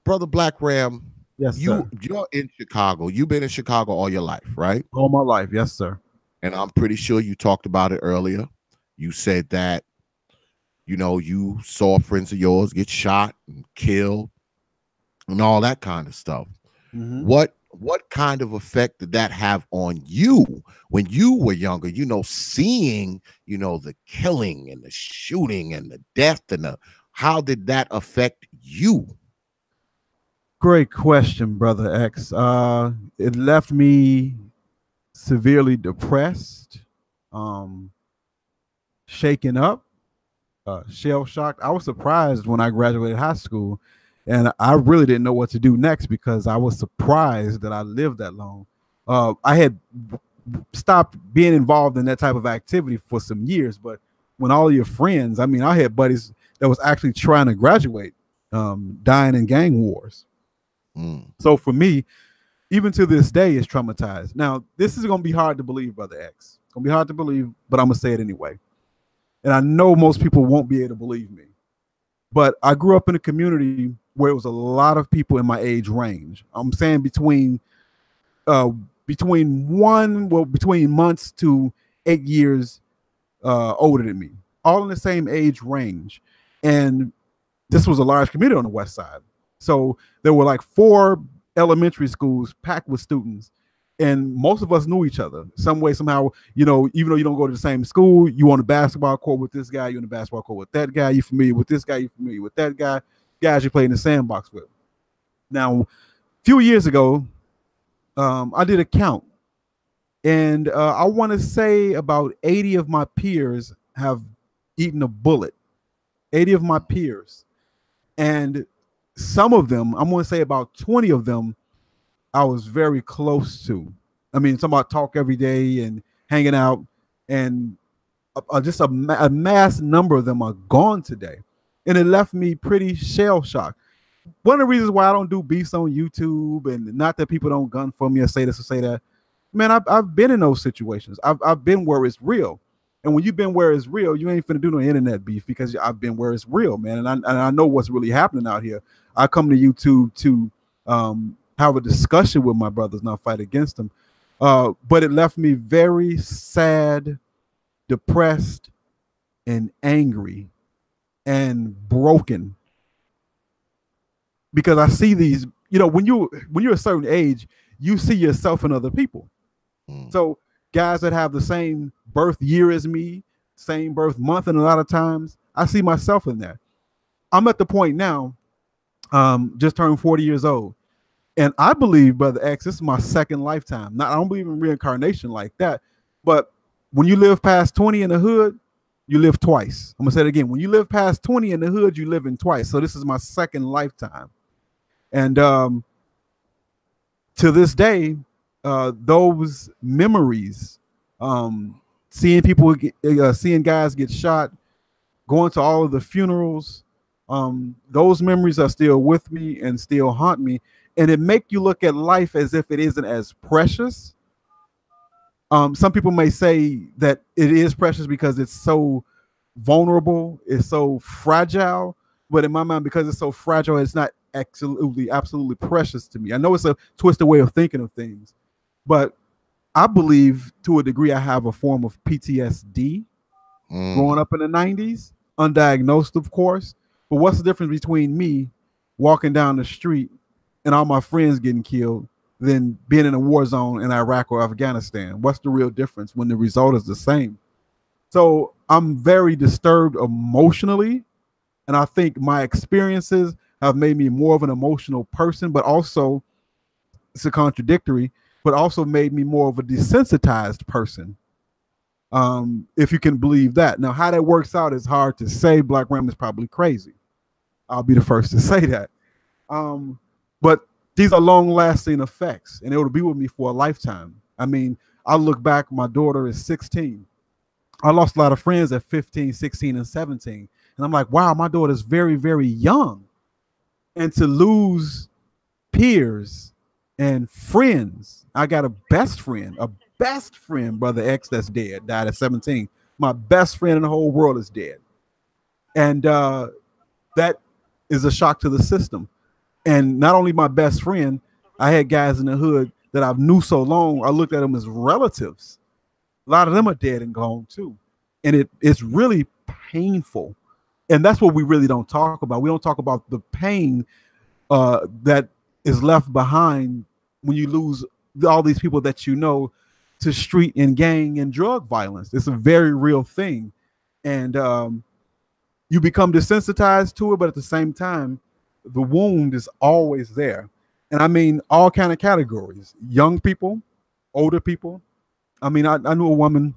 Brother Blackram, Yes, sir. you're in Chicago. You've been in Chicago all your life, right? All my life. Yes, sir. And I'm pretty sure you talked about it earlier. You said that, you saw friends of yours get shot and killed and all that kind of stuff. Mhm. What kind of effect did that have on you when you were younger? Seeing, the killing and the shooting and the death and how did that affect you? Great question, Brother X. It left me severely depressed, shaken up, shell shocked. I was surprised when I graduated high school, and I really didn't know what to do next because I was surprised that I lived that long. I had stopped being involved in that type of activity for some years, but when all of your friends, I mean, I had buddies that was actually trying to graduate, dying in gang wars. So for me, even to this day, it's traumatized. Now, this is going to be hard to believe, Brother X. It's going to be hard to believe, but I'm going to say it anyway. And I know most people won't be able to believe me. But I grew up in a community where it was a lot of people in my age range. I'm saying between months to 8 years older than me, all in the same age range. And this was a large community on the west side. So there were like 4 elementary schools packed with students, and most of us knew each other some way, somehow. Even though you don't go to the same school, you on the basketball court with this guy, you on the basketball court with that guy, you familiar with this guy, you familiar with that guy, guys you play in the sandbox with. Now, a few years ago, I did a count, and I want to say about 80 of my peers have eaten a bullet. 80 of my peers. And some of them, I'm going to say about 20 of them, I was very close to. I mean, somebody talk every day and hanging out, and just a mass number of them are gone today. And it left me pretty shell shocked. One of the reasons why I don't do beefs on YouTube, and not that people don't gun for me or say this or say that, man, I've been in those situations. I've been where it's real. And when you've been where it's real, you ain't finna do no internet beef, because I've been where it's real, man. And I know what's really happening out here. I come to YouTube to have a discussion with my brothers, not fight against them. But it left me very sad, depressed, and angry and broken, because I see these, when you're a certain age, you see yourself in other people. So guys that have the same birth year as me, same birth month, and a lot of times I see myself in that. I'm at the point now, just turned 40 years old. And I believe, Brother X, this is my second lifetime. I don't believe in reincarnation like that. But when you live past 20 in the hood, you live twice. I'm going to say it again. When you live past 20 in the hood, you live in twice. So this is my second lifetime. And to this day, those memories, seeing people, seeing guys get shot, going to all of the funerals, those memories are still with me and still haunt me. And it make you look at life as if it isn't as precious. Some people may say that it is precious because it's so vulnerable, it's so fragile. But in my mind, because it's so fragile, it's not absolutely precious to me. I know it's a twisted way of thinking of things, but I believe to a degree I have a form of PTSD growing up in the 90s, undiagnosed, of course. But what's the difference between me walking down the street and all my friends getting killed than being in a war zone in Iraq or Afghanistan? What's the real difference when the result is the same? So I'm very disturbed emotionally. And I think my experiences have made me more of an emotional person, but also, it's a contradictory, but also made me more of a desensitized person. If you can believe that. Now, how that works out is hard to say. BlackRam is probably crazy. I'll be the first to say that. But these are long-lasting effects, and it will be with me for a lifetime. I mean, I look back, my daughter is 16. I lost a lot of friends at 15, 16, and 17. And I'm like, wow, my daughter's very, very young. And to lose peers and friends. I got a best friend, Brother X, that's dead, died at 17. My best friend in the whole world is dead. And that is a shock to the system. And not only my best friend, I had guys in the hood that I've knew so long, I looked at them as relatives. A lot of them are dead and gone too. And it's really painful. And that's what we really don't talk about. We don't talk about the pain that is left behind when you lose all these people that you know to street and gang and drug violence. It's a very real thing. And you become desensitized to it, but at the same time, the wound is always there. And I mean all kind of categories: young people, older people. I mean, I knew a woman,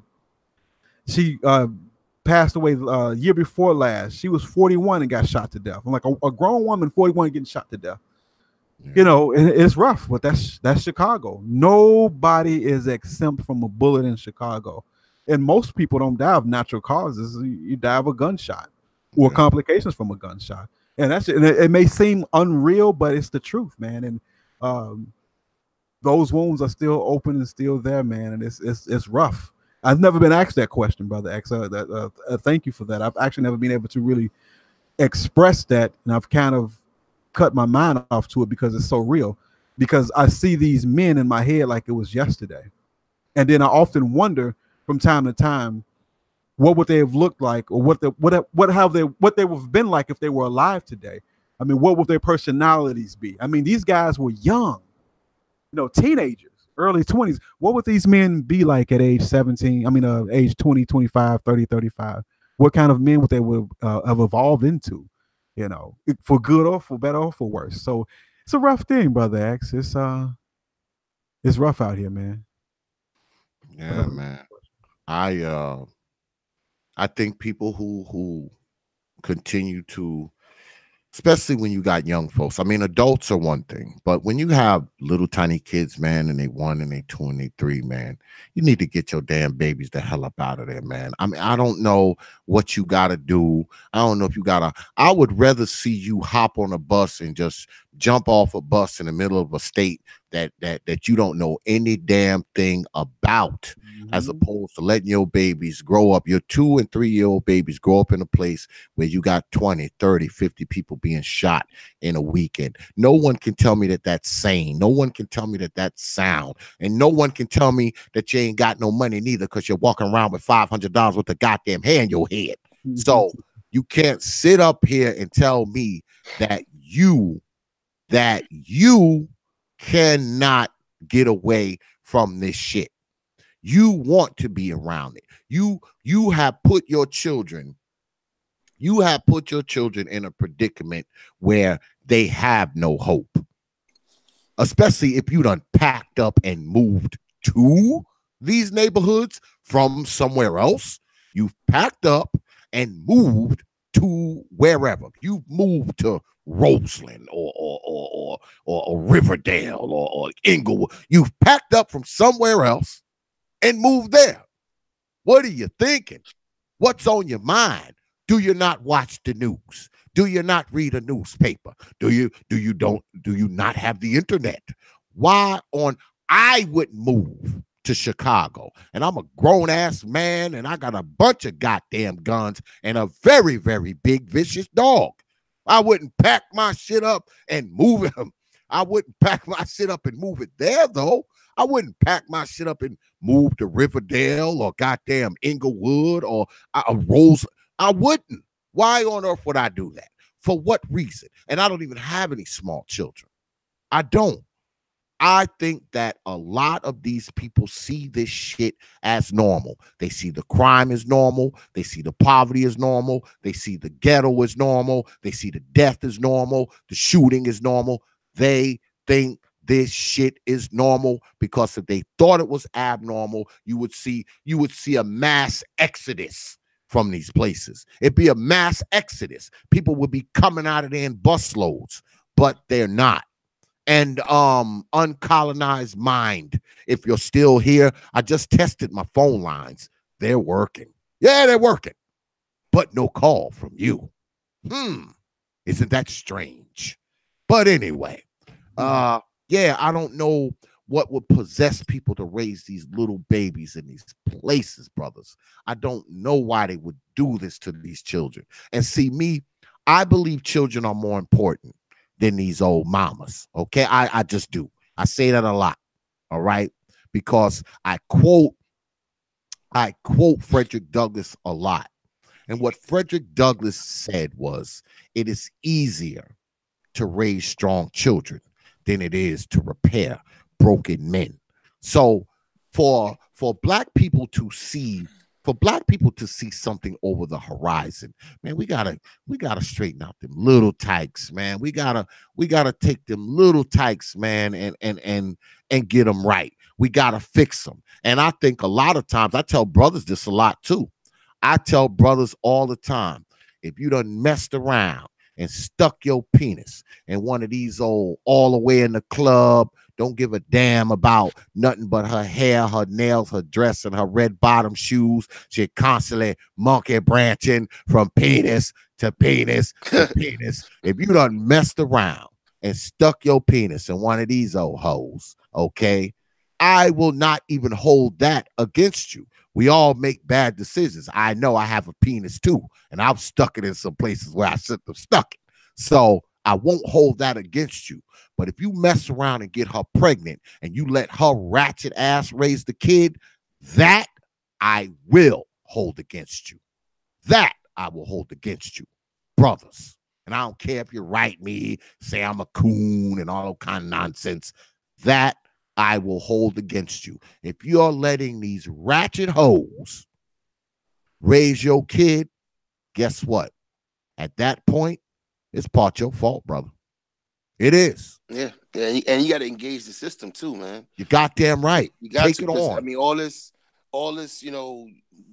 she passed away year before last. She was 41 and got shot to death. I'm like, a grown woman 41 getting shot to death. Yeah. You know, it's rough, but that's Chicago. Nobody is exempt from a bullet in Chicago. And most people don't die of natural causes. You die of a gunshot or complications from a gunshot. And that's it. And it may seem unreal, but it's the truth, man. And those wounds are still open and still there, man. And it's rough. I've never been asked that question, Brother X. Thank you for that. I've actually never been able to really express that, and I've kind of cut my mind off to it because it's so real. Because I see these men in my head like it was yesterday, and then I often wonder from time to time, what would they have looked like, or what they would have been like if they were alive today. I mean, what would their personalities be? I mean, these guys were young, teenagers, early 20s. What would these men be like at age 17? I mean, age 20, 25, 30, 35. What kind of men would they have evolved into, for good or for better or for worse? So it's a rough thing, Brother X. It's rough out here, man. Yeah, man. I think people who continue to, especially when you got young folks. I mean, adults are one thing, but when you have little tiny kids, man, and they 1 and they 2 and they 3, man, you need to get your damn babies the hell up out of there, man. I mean, I don't know what you got to do. I don't know if you got to. I would rather see you hop on a bus and just jump off a bus in the middle of a state that you don't know any damn thing about, as opposed to letting your babies grow up, your 2 and 3-year-old babies grow up in a place where you got 20, 30, 50 people being shot in a weekend. No one can tell me that that's sane. No one can tell me that that's sound. And no one can tell me that you ain't got no money neither, because you're walking around with $500 worth of goddamn hair in your head. So you can't sit up here and tell me that you cannot get away from this shit. You want to be around it. You have put your children in a predicament where they have no hope. Especially if you done packed up and moved to these neighborhoods from somewhere else. You've packed up and moved to wherever. You've moved to Roseland or Riverdale or Inglewood. You've packed up from somewhere else and moved there. What are you thinking? What's on your mind? Do you not watch the news? Do you not read a newspaper? Do you not have the internet? Why on I would move to Chicago, and I'm a grown ass man, and I got a bunch of goddamn guns and a very, very big vicious dog. I wouldn't pack my shit up and move it. I wouldn't pack my shit up and move it there, though. I wouldn't pack my shit up and move to Riverdale or goddamn Inglewood or Rose. I wouldn't. Why on earth would I do that? For what reason? And I don't even have any small children. I don't. I think that a lot of these people see this shit as normal. They see the crime as normal. They see the poverty as normal. They see the ghetto as normal. They see the death as normal. The shooting is normal. They think this shit is normal, because if they thought it was abnormal, you would see a mass exodus from these places. It'd be a mass exodus. People would be coming out of there in busloads, but they're not. And uncolonized mind, if you're still here, I just tested my phone lines. They're working. Yeah, they're working. But no call from you. Isn't that strange? But anyway, Yeah, I don't know what would possess people to raise these little babies in these places, brothers. I don't know why they would do this to these children. And see, me, I believe children are more important than these old mamas. Okay. I just do. I say that a lot. All right. Because I quote Frederick Douglass a lot. And what Frederick Douglass said was, it is easier to raise strong children than it is to repair broken men. So for black people to see something over the horizon, man, we gotta straighten out them little tykes, man. We gotta take them little tykes, man, and get them right. We gotta fix them. And I think a lot of times, I tell brothers this a lot too. I tell brothers all the time, if you done messed around and stuck your penis in one of these old all the way in the club, don't give a damn about nothing but her hair, her nails, her dress, and her red bottom shoes. She constantly monkey branching from penis to penis to penis. If you done messed around and stuck your penis in one of these old hoes, okay, I will not even hold that against you. We all make bad decisions. I know I have a penis too, and I've stuck it in some places where I shouldn't have stuck it. So I won't hold that against you. But if you mess around and get her pregnant and you let her ratchet ass raise the kid, that I will hold against you. That I will hold against you, brothers. And I don't care if you write me, say I'm a coon and all kind of nonsense. That I will hold against you. If you're letting these ratchet hoes raise your kid, guess what? At that point, it's part your fault, brother. It is. Yeah, and you got to engage the system too, man. You goddamn right. You got Take to, it because I on. mean, all this,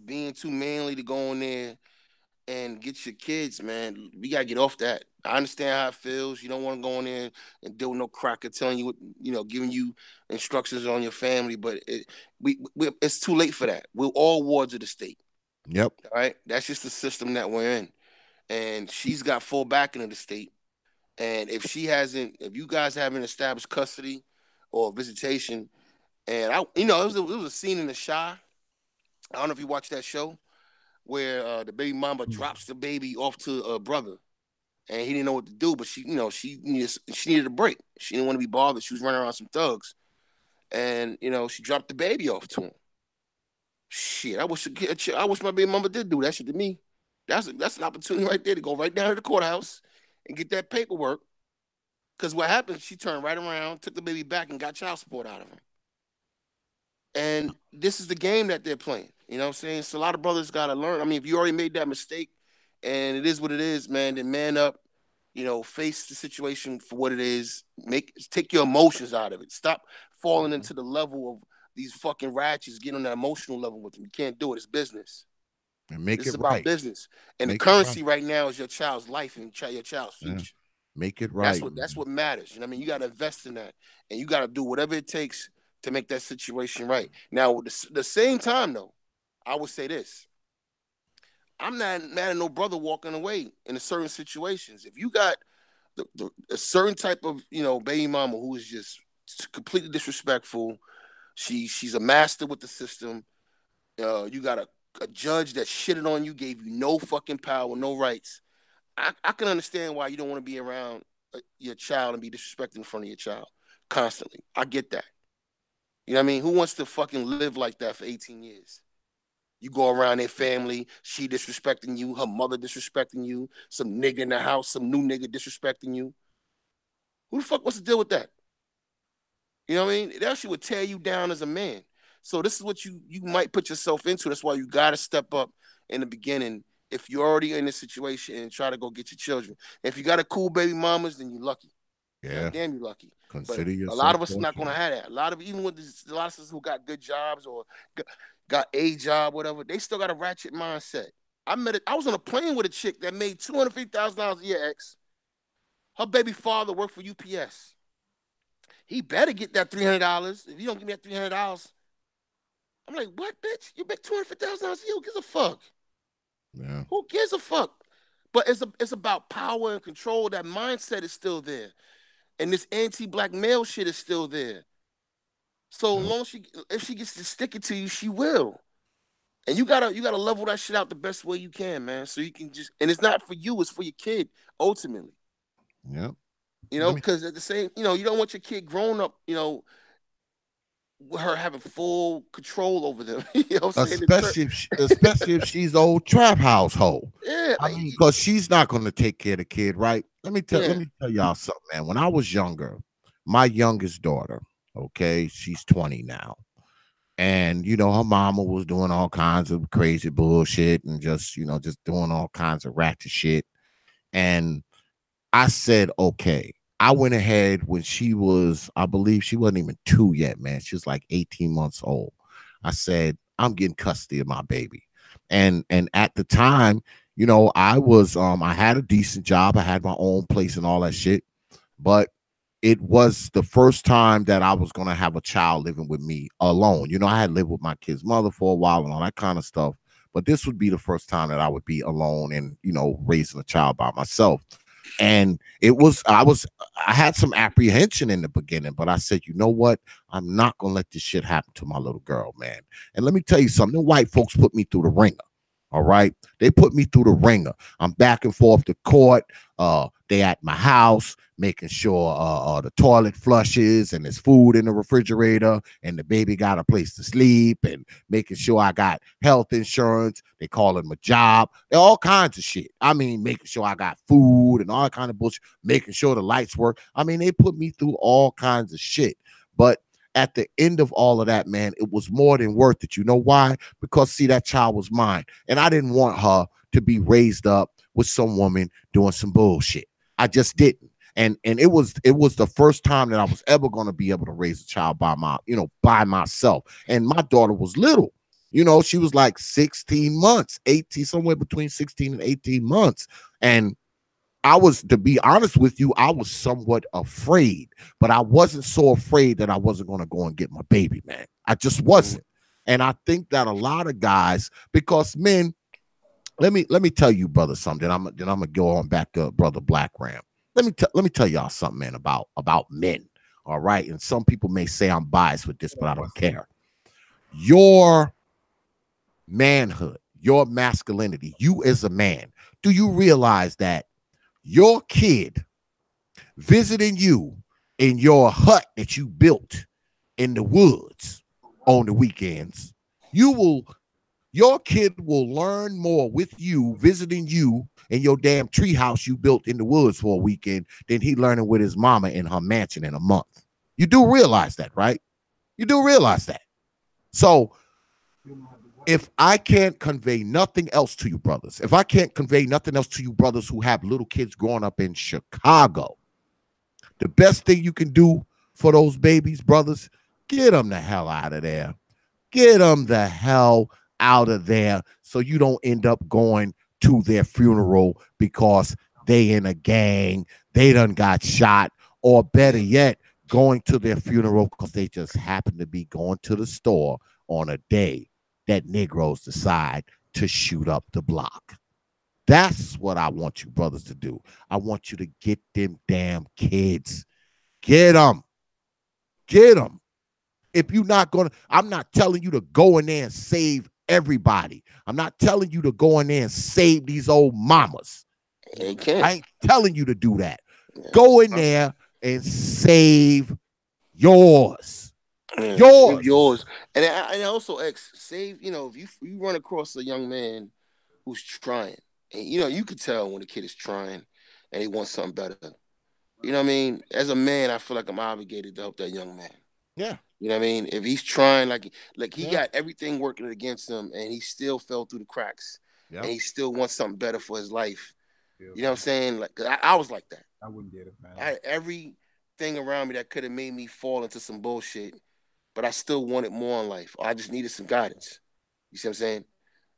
being too manly to go in there and get your kids, man. We gotta get off that. I understand how it feels. You don't want to go in there and deal with no cracker telling you what, giving you instructions on your family, but it's too late for that. We're all wards of the state. Yep. All right, that's just the system that we're in, and she's got full backing of the state. And if you guys haven't established custody or visitation, and it was a scene in The Shy. I don't know if you watched that show where the baby mama drops the baby off to a brother, and he didn't know what to do, but she needed a break. She didn't want to be bothered. She was running around some thugs, and she dropped the baby off to him. Shit, I wish my baby mama did do that shit to me. That's an opportunity right there to go right down to the courthouse and get that paperwork. Because what happened, she turned right around, took the baby back, and got child support out of him. And this is the game that they're playing. You know what I'm saying? So a lot of brothers got to learn. I mean, if you already made that mistake and it is what it is, man, then man up, face the situation for what it is. Take your emotions out of it. Stop falling into the level of these fucking ratchets, get on that emotional level with them. You can't do it. It's business. And make This it is about right. business. And Make the it right. currency right now is your child's life and your child's Yeah. future. Make it That's right. what matters. You know what I mean? You got to invest in that, and you got to do whatever it takes to make that situation right. Now, at the same time, though, I would say this: I'm not mad at no brother walking away in certain situations. If you got a certain type of baby mama who is just completely disrespectful, she's a master with the system. You got a judge that shitted on you, gave you no fucking power, no rights. I can understand why you don't want to be around your child and be disrespected in front of your child constantly. I get that. You know what I mean? Who wants to fucking live like that for 18 years? You go around their family, she disrespecting you, her mother disrespecting you, some nigga in the house, some new nigga disrespecting you. Who the fuck wants to deal with that? You know what I mean? That shit would tear you down as a man. So this is what you might put yourself into. That's why you got to step up in the beginning if you're already in this situation and try to go get your children. If you got a cool baby mamas, then you're lucky. Yeah. Damn, you lucky. Consider But yourself a lot of us are not fortunate. going to have that. A lot of us who got good jobs or got a job, whatever, they still got a ratchet mindset. I was on a plane with a chick that made $250,000 a year. Her baby father worked for UPS. He better get that $300. If you don't give me that $300, I'm like, what, bitch? You make $250,000 a year? Who gives a fuck? Yeah. Who gives a fuck? But it's about power and control. That mindset is still there. and this anti-black male shit is still there. So Yep. long as if she gets to stick it to you, she will. And you gotta level that shit out the best way you can, man. So you can just, and it's not for you, it's for your kid ultimately. Yep. You Let know, me because at the same, you don't want your kid growing up, with her having full control over them. You know what I'm saying? especially if she's old trap household. Yeah, I mean, because she's not going to take care of the kid, right? Let yeah, me tell y'all something, man. When I was younger, my youngest daughter, okay, she's 20 now. And her mama was doing all kinds of crazy bullshit and just doing all kinds of ratchet shit. And I said, okay. I went ahead when she was, I believe she wasn't even 2 yet, man. She was like 18 months old. I said, I'm getting custody of my baby. And at the time, I had a decent job. I had my own place and all that shit. But it was the first time that I was going to have a child living with me alone. I had lived with my kid's mother for a while and all that kind of stuff. But this would be the first time that I would be alone and, raising a child by myself. And I had some apprehension in the beginning, but I said, you know what? I'm not going to let this shit happen to my little girl, man. And let me tell you something. The white folks put me through the ringer. All right. They put me through the ringer. I'm back and forth to court. They at my house, making sure the toilet flushes and there's food in the refrigerator and the baby got a place to sleep and making sure I got health insurance. They call it my job. All kinds of shit. I mean, making sure I got food and all kind of bullshit, making sure the lights work. I mean, they put me through all kinds of shit. But at the end of all of that, man, it was more than worth it. You know why? Because, see, that child was mine. And I didn't want her to be raised up with some woman doing some bullshit. I just didn't. And it was the first time that I was ever going to be able to raise a child by myself. And my daughter was little. She was like 16 months, 18, somewhere between 16 and 18 months. And to be honest with you, I was somewhat afraid, but I wasn't so afraid that I wasn't going to go and get my baby, man. I just wasn't. And I think that a lot of guys, because men, let me tell you, brother, something. I'm gonna go on back to brother Blackram. Let me tell y'all something, man, about men. All right. And some people may say I'm biased with this, but I don't care. Your manhood, your masculinity, you as a man, do you realize that your kid visiting you in your hut that you built in the woods on the weekends, your kid will learn more with you visiting you in your damn treehouse you built in the woods for a weekend than he learning with his mama in her mansion in a month. You do realize that, right? You do realize that. So if I can't convey nothing else to you, brothers, if I can't convey nothing else to you, brothers who have little kids growing up in Chicago, the best thing you can do for those babies, brothers, get them the hell out of there. Get them the hell out of there so you don't end up going to their funeral because they in a gang, they done got shot, or better yet, going to their funeral because they just happen to be going to the store on a day that Negroes decide to shoot up the block. That's what I want you brothers to do. I want you to get them damn kids. Get them. Get them. If you're not going to, I'm not telling you to go in there and save everybody. I'm not telling you to go in there and save these old mamas. I ain't telling you to do that. Go in there and save yours. Yours. And also, save, if you run across a young man who's trying, and you could tell when a kid is trying and he wants something better. You know what I mean? As a man, I feel like I'm obligated to help that young man. Yeah. You know what I mean? If he's trying, like he Yeah. got everything working against him, and he still fell through the cracks, Yeah. and he still wants something better for his life. You know what I'm saying? Like I was like that. I wouldn't get it, man. I had everything around me that could have made me fall into some bullshit, but I still wanted more in life. I just needed some guidance. You see what I'm saying?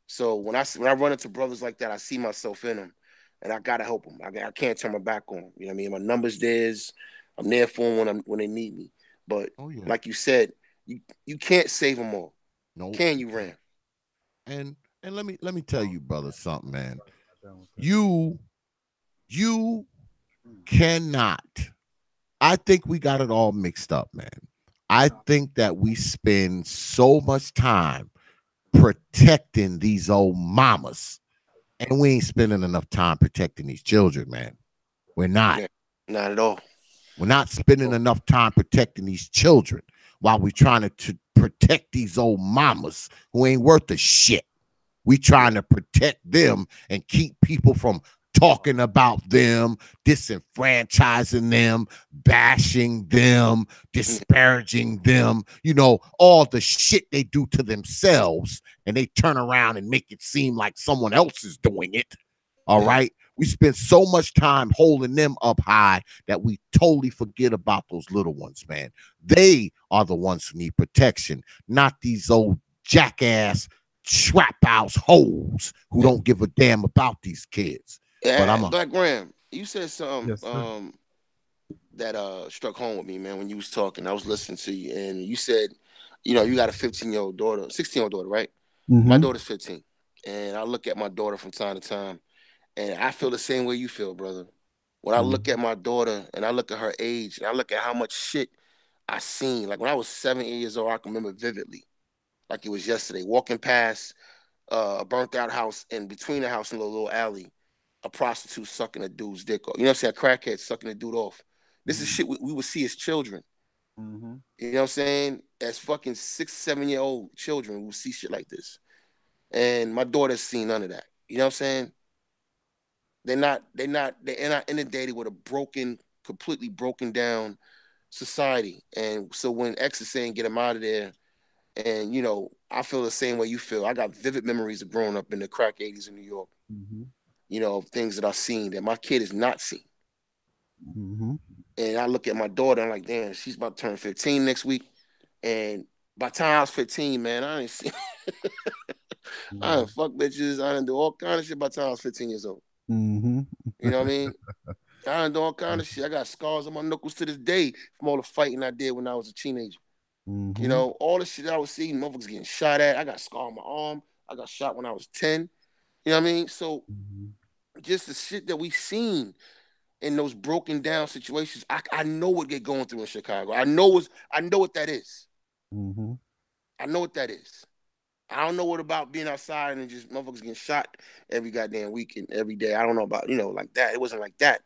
So when I run into brothers like that, I see myself in them, and I gotta help them. I can't turn my back on them. You know what I mean? My numbers there's, I'm there for them when they need me. But like you said, you can't save them all. No. Can you, Ram? And let me tell you, brother, something, man. You cannot I think we got it all mixed up, man. I think that we spend so much time protecting these old mamas, and we ain't spending enough time protecting these children, man. We're not. Yeah, not at all. We're not spending enough time protecting these children while we're trying to protect these old mamas who ain't worth a shit. We trying to protect them and keep people from talking about them, disenfranchising them, bashing them, disparaging them, you know, all the shit they do to themselves, and they turn around and make it seem like someone else is doing it. All right. We spend so much time holding them up high that we totally forget about those little ones, man. They are the ones who need protection, not these old jackass trap house hoes who don't give a damn about these kids. But I'm a BlackRam, you said something Yes, that struck home with me, man, when you was talking. I was listening to you, and you said, you know, you got a 15-year-old daughter, 16-year-old daughter, right? My daughter's 15. And I look at my daughter from time to time, and I feel the same way you feel, brother. When I look at my daughter and I look at her age and I look at how much shit I seen, like when I was 7 years old, I can remember vividly, like it was yesterday, walking past a burnt out house, and between the house and the little alley, a prostitute sucking a dude's dick off. You know what I'm saying? A crackhead sucking a dude off. This is shit we would see as children. You know what I'm saying? As fucking 6, 7-year-old children, we would see shit like this. And my daughter's seen none of that. You know what I'm saying? They're not inundated with a completely broken down society. And so when X is saying get them out of there, and you know, I feel the same way you feel. I got vivid memories of growing up in the crack 80s in New York. You know, things that I've seen that my kid has not seen. And I look at my daughter, and I'm like, damn, she's about to turn 15 next week. And by the time I was 15, man, I ain't seen I done fuck bitches, I done do all kind of shit by the time I was 15 years old. You know what I mean? I done do all kind of shit. I got scars on my knuckles to this day from all the fighting I did when I was a teenager. You know, all the shit I was seeing, motherfuckers getting shot at. I got a scar on my arm. I got shot when I was 10. You know what I mean? So just the shit that we seen in those broken down situations, I know what they're going through in Chicago. I know what that is. I know what that is. I don't know what about being outside and just motherfuckers getting shot every goddamn week and every day. I don't know about, you know, like that. It wasn't like that.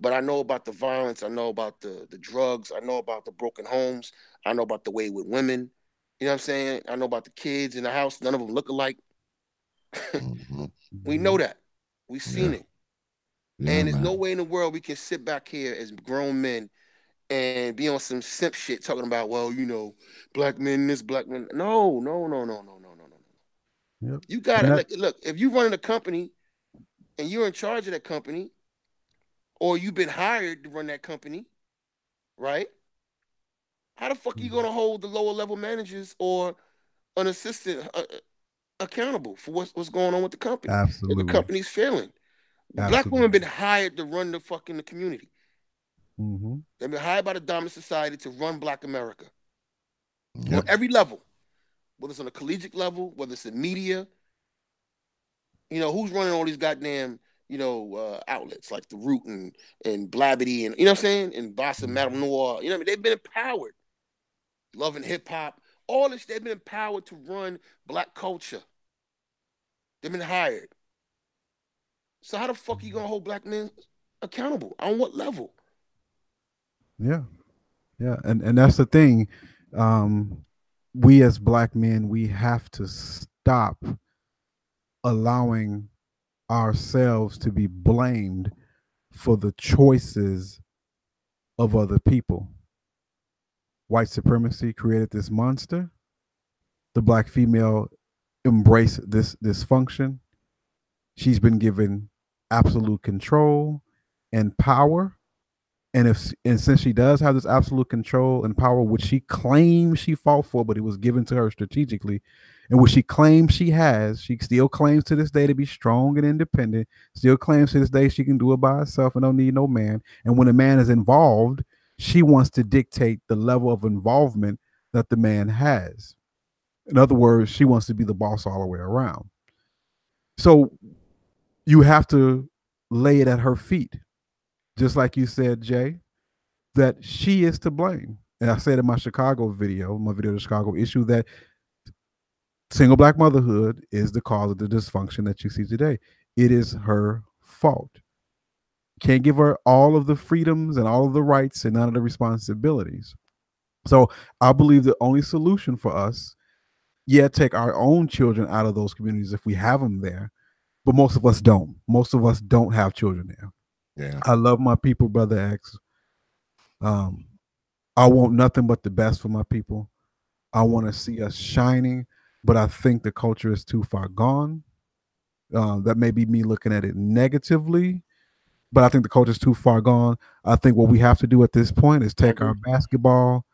But I know about the violence. I know about the drugs. I know about the broken homes. I know about the way with women. You know what I'm saying? I know about the kids in the house. None of them look alike. We know that. We've seen it. And there's no way in the world we can sit back here as grown men and be on some simp shit talking about, well, you know, black men, this black men. No. You gotta look, if you running a company and you're in charge of that company, or you've been hired to run that company, right? How the fuck are you gonna hold the lower level managers or an assistant accountable for what's going on with the company? If the company's failing. Black women been hired to run the community. They've been hired by the dominant society to run Black America on every level, whether it's on a collegiate level, whether it's in media. You know, who's running all these goddamn, you know, outlets like The Root and Blabbity and, you know what I'm saying? And Boss and Madame Noir. You know what I mean? They've been empowered. Love and Hip Hop. All this, they've been empowered to run Black culture. They've been hired. So how the fuck are you gonna hold Black men accountable? On what level? Yeah. And that's the thing. We as Black men, we have to stop allowing ourselves to be blamed for the choices of other people. White supremacy created this monster. The Black female embraced this dysfunction. She's been given absolute control and power. And since she does have this absolute control and power, which she claims she fought for, but it was given to her strategically, and which she claims she has, she still claims to this day to be strong and independent, still claims to this day she can do it by herself and don't need no man. And when a man is involved, she wants to dictate the level of involvement that the man has. In other words, she wants to be the boss all the way around. So you have to lay it at her feet. Just like you said, Jay, that she is to blame. And I said in my Chicago video, the Chicago issue, that single black motherhood is the cause of the dysfunction that you see today. It is her fault. Can't give her all of the freedoms and all of the rights and none of the responsibilities. So I believe the only solution for us, take our own children out of those communities if we have them there, but most of us don't. Most of us don't have children there. Yeah. I love my people, Brother X. I want nothing but the best for my people. I want to see us shining, but I think the culture is too far gone. That may be me looking at it negatively, but I think the culture is too far gone. I think what we have to do at this point is take our basketball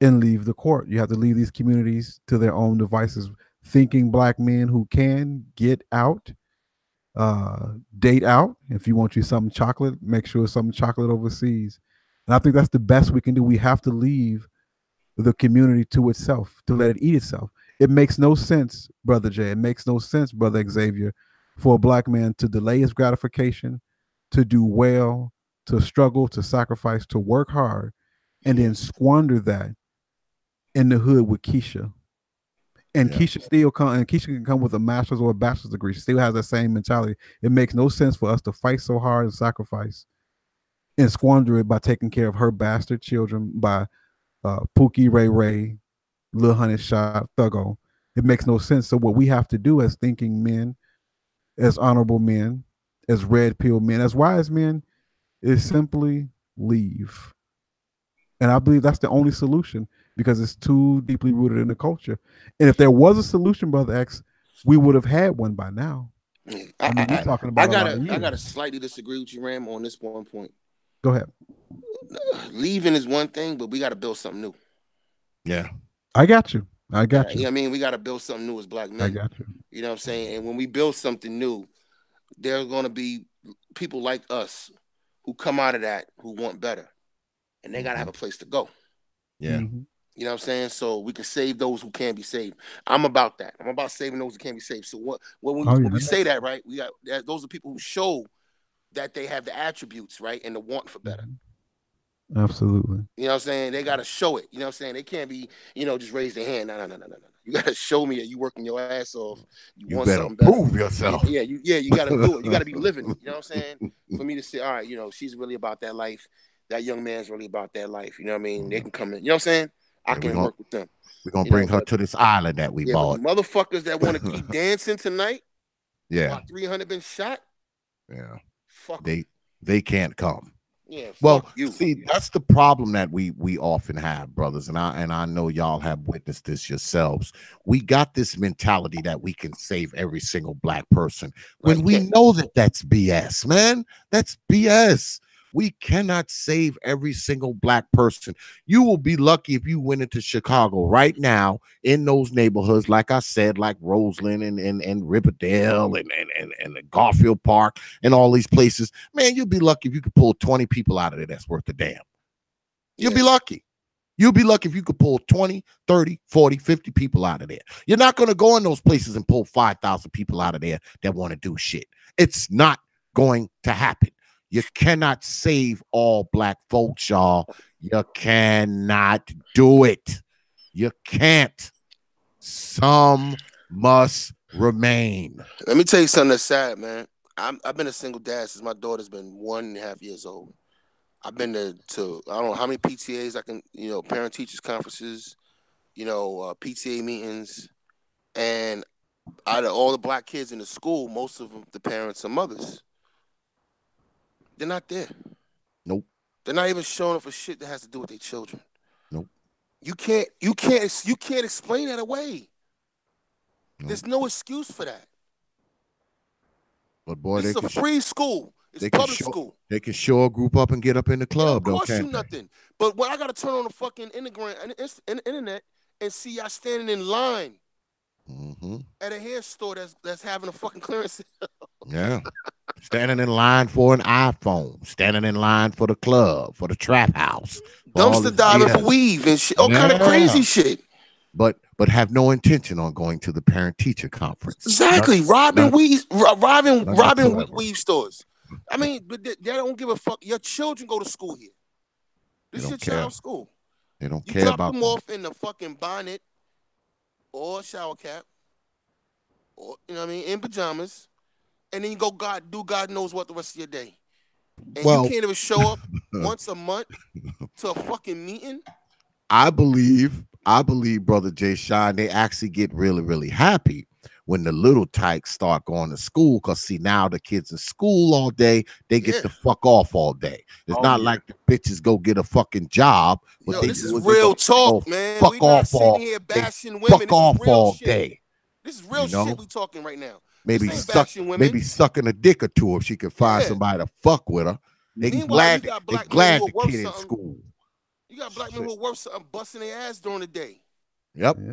and leave the court. You have to leave these communities to their own devices. Thinking black men who can get out, date out. If you want you something chocolate, make sure it's something chocolate overseas. And I think that's the best we can do. We have to leave the community to itself, to let it eat itself. It makes no sense, Brother Jay. It makes no sense, Brother Xavier, for a black man to delay his gratification, to do well, to struggle, to sacrifice, to work hard, and then squander that in the hood with Keisha. And Keisha still Keisha can come with a master's or a bachelor's degree. She still has that same mentality. It makes no sense for us to fight so hard and sacrifice and squander it by taking care of her bastard children, by Pookie, Ray Ray, Lil Honey Shot, Thuggo. It makes no sense. So what we have to do as thinking men, as honorable men, as red pill men, as wise men, is simply leave. And I believe that's the only solution, because it's too deeply rooted in the culture. And if there was a solution, Brother X, we would have had one by now. I mean, we're talking about I gotta slightly disagree with you, Ram, on this one point. Go ahead. Leaving is one thing, but we got to build something new. Yeah. I got you. I got you. I mean, we got to build something new as black men. I got you. You know what I'm saying? And when we build something new, there's going to be people like us who come out of that who want better. And they got to have a place to go. Yeah. Mm-hmm. You know what I'm saying? So we can save those who can't be saved. I'm about that. I'm about saving those who can't be saved. So when we say that, right, we got those are people who show that they have the attributes, right, and the want for better. Absolutely. You know what I'm saying? They got to show it. You know what I'm saying? They can't be, just raise their hand. No. You got to show me that you working your ass off. You want something better. Prove yourself. Yeah, you got to do it. You got to be living. You know what I'm saying? For me to say, all right, she's really about that life. That young man's really about that life. You know what I mean? They can come in. You know what I'm saying? I can work with them. We're going to bring her to this island that we bought. Motherfuckers that want to keep dancing tonight. Yeah. 300 been shot. Yeah. Fuck. They can't come. Yeah. Well, see, that's the problem that we often have, brothers, and I know y'all have witnessed this yourselves. We got this mentality that we can save every single black person when we know that that's BS, man. That's BS. We cannot save every single black person. You will be lucky if you went into Chicago right now in those neighborhoods, like I said, like Roseland and Riverdale and Garfield Park and all these places. Man, you'll be lucky if you could pull 20 people out of there that's worth a damn. You'll be lucky. You'll be lucky if you could pull 20, 30, 40, 50 people out of there. You're not going to go in those places and pull 5,000 people out of there that want to do shit. It's not going to happen. You cannot save all black folks, y'all. You cannot do it. You can't. Some must remain. Let me tell you something that's sad, man. I've been a single dad since my daughter's been 1.5 years old. I've been to I don't know how many PTAs I can, parent teachers conferences, PTA meetings, and out of all the black kids in the school, most of them, the parents are mothers. They're not there. Nope. They're not even showing up for shit that has to do with their children. Nope. You can't explain that away. Nope. There's no excuse for that. But boy, it's a free school. It's public school. They can sure group up and get up in the club. It don't cost you nothing. But when I gotta turn on the fucking internet and see y'all standing in line at a hair store that's having a fucking clearance sale. Yeah. Standing in line for an iPhone, standing in line for the club, for the trap house, dumpster diving for weave and shit, all kind of crazy shit. But have no intention on going to the parent teacher conference. Exactly, robbing weave stores. I mean, but they don't give a fuck. Your children go to school here. This They your don't care. child's school. They don't You care drop about them that. off in the fucking bonnet or shower cap, or you know what I mean, in pajamas, and then you go do God knows what the rest of your day. And you Well, can't even show up once a month to a fucking meeting. I believe, Brother Jay Shine, they actually get really, really happy when the little tykes start going to school. Cause see, now the kids in school all day, they get Yeah. the fuck off all day. It's Oh, not yeah. like the bitches go get a fucking job. What Yo, they this do is is they real go talk, man. fuck We not off sitting all, here they bashing women. fuck This is off real all shit. day. This is real You know? shit we talking right now. Maybe This ain't bashing women. maybe sucking a dick or two if she can find Yeah. somebody to fuck with her. They Meanwhile, you glad got they black men who glad are the worth kid in something. school. You got black men who are worth something, busting their ass during the day, Yep. Yeah.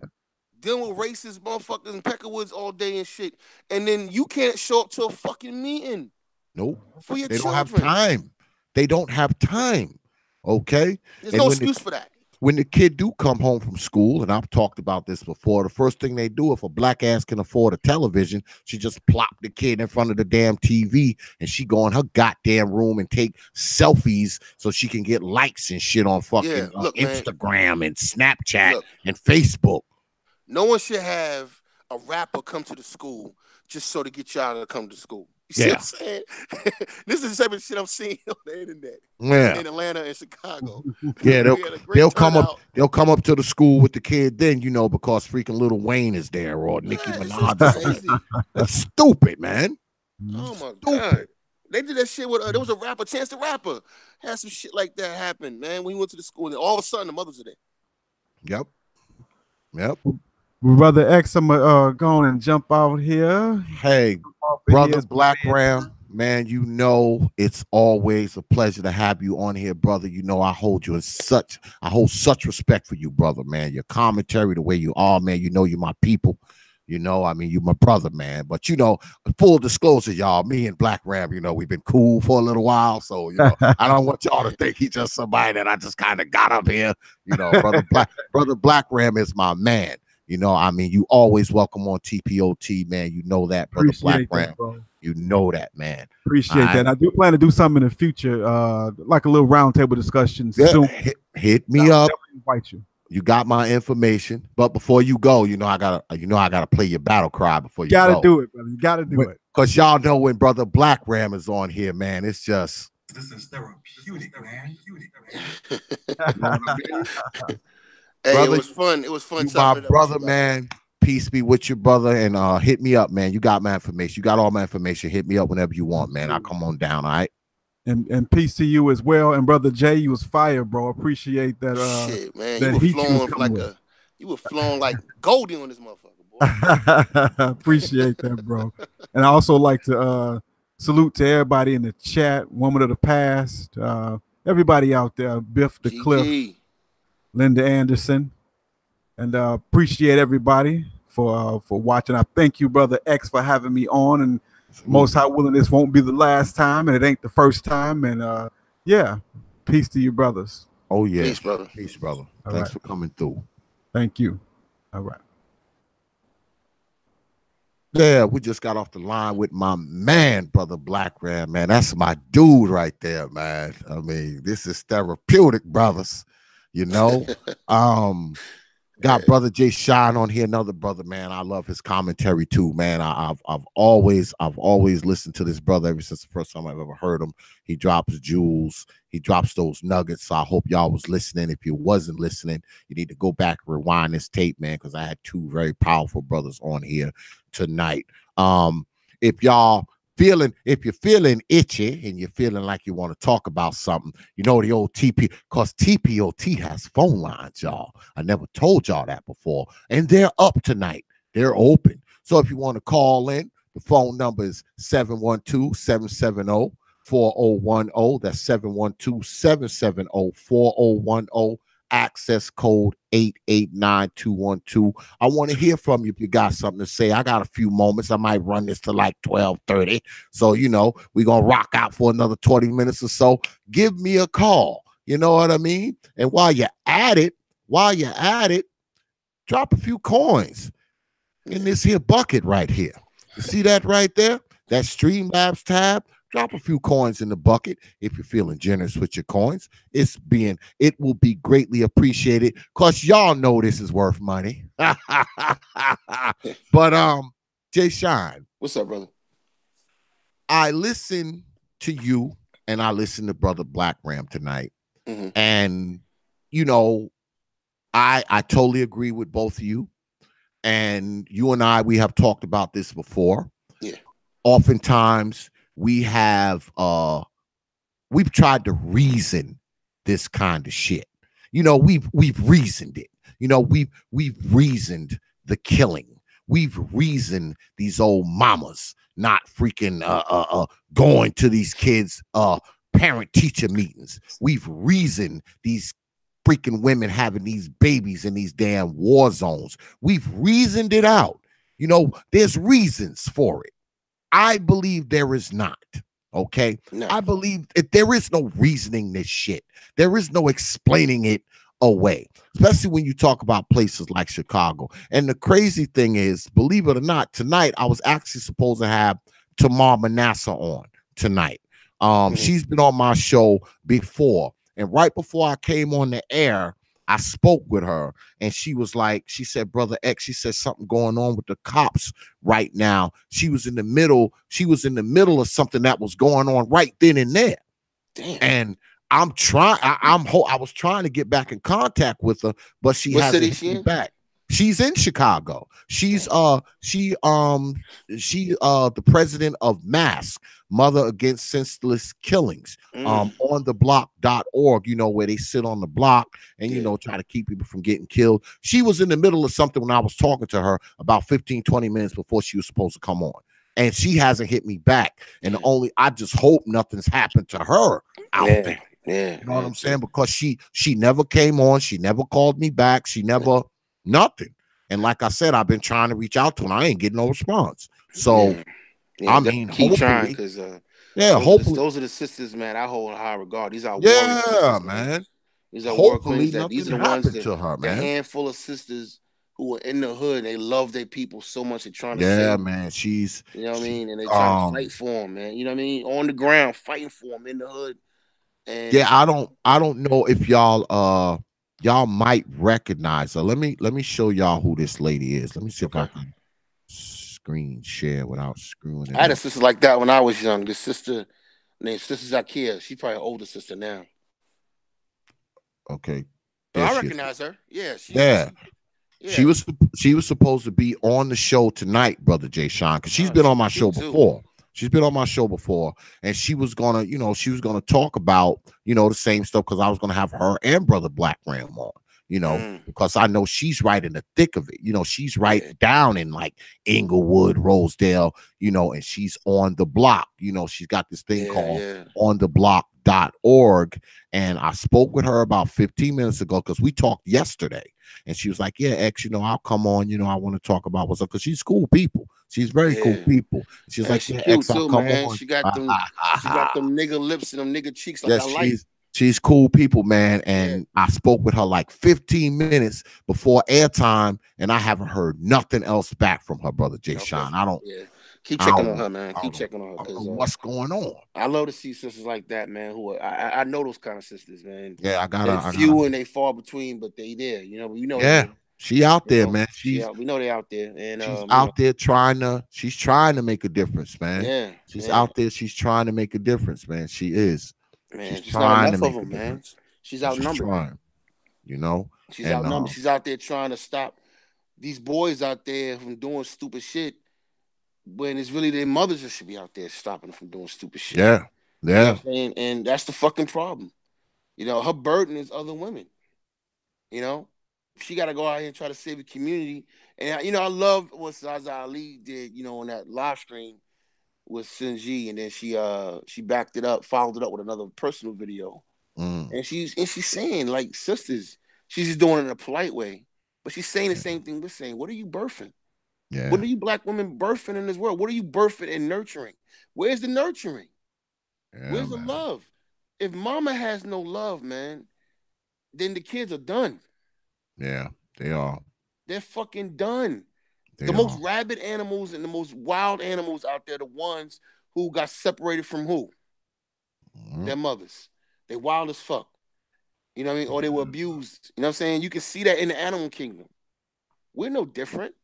dealing with racist motherfuckers in Peckerwoods all day and shit. And then you can't show up to a fucking meeting Nope. for your They don't have children. time. They don't have time. Okay. There's And no when excuse for that. when the kid do come home from school, and I've talked about this before, the first thing they do, if a black ass can afford a television, she just plop the kid in front of the damn TV and she go in her goddamn room and take selfies so she can get likes and shit on fucking Yeah, look, man. Instagram and Snapchat Look. and Facebook. No one should have a rapper come to the school just so to get y'all to come to school. You see Yeah. what I'm saying? This is the type of shit I'm seeing on the internet Yeah. in Atlanta and Chicago. Yeah, We had a great turnout. they'll come up to the school with the kid then, because freaking Lil Wayne is there or Nicki Yeah, it's Minaj. just crazy. That's stupid, man. Oh my Stupid. god. They did that shit with there was a rapper, Chance the Rapper. Had some shit like that happen, man. When he went to the school, and all of a sudden the mothers are there. Yep. Yep. Brother X, I'm gonna go on and jump out here. Hey, brother Blackram, man, it's always a pleasure to have you on here, brother. I hold such respect for you, brother, man. Your commentary, the way you are, man, you're my people. You're my brother, man. But full disclosure, y'all, me and Blackram, we've been cool for a little while. So, I don't want y'all to think he's just somebody that I just kind of got up here. Brother Blackram is my man. You always welcome on TPOT, man. You know that, brother Blackram. You know that, man. Appreciate that. I do plan to do something in the future, like a little roundtable discussion soon. Hit me up. Invite you. You got my information, but before you go, I gotta play your battle cry before you gotta go. do it, brother. You gotta do it. Because y'all know when brother Blackram is on here, man, it's just This is therapeutic, man. Hey, brother, it was fun. It was fun. you my brother, man. Peace be with you, brother, and hit me up, man. You got my information. You got all my information. Hit me up whenever you want, man. I'll come on down, all right? And peace to you as well. And brother Jay, you was fire, bro. Appreciate that. Shit, man. That You were flowing like Goldie on this motherfucker, boy. Appreciate that, bro. And I also like to salute to everybody in the chat, Woman of the Past, everybody out there, Biff the Cliff, Linda Anderson, and appreciate everybody for watching. I thank you, brother X, for having me on, and most high willing, this won't be the last time, and it ain't the first time. And yeah, peace to you, brothers. Oh yeah, peace, brother. Peace, brother. All Thanks right. for coming through. Thank you. All right. Yeah, we just got off the line with my man, brother Blackram, man. That's my dude right there, man. This is therapeutic, brothers. Got brother Jay Shine on here, another brother, man. I love his commentary too, man. I've always listened to this brother ever since the first time I've ever heard him. He drops jewels, he drops those nuggets. So I hope y'all was listening. If you wasn't listening, you need to go back and rewind this tape, man, because I had two very powerful brothers on here tonight. If you're feeling itchy and you're feeling like you want to talk about something, the old TP, because TPOT has phone lines, y'all. I never told y'all that before. And they're up tonight. They're open. So if you want to call in, the phone number is 712-770-4010. That's 712-770-4010. Access code 889212. I want to hear from you if you got something to say. I got a few moments. I might run this to like 12:30. So, we're going to rock out for another 20 minutes or so. Give me a call. You know what I mean? And while you're at it, drop a few coins in this here bucket right here. You see that right there? That Streamlabs tab? drop a few coins in the bucket if you're feeling generous with your coins. It will be greatly appreciated because y'all know this is worth money. But Jay Shine, What's up, brother? I listened to you and I listened to Brother Blackram tonight. Mm-hmm. And you know, I totally agree with both of you. And you and I, we have talked about this before. Yeah. Oftentimes we've tried to reason this kind of shit. You know, we've reasoned it. You know, we've reasoned the killing. We've reasoned these old mamas not freaking going to these kids parent teacher meetings. We've reasoned these freaking women having these babies in these damn war zones. We've reasoned it out. You know, there's reasons for it. I believe there is not. Okay. No. I believe there is no reasoning this shit. There is no explaining it away, especially when you talk about places like Chicago. And the crazy thing is, believe it or not, tonight I was actually supposed to have Tamar Manasseh on tonight. She's been on my show before. And right before I came on the air, I spoke with her and she said, Brother X, she said something going on with the cops right now. She was in the middle of something that was going on right then and there. Damn. And I was trying to get back in contact with her, but she hasn't hit me back. She's in Chicago. She's the president of M.A.S.K, Mother Against Senseless Killings, on the block.org, you know, where they sit on the block and, you know, try to keep people from getting killed. She was in the middle of something when I was talking to her about 15, 20 minutes before she was supposed to come on. And she hasn't hit me back. And I just hope nothing's happened to her out there. Yeah. You know what I'm saying? Because she never came on. She never called me back. She never, nothing. And like I said, I've been trying to reach out to her. I ain't getting no response. So, I mean, keep trying because hopefully those are the sisters, man, I hold in high regard. These are warrior sisters, man. These are warrior queens. These are the ones that to her, man. The handful of sisters who are in the hood and they love their people so much. They're trying to save man. She's, you know what I mean, and they're trying to fight for them, man. You know what I mean, on the ground fighting for them in the hood. And I don't know if y'all might recognize her. Let me show y'all who this lady is. Let me see if I can screen share without screwing it. I had a sister like that when I was young. This sister named Sister Zakia. She's probably an older sister now. Okay. I recognize her. Yeah. She was supposed to be on the show tonight, Brother Jay Sean, because she's been on my show before. She's been on my show before, and she was gonna talk about, the same stuff, because I was gonna have her and Brother Blackram on, because I know she's right in the thick of it. She's right down in like Inglewood, Rosedale, and she's on the block. She's got this thing called ontheblock.org, and I spoke with her about 15 minutes ago because we talked yesterday, and she was like, yeah, X, I'll come on, I want to talk about what's up, because she's cool people. She's very cool people. She's like, she's yeah, cute X, I'll too, come man. on. She got them nigga lips and them nigga cheeks like I like. She's cool people, man. And I spoke with her like 15 minutes before airtime, and I haven't heard nothing else back from her, Brother Jay Sean. I don't. Yeah. Keep checking on her, man. Keep checking on her. Because what's going on? I love to see sisters like that, man. Who I know those kind of sisters, man. Yeah, I got her. Few and they far between, but they there. Yeah, she out there, man. We know they out there, and she's out there trying to make a difference, man. Yeah, she's out there. She's trying to make a difference, man. She is. Man, she's trying to make a difference. Man. She's outnumbered. She's outnumbered. She's out there trying to stop these boys out there from doing stupid shit, when it's really their mothers that should be out there stopping them from doing stupid shit. Yeah. You know what I'm saying? And that's the fucking problem. Her burden is other women. She got to go out here and try to save the community. And I love what Zaza Ali did, on that live stream with Sinji, and then she backed it up, followed it up with another personal video. And she's saying, like, sisters, she's just doing it in a polite way, but she's saying the same thing we're saying. What are you birthing? Yeah. What are you black women birthing in this world? What are you birthing and nurturing? Where's the nurturing? Where's the love? If mama has no love, man, then the kids are done. Yeah, they are. They're fucking done. The most rabid animals and the most wild animals out there, the ones who got separated from who? Mhm. Their mothers. They wild as fuck. You know what I mean? Or they were abused. You know what I'm saying? You can see that in the animal kingdom. We're no different.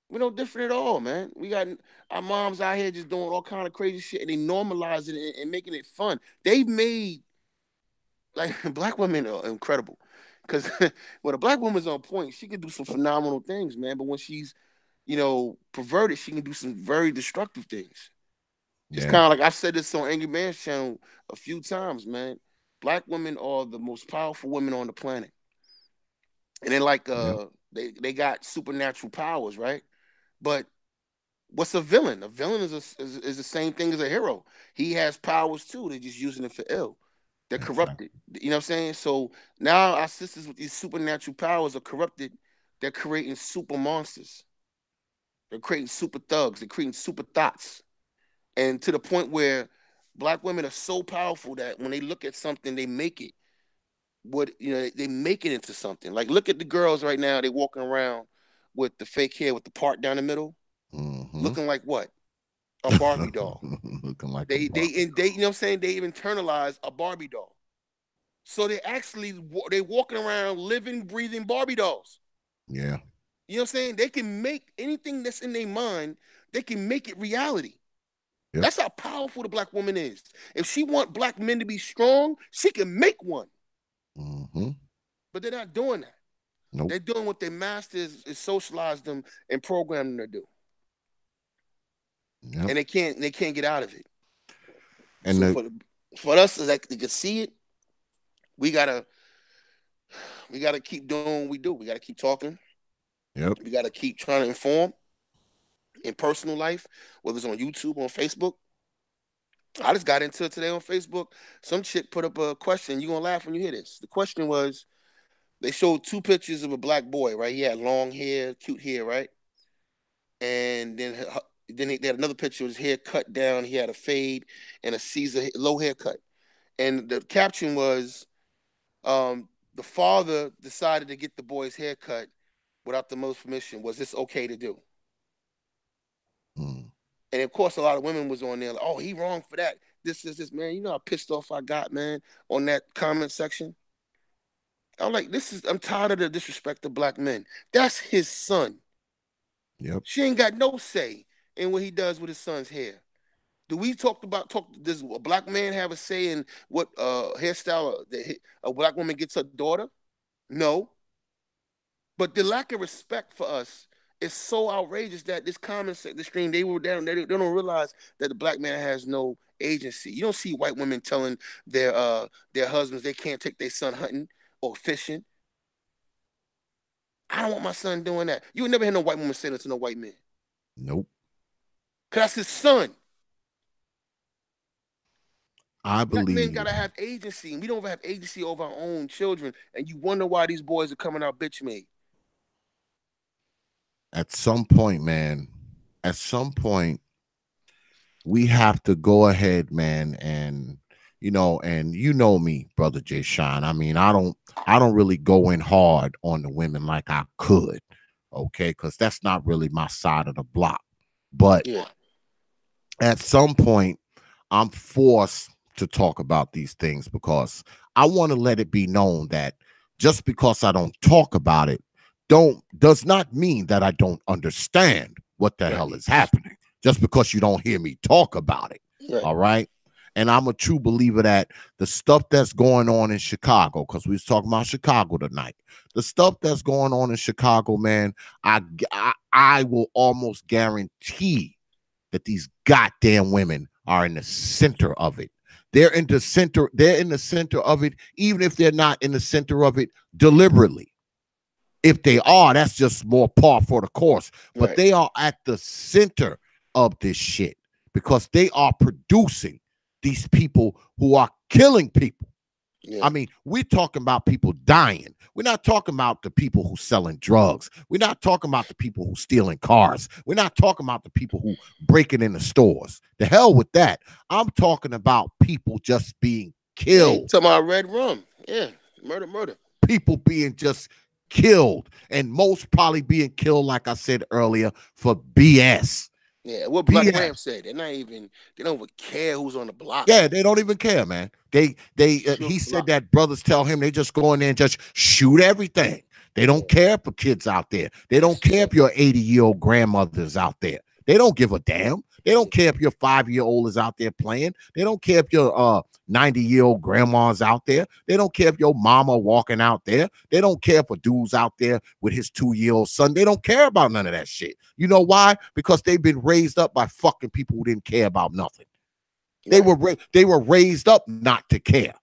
We're no different at all, man. We got our moms out here just doing all kind of crazy shit, and they normalize it and making it fun. They've made like black women are incredible, because when a black woman's on point, she can do some phenomenal things, man. But when she's perverted, she can do some very destructive things. It's Yeah. kind of like I've said this on Angry Man's channel a few times, man. Black women are the most powerful women on the planet, and then like Yep. they got supernatural powers, right? But what's a villain? A villain is the same thing as a hero. He has powers too. They're just using it for ill. They're Exactly. corrupted. You know what I'm saying? So now our sisters with these supernatural powers are corrupted. They're creating super monsters. They're creating super thugs. They're creating super thoughts. And to the point where black women are so powerful that when they look at something, they make it they make it into something. Like look at the girls right now, they walking around with the fake hair with the part down the middle, Mm-hmm. looking like what? A Barbie doll. Looking like They a they Barbie. and they you know what I'm saying? They internalize a Barbie doll. So they walking around living, breathing Barbie dolls. Yeah. You know what I'm saying? They can make anything that's in their mind, they can make it reality. Yep. That's how powerful the black woman is. If she want black men to be strong, she can make one. Mm-hmm. But they're not doing that. Nope. They're doing what their masters is socialize them and program them to do. Yep. And they can't get out of it. And So for us as like to see it, we gotta keep doing what we do. We gotta keep talking. yep. We gotta keep trying to inform in personal life, whether it's on YouTube, on Facebook. I just got into it today on Facebook. Some chick put up a question. You're gonna laugh when you hear this. The question was, they showed two pictures of a black boy, right? He had long hair, cute hair, right? And then they had another picture of his hair cut down. He had a fade and a Caesar low haircut. And the caption was, the father decided to get the boy's haircut without the mother's permission. Was this okay to do? Mm. And of course, a lot of women was on there like, "Oh, he wrong for that. This is this man. You know how pissed off I got, man, on that comment section." I'm like, I'm tired of the disrespect of black men. That's his son. Yep. She ain't got no say in what he does with his son's hair. Do we does a black man have a say in what hairstyle a black woman gets her daughter? No. But the lack of respect for us is so outrageous that this the stream, they were down, they don't realize that the black man has no agency. You don't see white women telling their husbands they can't take their son hunting or fishing. I don't want my son doing that. You would never hear no white woman say that to no white man. Nope. Cause that's his son. I Black men believe gotta have agency, and we don't have agency over our own children. And you wonder why these boys are coming out bitch made. at some point, man, at some point, we have to go ahead, man, and you know me, brother Jay Sean. I mean, I don't really go in hard on the women like I could, okay, because that's not really my side of the block. But Yeah, at some point, I'm forced to talk about these things because I want to let it be known that just because I don't talk about it does not mean that I don't understand what the hell is happening. Just because you don't hear me talk about it. right. All right. And I'm a true believer that the stuff that's going on in Chicago, because we was talking about Chicago tonight, the stuff that's going on in Chicago, man, I will almost guarantee that these goddamn women are in the center of it. They're in the center of it, even if they're not in the center of it deliberately. If they are, that's just more par for the course. But Right. they are at the center of this shit because they are producing these people who are killing people. Yeah. I mean, we're talking about people dying. We're not talking about the people who selling drugs. We're not talking about the people who stealing cars. We're not talking about the people who breaking in the stores. The hell with that. I'm talking about people just being killed. Yeah, talking about red rum. Yeah, murder. People being just killed, and most probably being killed, like I said earlier, for BS. Yeah, what BS. BlackRam said, they don't even care who's on the block. Yeah, they don't even care, man. He said that brothers tell him they just go in there and just shoot everything. They don't care for kids out there. They don't care if your 80-year-old grandmother's out there. They don't give a damn. They don't care if your 5-year-old is out there playing. They don't care if your 90-year-old grandma's out there. They don't care if your mama walking out there. They don't care if a dude's out there with his 2-year-old son. They don't care about none of that shit. You know why? Because they've been raised up by fucking people who didn't care about nothing. They were raised up not to care.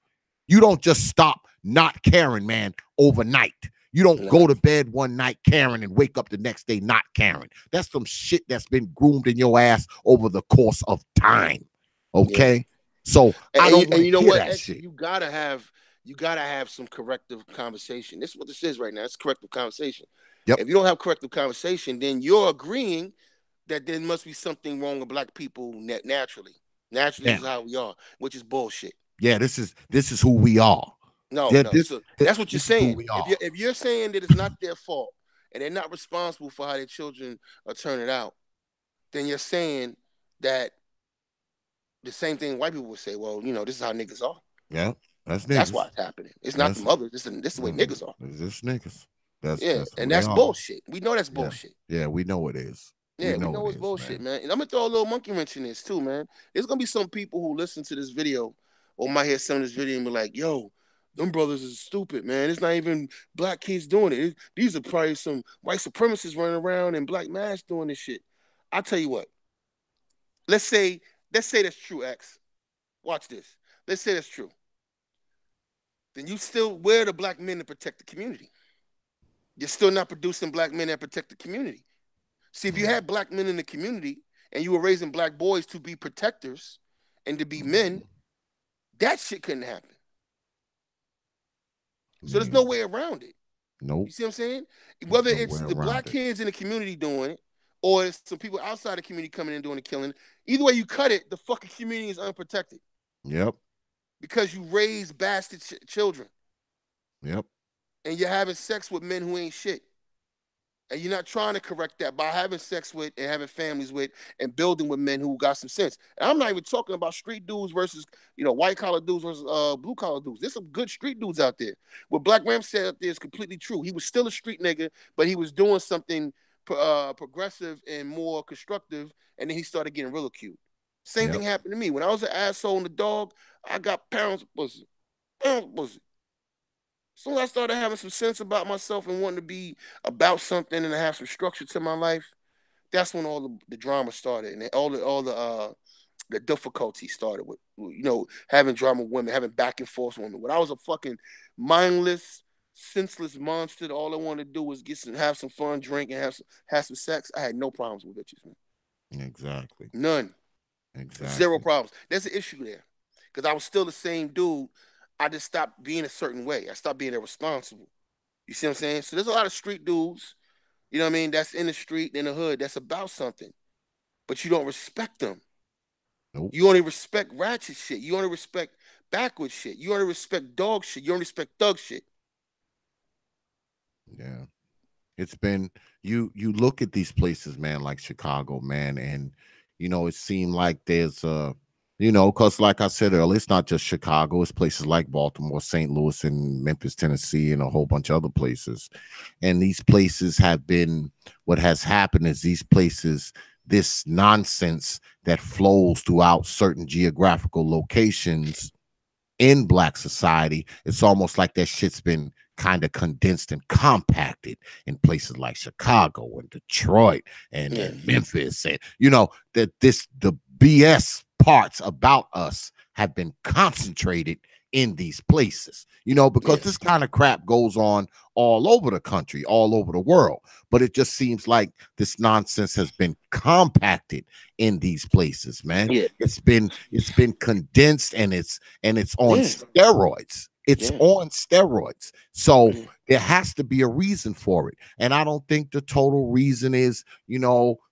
You don't just stop not caring, man, overnight. You don't go to bed one night caring and wake up the next day not caring. That's some shit that's been groomed in your ass over the course of time. Okay? Yeah. So I don't want to hear that shit. You gotta have some corrective conversation. This is what this is right now. It's corrective conversation. Yep. If you don't have corrective conversation, then you're agreeing that there must be something wrong with black people naturally. Naturally is how we are, which is bullshit. Yeah, this is who we are. No, that's what you're saying. If you're saying that it's not their fault and they're not responsible for how their children are turning out, then you're saying that the same thing white people would say. Well, this is how niggas are. Yeah, that's niggas. That's what's happening. It's not the mothers. This is the way niggas are. It's just niggas. That's bullshit. We know that's bullshit. Yeah, we know it is. Yeah, we know it's bullshit, man. And I'm gonna throw a little monkey wrench in this too, man. There's gonna be some people who listen to this video or might hear some of this video and be like, yo, them brothers is stupid, man. It's not even black kids doing it. These are probably some white supremacists running around and Black Mass doing this shit. I'll tell you what. Let's say that's true, X. Watch this. Let's say that's true. Then you still wear the black men to protect the community. You're still not producing black men that protect the community. See, if you had black men in the community and you were raising black boys to be protectors and to be men, that shit couldn't happen. So there's no way around it. Nope. You see what I'm saying? Whether it's the black kids in the community doing it or it's some people outside the community coming in doing the killing, either way you cut it, the fucking community is unprotected. Yep. Because you raise bastard children. Yep. And you're having sex with men who ain't shit. And you're not trying to correct that by having sex with and having families with and building with men who got some sense. And I'm not even talking about street dudes versus, white collar dudes versus blue collar dudes. There's some good street dudes out there. What BlackRam said out there is completely true. He was still a street nigga, but he was doing something progressive and more constructive. And then he started getting ridiculed. Same thing happened to me. When I was an asshole and a dog, I got pounds of pussy. Pounds of pussy. So I started having some sense about myself and wanting to be about something and to have some structure to my life. That's when all the drama started and all the difficulty started with, having drama with women, having back and forth with women. When I was a fucking mindless, senseless monster, all I wanted to do was have some fun, drink, and have some sex. I had no problems with bitches, man. Exactly. None. Exactly. Zero problems. There's an issue there because I was still the same dude. I just stopped being a certain way. I stopped being irresponsible. You see what I'm saying? So there's a lot of street dudes, that's in the street, in the hood, that's about something. But you don't respect them. Nope. You only respect ratchet shit. You only respect backward shit. You only respect dog shit. You only respect thug shit. Yeah. It's been, you look at these places, man, like Chicago, man, and, it seemed like there's because like I said earlier, it's not just Chicago. It's places like Baltimore, St. Louis, and Memphis, Tennessee, and a whole bunch of other places. And these places have been, what has happened is these places, this nonsense that flows throughout certain geographical locations in Black society, it's almost like that shit's been kind of condensed and compacted in places like Chicago and Detroit and Memphis. And, that the BS parts about us have been concentrated in these places, because this kind of crap goes on all over the country, all over the world. But it just seems like this nonsense has been compacted in these places, man. Yeah. It's been condensed and it's on steroids. It's on steroids. So there has to be a reason for it. And I don't think the total reason is,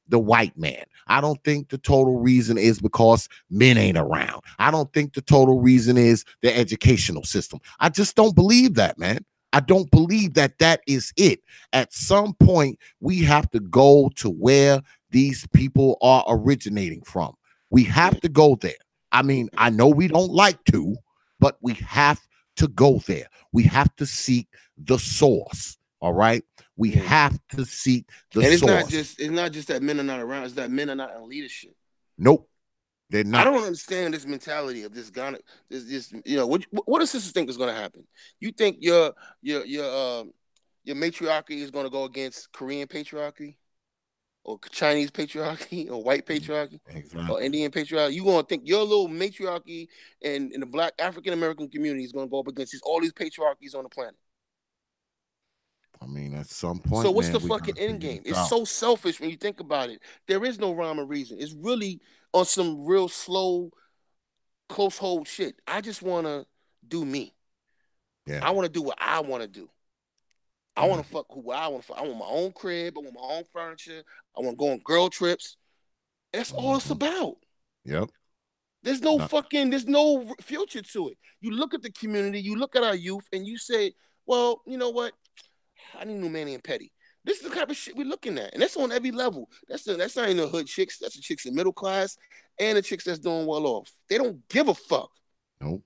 the white man. I don't think the total reason is because men ain't around. I don't think the total reason is the educational system. I just don't believe that, man. I don't believe that is it. At some point, we have to go to where these people are originating from. We have to go there. I mean, I know we don't like to, but we have to go there. We have to seek the source. All right. We have to seek the and it's source. it's not just that men are not around, it's that men are not in leadership. Nope. They're not. I don't understand this mentality of this Ghana. This you know, what does sisters think is gonna happen? You think your matriarchy is gonna go against Korean patriarchy? Or Chinese patriarchy, or white patriarchy, or Indian patriarchy? You gonna think your little matriarchy in the Black African American community is gonna go up against all these patriarchies on the planet? I mean, at some point, So what's man, the fucking end game? It's so selfish when you think about it. There is no rhyme or reason. It's really on some real slow, close hold shit. I just want to do me. Yeah. I want to do what I want to do. I want to fuck who I want to fuck. I want my own crib. I want my own furniture. I want to go on girl trips. That's all it's about. Yep. There's no future to it. You look at the community, you look at our youth, and you say, well, you know what? I need new Manny and Petty. This is the kind of shit we're looking at. And that's on every level. That's not even the hood chicks. That's the chicks in middle class and the chicks that's doing well off. They don't give a fuck. Nope.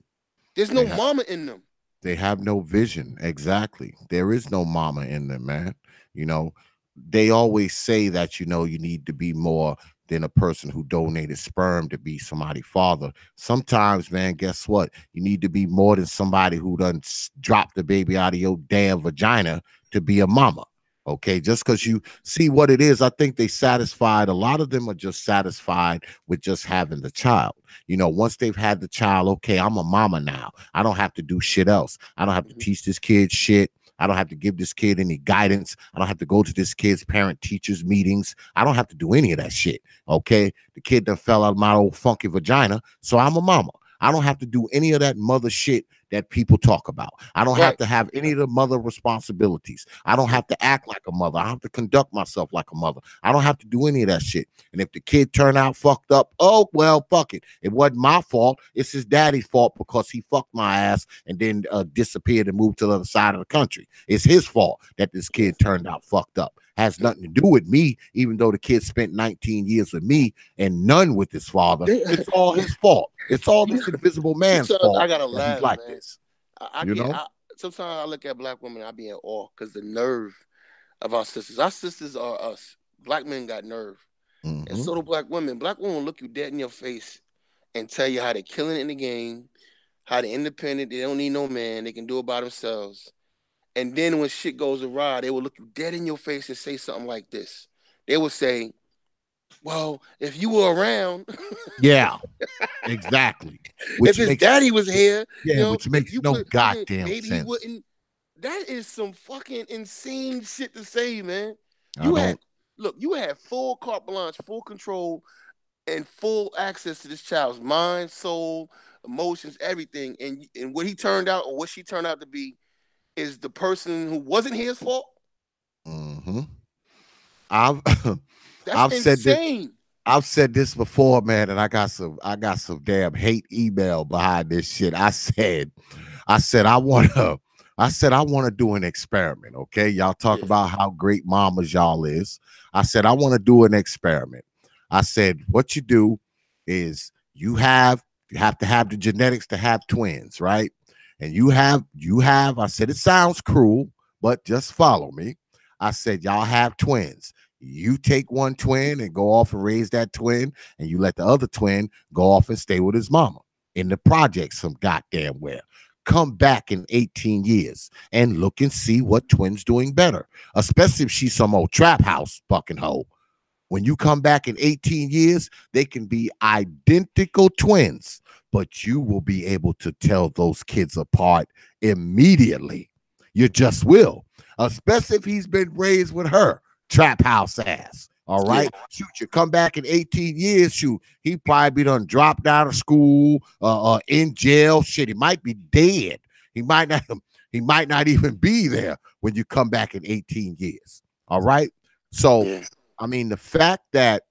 There's no mama in them. They have no vision. Exactly. There is no mama in them, man. You know, they always say that, you know, you need to be more than a person who donated sperm to be somebody's father. Sometimes, man, guess what? You need to be more than somebody who done dropped the baby out of your damn vagina to be a mama. Okay, just because you see what it is, I think they satisfied. A lot of them are just satisfied with just having the child. You know, once they've had the child, okay, I'm a mama now. I don't have to do shit else. I don't have to teach this kid shit. I don't have to give this kid any guidance. I don't have to go to this kid's parent teachers meetings. I don't have to do any of that shit. Okay, the kid that fell out of my old funky vagina, so I'm a mama. I don't have to do any of that mother shit that people talk about. I don't have to have any of the mother responsibilities. I don't have to act like a mother. I have to conduct myself like a mother. I don't have to do any of that shit. And if the kid turned out fucked up, oh, well, fuck it. It wasn't my fault. It's his daddy's fault because he fucked my ass and then disappeared and moved to the other side of the country. It's his fault that this kid turned out fucked up. Has nothing to do with me, even though the kid spent 19 years with me and none with his father. It's all his fault. It's all this invisible man's fault. I gotta laugh, he's like man. this. Sometimes I look at black women, I be in awe because the nerve of our sisters. Our sisters are us. Black men got nerve, and so do black women. Black women look you dead in your face and tell you how they're killing it in the game, how they're independent. They don't need no man. They can do it by themselves. And then when shit goes awry, they will look you dead in your face and say something like this. They will say, well, if you were around. Yeah, exactly. If his daddy was here. Yeah, you know, which makes no goddamn maybe sense. He wouldn't. That is some fucking insane shit to say, man. You had full carte blanche, full control, and full access to this child's mind, soul, emotions, everything. And what he turned out or what she turned out to be is the person who wasn't his fault. I've said this before, man, and I got some damn hate email behind this shit. I said I want to do an experiment. Okay, y'all talk about how great mamas y'all is. I said I want to do an experiment. I said what you do is you have to have the genetics to have twins, right? And you have, I said, it sounds cruel, but just follow me. I said, y'all have twins. You take one twin and go off and raise that twin, and you let the other twin go off and stay with his mama in the project some goddamn where. Come back in 18 years and look and see what twin's doing better, especially if she's some old trap house fucking hoe. When you come back in 18 years, they can be identical twins, but you will be able to tell those kids apart immediately. You just will, especially if he's been raised with her trap house ass. All right. Yeah. Shoot, you come back in 18 years. Shoot, he probably done dropped out of school, in jail. Shit, he might be dead. He might not even be there when you come back in 18 years. All right. So, I mean, the fact that,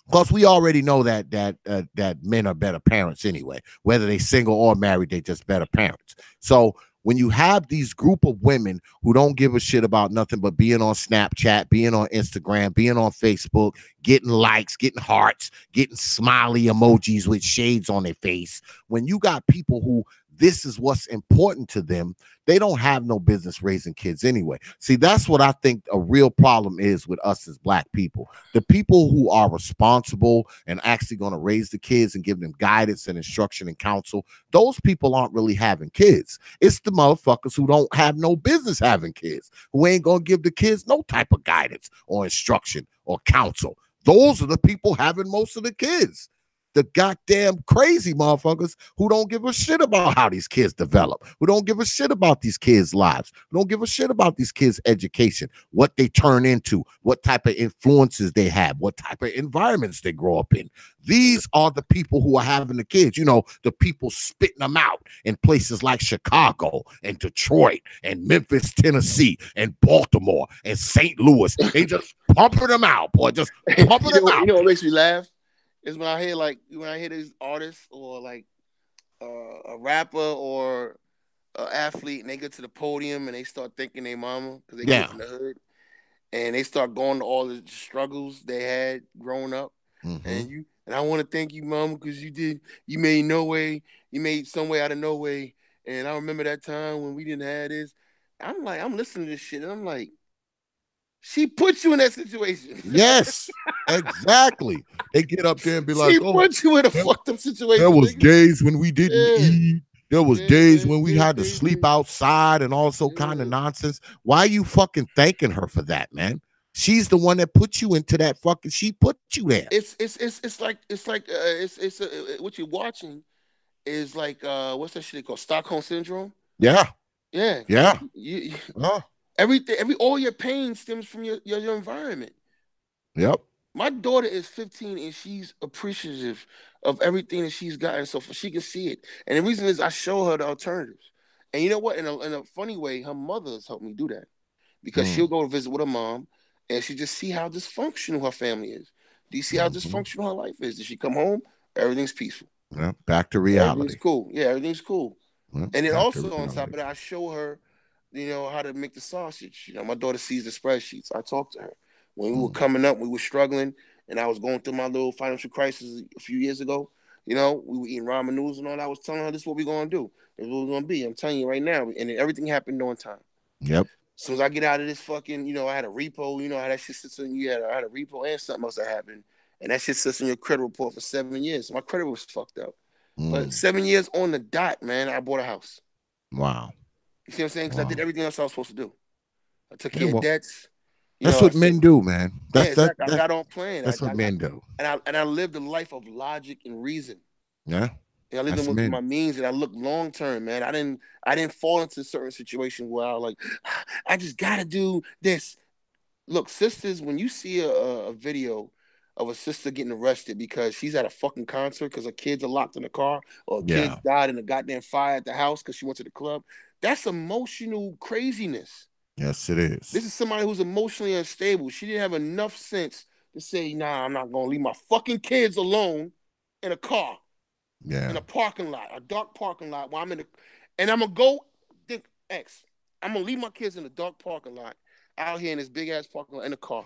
because we already know that men are better parents anyway, whether they single or married, they just better parents. So when you have these group of women who don't give a shit about nothing but being on Snapchat, being on Instagram, being on Facebook, getting likes, getting hearts, getting smiley emojis with shades on their face, when you got people who this is what's important to them, they don't have no business raising kids anyway. See, that's what I think a real problem is with us as Black people. The people who are responsible and actually going to raise the kids and give them guidance and instruction and counsel, those people aren't really having kids. It's the motherfuckers who don't have no business having kids, who ain't going to give the kids no type of guidance or instruction or counsel. Those are the people having most of the kids. The goddamn crazy motherfuckers who don't give a shit about how these kids develop, who don't give a shit about these kids' lives, who don't give a shit about these kids' education, what they turn into, what type of influences they have, what type of environments they grow up in. These are the people who are having the kids, you know, the people spitting them out in places like Chicago and Detroit and Memphis, Tennessee and Baltimore and St. Louis. They just pumping them out, boy, just pumping them out. You know what makes me laugh? Is when I hear these artists or like a rapper or an athlete and they get to the podium and they start thanking their mama because they came from the hood and they start going to all the struggles they had growing up. And I want to thank you, mama, because you made some way out of no way. And I remember that time when we didn't have this. I'm listening to this shit and I'm like, she put you in that situation. Yes, exactly. They get up there and be like, she put you in a fucked up situation. There was days when we didn't eat. There was days when we had to sleep outside and all kind of nonsense. Why are you fucking thanking her for that, man? She's the one that put you into that fucking. She put you there. It's what you're watching is like what's that shit called? Stockholm syndrome. Yeah. Everything, all your pain stems from your environment. Yep. My daughter is 15 and she's appreciative of everything that she's gotten so far. She can see it. And the reason is I show her the alternatives. And you know what? In a funny way, her mother has helped me do that. Because she'll go visit with her mom and she just see how dysfunctional her family is. Do you see how dysfunctional her life is? Does she come home? Everything's peaceful. Yeah, back to reality. Everything's cool. Yeah, everything's cool. Yeah, and then also on top of that, I show her, you know, how to make the sausage. You know, my daughter sees the spreadsheets. I talk to her. When we were coming up, we were struggling, and I was going through my little financial crisis a few years ago. You know, we were eating ramen noodles and all that. I was telling her, this is what we're going to do. This is what we're going to be. I'm telling you right now. And then everything happened on time. Yep. As soon as I get out of this fucking, you know, I had a repo. You know how that shit sits in you. I had a repo and something else that happened. And that shit sits in your credit report for 7 years. So my credit was fucked up. But 7 years on the dot, man, I bought a house. Wow. You see what I'm saying? Because I did everything else I was supposed to do. I took care of debts. That's what men do, man. Exactly. I got on plan. That's what men do. And I lived a life of logic and reason. Yeah. And I lived within my means, and I looked long term, man. I didn't fall into certain situations where I was like, I just gotta do this. Look, sisters, when you see a video of a sister getting arrested because she's at a fucking concert because her kids are locked in the car, or a kid died in a goddamn fire at the house because she went to the club, that's emotional craziness. Yes, it is. This is somebody who's emotionally unstable. She didn't have enough sense to say, nah, I'm not going to leave my fucking kids alone in a car. Yeah. In a parking lot, a dark parking lot where I'm in and I'm going to go think I'm going to leave my kids in a dark parking lot out here in this big ass parking lot in a car.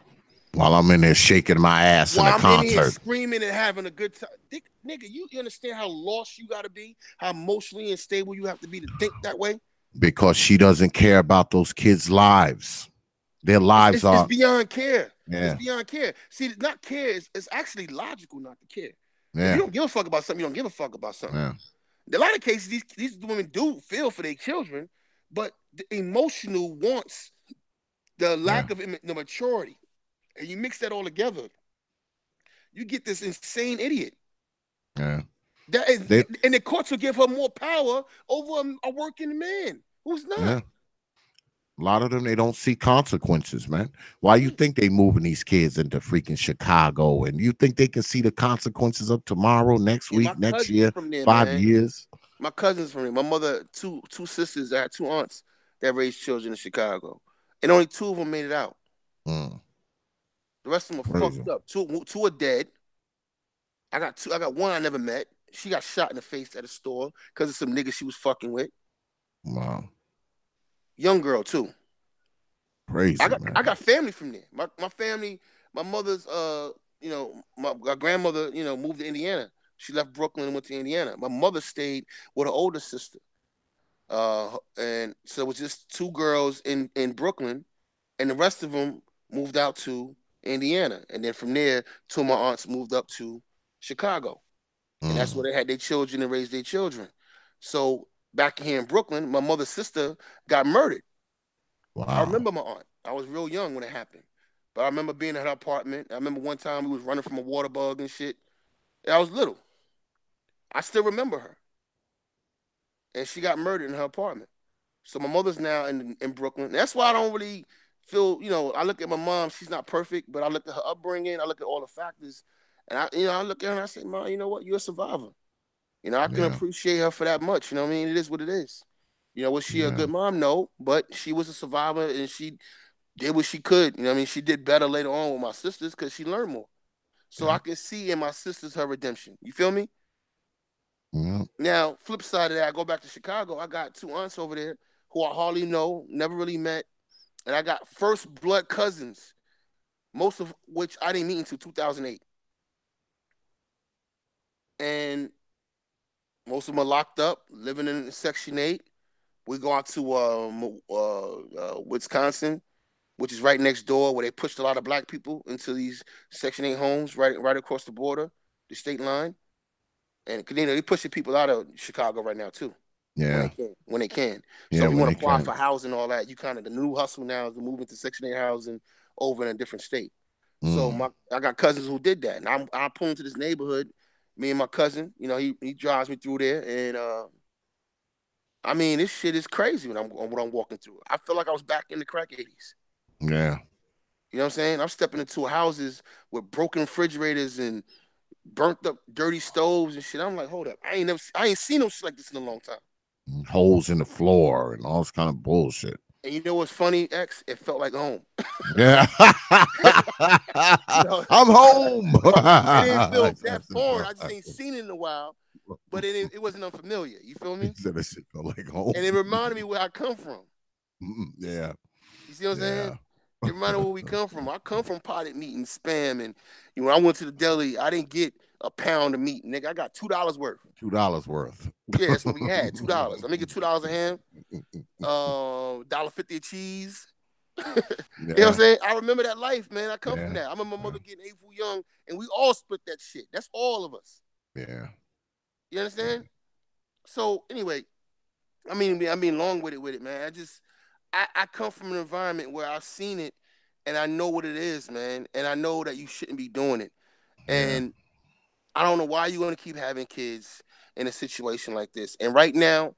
While I'm in there shaking my ass in a concert. In here screaming and having a good time. Nigga, you understand how lost you got to be? How emotionally unstable you have to be to think that way? Because she doesn't care about those kids' lives. Their lives it's beyond care. Yeah. It's beyond care. See, not care it's actually logical not to care. Yeah. If you don't give a fuck about something, you don't give a fuck about something. Yeah. In a lot of cases, these women do feel for their children, but the emotional wants, the lack of the maturity, and you mix that all together, you get this insane idiot. Yeah. And the courts will give her more power over a working man who's not. Yeah. A lot of them, they don't see consequences, man. Why you think they moving these kids into freaking Chicago, and you think they can see the consequences of tomorrow, next week, next year, there, 5 years? My cousins from there. My mother, two sisters, I had 2 aunts that raised children in Chicago, and only 2 of them made it out. The rest of them are fucked up. Two are dead. I got one I never met. She got shot in the face at a store because of some nigga she was fucking with. Wow. Young girl too. Crazy, I man. got family from there. My family, my mother's my grandmother, moved to Indiana. She left Brooklyn and went to Indiana. My mother stayed with her older sister. And so it was just two girls in Brooklyn, and the rest of them moved out to Indiana. And then from there, two of my aunts moved up to Chicago. And that's where they had their children and raised their children. So back here in Brooklyn, my mother's sister got murdered. I Wow. remember my aunt. I was real young when it happened. But I remember being at her apartment. I remember one time we was running from a water bug and shit. And I was little. I still remember her. And she got murdered in her apartment. So my mother's now in Brooklyn. That's why I don't really feel, I look at my mom, she's not perfect, but I look at her upbringing, I look at all the factors, and I look at her and I say, Mom, you know what? You're a survivor. I can Yeah. appreciate her for that much. You know what I mean? It is what it is. Was she a Yeah. good mom? No, but she was a survivor and she did what she could. You know what I mean? She did better later on with my sisters because she learned more. So Yeah. I can see in my sisters her redemption. You feel me? Yeah. Now, flip side of that, I go back to Chicago. I got two aunts over there who I hardly know, never really met. And I got first blood cousins, most of which I didn't meet until 2008. And most of them are locked up, living in Section 8. We go out to Wisconsin, which is right next door, where they pushed a lot of black people into these Section 8 homes right across the border, the state line. And they're pushing people out of Chicago right now too. Yeah. When they can. Yeah, So if you when want they to apply can. for housing and all that, you kind of the new hustle now is to move into Section 8 housing over in a different state. So I got cousins who did that, and I pull into this neighborhood. Me and my cousin, he drives me through there, and I mean, this shit is crazy when I'm walking through. I feel like I was back in the crack 80s. Yeah. You know what I'm saying? I'm stepping into houses with broken refrigerators and burnt up dirty stoves and shit. I'm like, hold up, I ain't seen no shit like this in a long time. Holes in the floor and all this kind of bullshit. And you know what's funny, X? It felt like home. Yeah. I'm home. It didn't feel that foreign. I just ain't seen it in a while, but it wasn't unfamiliar. You feel me? He said that shit felt like home. And it reminded me where I come from. Yeah. You see what I'm saying? It reminded me where we come from. I come from potted meat and spam, and when I went to the deli, I didn't get a pound of meat, nigga. I got $2 worth. $2 worth. Yeah, that's what we had. $2. I make it $2 a ham, $1.50 of cheese. You know what I'm saying? I remember that life, man. I come from that. I remember my mother getting April Young, and we all split that shit. That's all of us. Yeah. You understand? So anyway, I mean, long with it, man. I come from an environment where I've seen it, and I know what it is, man. And I know that you shouldn't be doing it. And I don't know why you're going to keep having kids in a situation like this. And right now,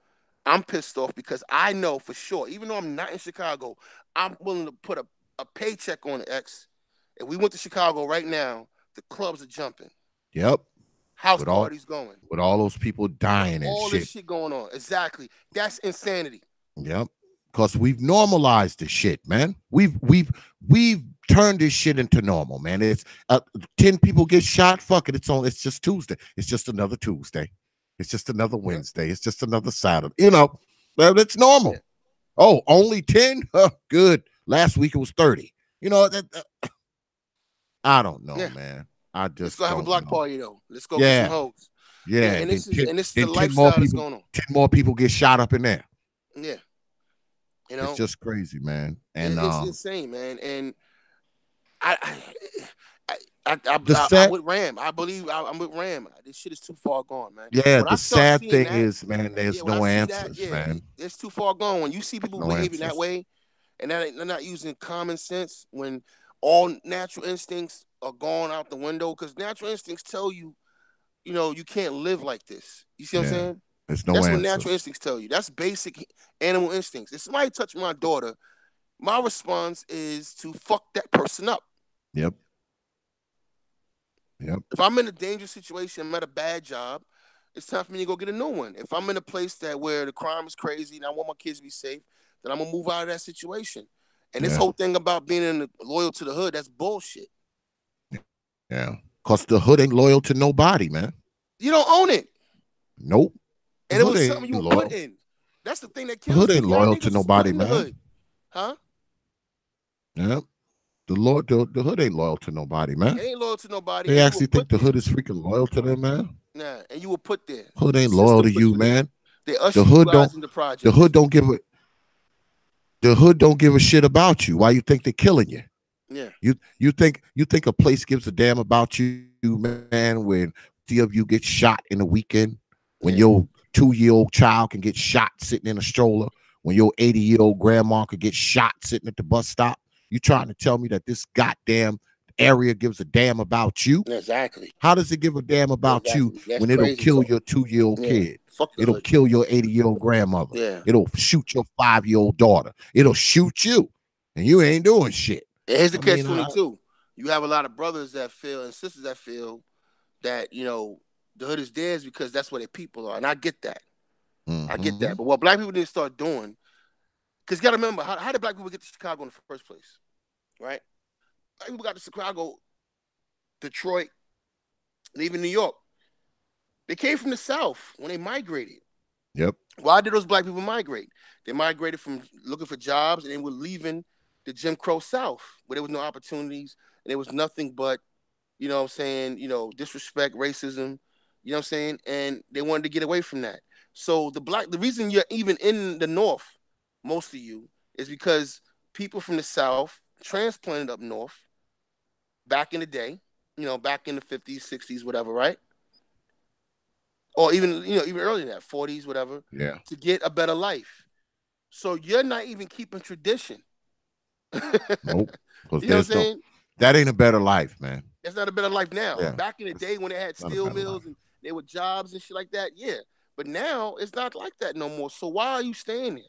I'm pissed off because I know for sure, even though I'm not in Chicago, I'm willing to put a paycheck on it, X. If we went to Chicago right now, the clubs are jumping. Yep. House parties going. With all those people dying and all shit. This shit going on. Exactly. That's insanity. Yep. Because we've normalized the shit, man. We've turned this shit into normal, man. It's 10 people get shot. Fuck it. It's just Tuesday. It's just another Tuesday. It's just another Wednesday. It's just another Saturday. It's normal. Yeah. Oh, only 10? Good. Last week it was 30. I don't know, man. I just let's go have a block party though. Let's go get some hoes. Yeah. And this is the lifestyle that's going on. 10 more people get shot up in there. Yeah. It's just crazy, man. And it's insane, man. And I'm with Ram. I believe I'm with Ram. This shit is too far gone, man. Yeah, the sad thing is, man, there's no answers, man. It's too far gone. When you see people behaving that way, and they're not using common sense, when all natural instincts are gone out the window, because natural instincts tell you, you can't live like this. You see what I'm saying? That's what natural instincts tell you. That's basic animal instincts. If somebody touch my daughter, my response is to fuck that person up. Yep. If I'm in a dangerous situation, I'm at a bad job, it's time for me to go get a new one. If I'm in a place where the crime is crazy and I want my kids to be safe, then I'm gonna move out of that situation. And this whole thing about being loyal to the hood, that's bullshit. Yeah. Because the hood ain't loyal to nobody, man. You don't own it. Nope. And it was something you put in. That's the thing that The kills hood me. ain't Y'all loyal to niggas nobody, splitting the man. hood. Huh? Yeah. The hood ain't loyal to nobody, man. It ain't loyal to nobody. They And you will actually think put the there. hood is freaking loyal to them, man. Nah, and you will put there. Hood ain't The loyal system to puts you, there. man. They The usher you hood guys don't. in the The projects. hood don't give a. The hood don't give a shit about you. Why you think they're killing you? Yeah. You think a place gives a damn about you, man? When 50 of you get shot in a weekend, when Yeah. your 2-year-old child can get shot sitting in a stroller, when your 80-year-old grandma could get shot sitting at the bus stop, you trying to tell me that this goddamn area gives a damn about you? Exactly. How does it give a damn about you Exactly. That's when it'll crazy kill talk. your 2-year-old Yeah. kid? Fuck the It'll hood. kill your 80-year-old grandmother. Yeah. It'll shoot your 5-year-old daughter. It'll shoot you, and you ain't doing shit. And here's the I mean, catch-22. You have a lot of brothers that feel and sisters that feel that, you know, the hood is theirs because that's where their people are. And I get that. I get that. But what black people need to start doing, because you got to remember, how did black people get to Chicago in the first place? Right? Black people got to Chicago, Detroit, and even New York. They came from the South when they migrated. Yep. Why did those black people migrate? They migrated from looking for jobs and they were leaving the Jim Crow South where there was no opportunities and there was nothing but, you know what I'm saying, you know, disrespect, racism, you know what I'm saying? And they wanted to get away from that. So the reason you're even in the North, most of you, is because people from the South transplanted up north back in the day, you know, back in the 50s, 60s, whatever, right? Or even, you know, even earlier than that, 40s, whatever, Yeah. to get a better life. So you're not even keeping tradition. Nope. Because You know what I'm there's no. saying? That ain't a better life, man. It's not a better life now. Yeah. Back in the day when they had Not a steel better mills life. and there were jobs and shit like that, yeah. But now it's not like that no more. So why are you staying there?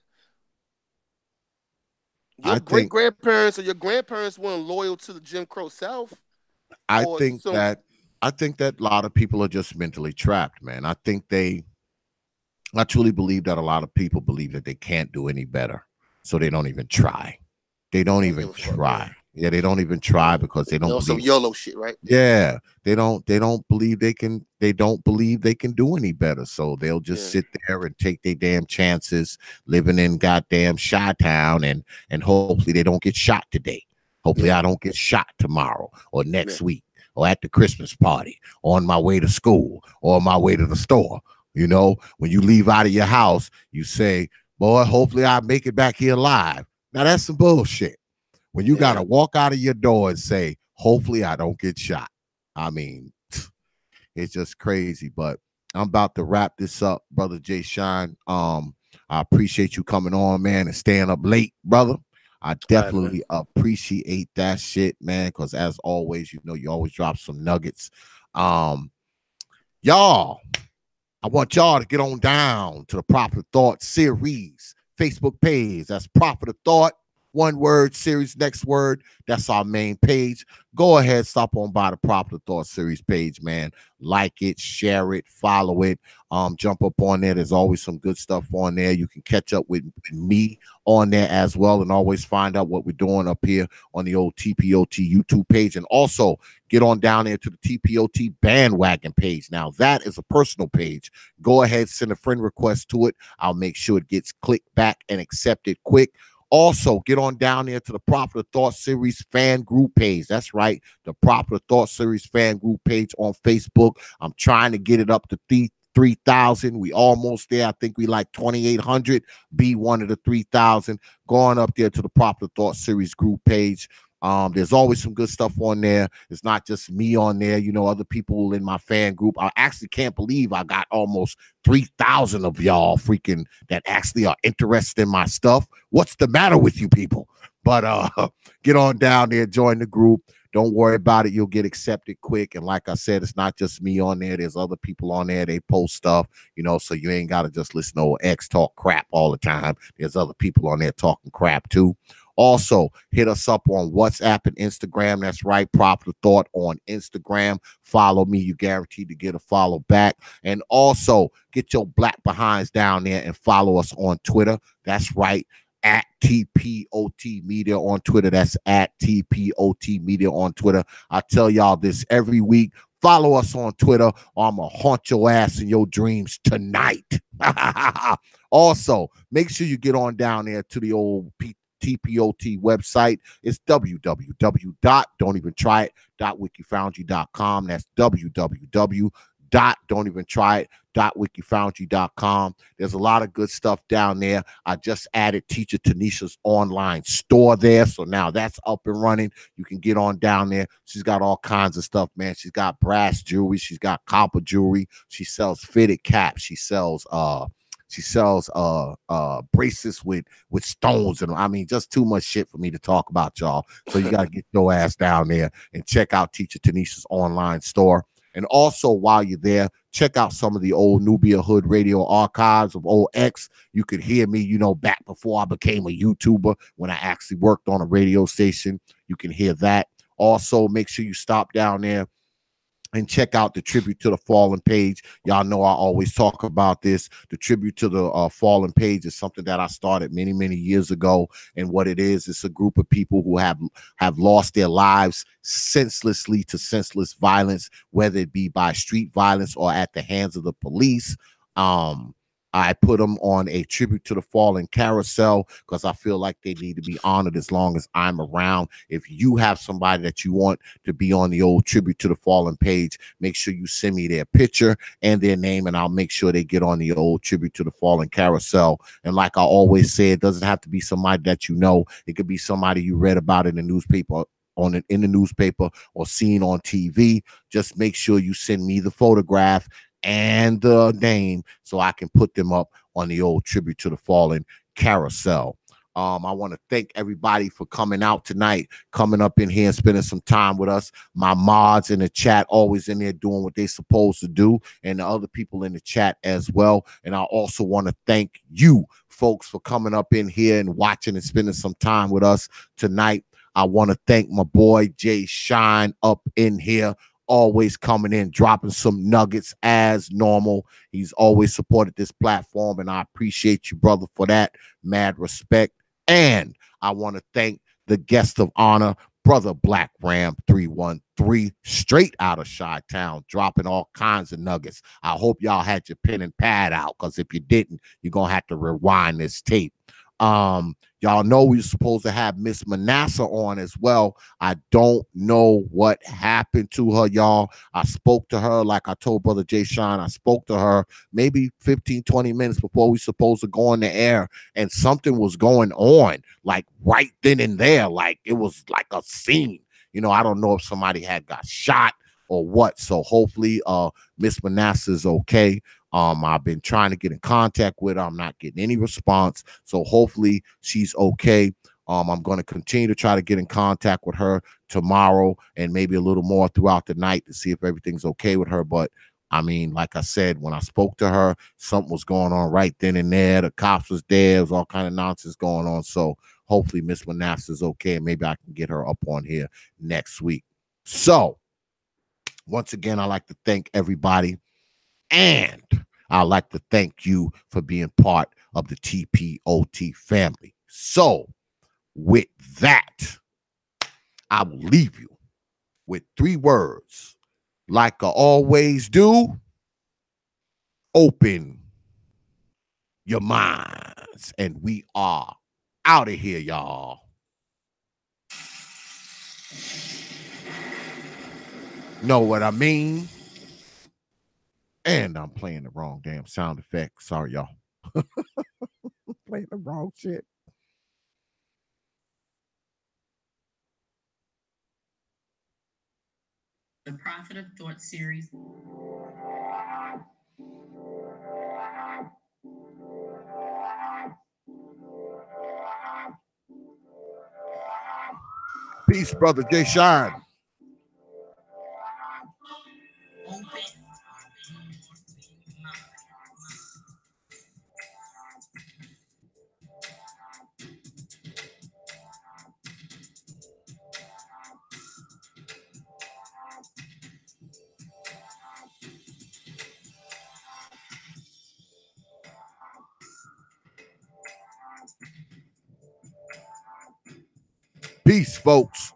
Your I great think grandparents or your grandparents weren't loyal to the Jim Crow South. I Or think some that a lot of people are just mentally trapped, man. I truly believe that a lot of people believe that they can't do any better, so they don't even try. They don't don't even give a fuck, try. yeah. Yeah, they don't even try because they You don't know, some believe. YOLO shit, right? Yeah, they don't believe they can. They don't believe they can do any better, so they'll just Yeah. sit there and take their damn chances, living in goddamn Chi-Town, and hopefully they don't get shot today. Hopefully Yeah. I don't get shot tomorrow or next week or at the Christmas party or on my way to school or on my way to the store. You know, when you leave out of your house, you say, "Boy, hopefully I make it back here alive." Now that's some bullshit. When you got to walk out of your door and say, hopefully I don't get shot. I mean, it's just crazy. But I'm about to wrap this up, brother Jay Shine. I appreciate you coming on, man, and staying up late, brother. I definitely appreciate that shit, man, because as always, you know, you always drop some nuggets. Y'all, I want y'all to get on down to the Prophet of Thought series Facebook page. That's Prophet of Thought. One word series, next word. That's our main page. Go ahead, stop on by the Prophet of Thought series page, man. Like it, share it, follow it. Jump up on there. There's always some good stuff on there. You can catch up with me on there as well, and always find out what we're doing up here on the old TPOT YouTube page. And also get on down there to the TPOT bandwagon page. Now that is a personal page. Go ahead, send a friend request to it. I'll make sure it gets clicked back and accepted quick. Also, get on down there to the Prophet of Thought series fan group page. That's right, the Prophet of Thought series fan group page on Facebook. I'm trying to get it up to 3,000. We almost there. I think we like 2,800. Be one of the 3,000. Going up there to the Prophet of Thought series group page. There's always some good stuff on there. It's not just me on there, you know, other people in my fan group. I actually can't believe I got almost 3,000 of y'all freaking that actually are interested in my stuff. What's the matter with you people? But get on down there, join the group. Don't worry about it. You'll get accepted quick. And like I said, it's not just me on there. There's other people on there. They post stuff, you know, so you ain't got to just listen to X talk crap all the time. There's other people on there talking crap too. Also, hit us up on WhatsApp and Instagram. That's right, Prophet of Thought on Instagram. Follow me. You're guaranteed to get a follow back. And also, get your black behinds down there and follow us on Twitter. That's right, at TPOT Media on Twitter. That's at TPOT Media on Twitter. I tell y'all this every week. Follow us on Twitter, or I'm going to haunt your ass in your dreams tonight. Also, make sure you get on down there to the old TPOT website. It's www.don'tevenTryIt.wikifoundry.com. That's www.don'tevenTryIt.wikifoundry.com. There's a lot of good stuff down there. I just added Teacher Tanisha's online store there, so now that's up and running. You can get on down there. She's got all kinds of stuff, man. She's got brass jewelry, she's got copper jewelry, she sells fitted caps, she sells bracelets with stones, and I mean, just too much shit for me to talk about, y'all. So you got to get your ass down there and check out Teacher Tanisha's online store. And also, while you're there, check out some of the old Nubia Hood radio archives of old X. You could hear me, back before I became a YouTuber, when I actually worked on a radio station. You can hear that. Also, make sure you stop down there and check out the Tribute to the Fallen page. Y'all know I always talk about this. The Tribute to the Fallen page is something that I started many, many years ago. And what it is, it's a group of people who have lost their lives senselessly to senseless violence, whether it be by street violence or at the hands of the police. I put them on a Tribute to the Fallen carousel because I feel like they need to be honored as long as I'm around. If you have somebody that you want to be on the old Tribute to the Fallen page, make sure you send me their picture and their name, and I'll make sure they get on the old Tribute to the Fallen carousel. And like I always say, it doesn't have to be somebody that you know. It could be somebody you read about in the newspaper, in the newspaper, or seen on TV. Just make sure you send me the photograph and the name so I can put them up on the old Tribute to the Fallen carousel. I want to thank everybody for coming out tonight, coming up in here and spending some time with us. My mods in the chat always in there doing what they're supposed to do, and the other people in the chat as well. And I also want to thank you folks for coming up in here and watching and spending some time with us tonight. I want to thank my boy Jay Shine up in here, always coming in, dropping some nuggets as normal. He's always supported this platform, and I appreciate you, brother, for that. Mad respect. And I want to thank the guest of honor, brother Blackram313, straight out of Chi-Town, dropping all kinds of nuggets. I hope y'all had your pen and pad out, because if you didn't, you're going to have to rewind this tape. Y'all know we were supposed to have Miss Manasseh on as well. I don't know what happened to her, y'all. I spoke to her, like I told Brother Jay Sean, I spoke to her maybe 15, 20 minutes before we supposed to go on the air, and something was going on, like right then and there. Like it was like a scene. I don't know if somebody had got shot or what. So hopefully Miss Manasseh is okay. I've been trying to get in contact with her. I'm not getting any response. So hopefully she's okay. I'm going to continue to try to get in contact with her tomorrow and maybe a little more throughout the night to see if everything's okay with her. But I mean, like I said, when I spoke to her, something was going on right then and there. The cops was there. There was all kind of nonsense going on. So hopefully Miss Manasseh is okay, and maybe I can get her up on here next week. So once again, I'd like to thank everybody. And I'd like to thank you for being part of the TPOT family. So, with that, I will leave you with 3 words. Like I always do, open your minds. And we are out of here, y'all. Know what I mean? And I'm playing the wrong damn sound effect. Sorry, y'all. Playing the wrong shit. The Prophet of Thought series. Peace, brother Jay Shine. Peace, folks.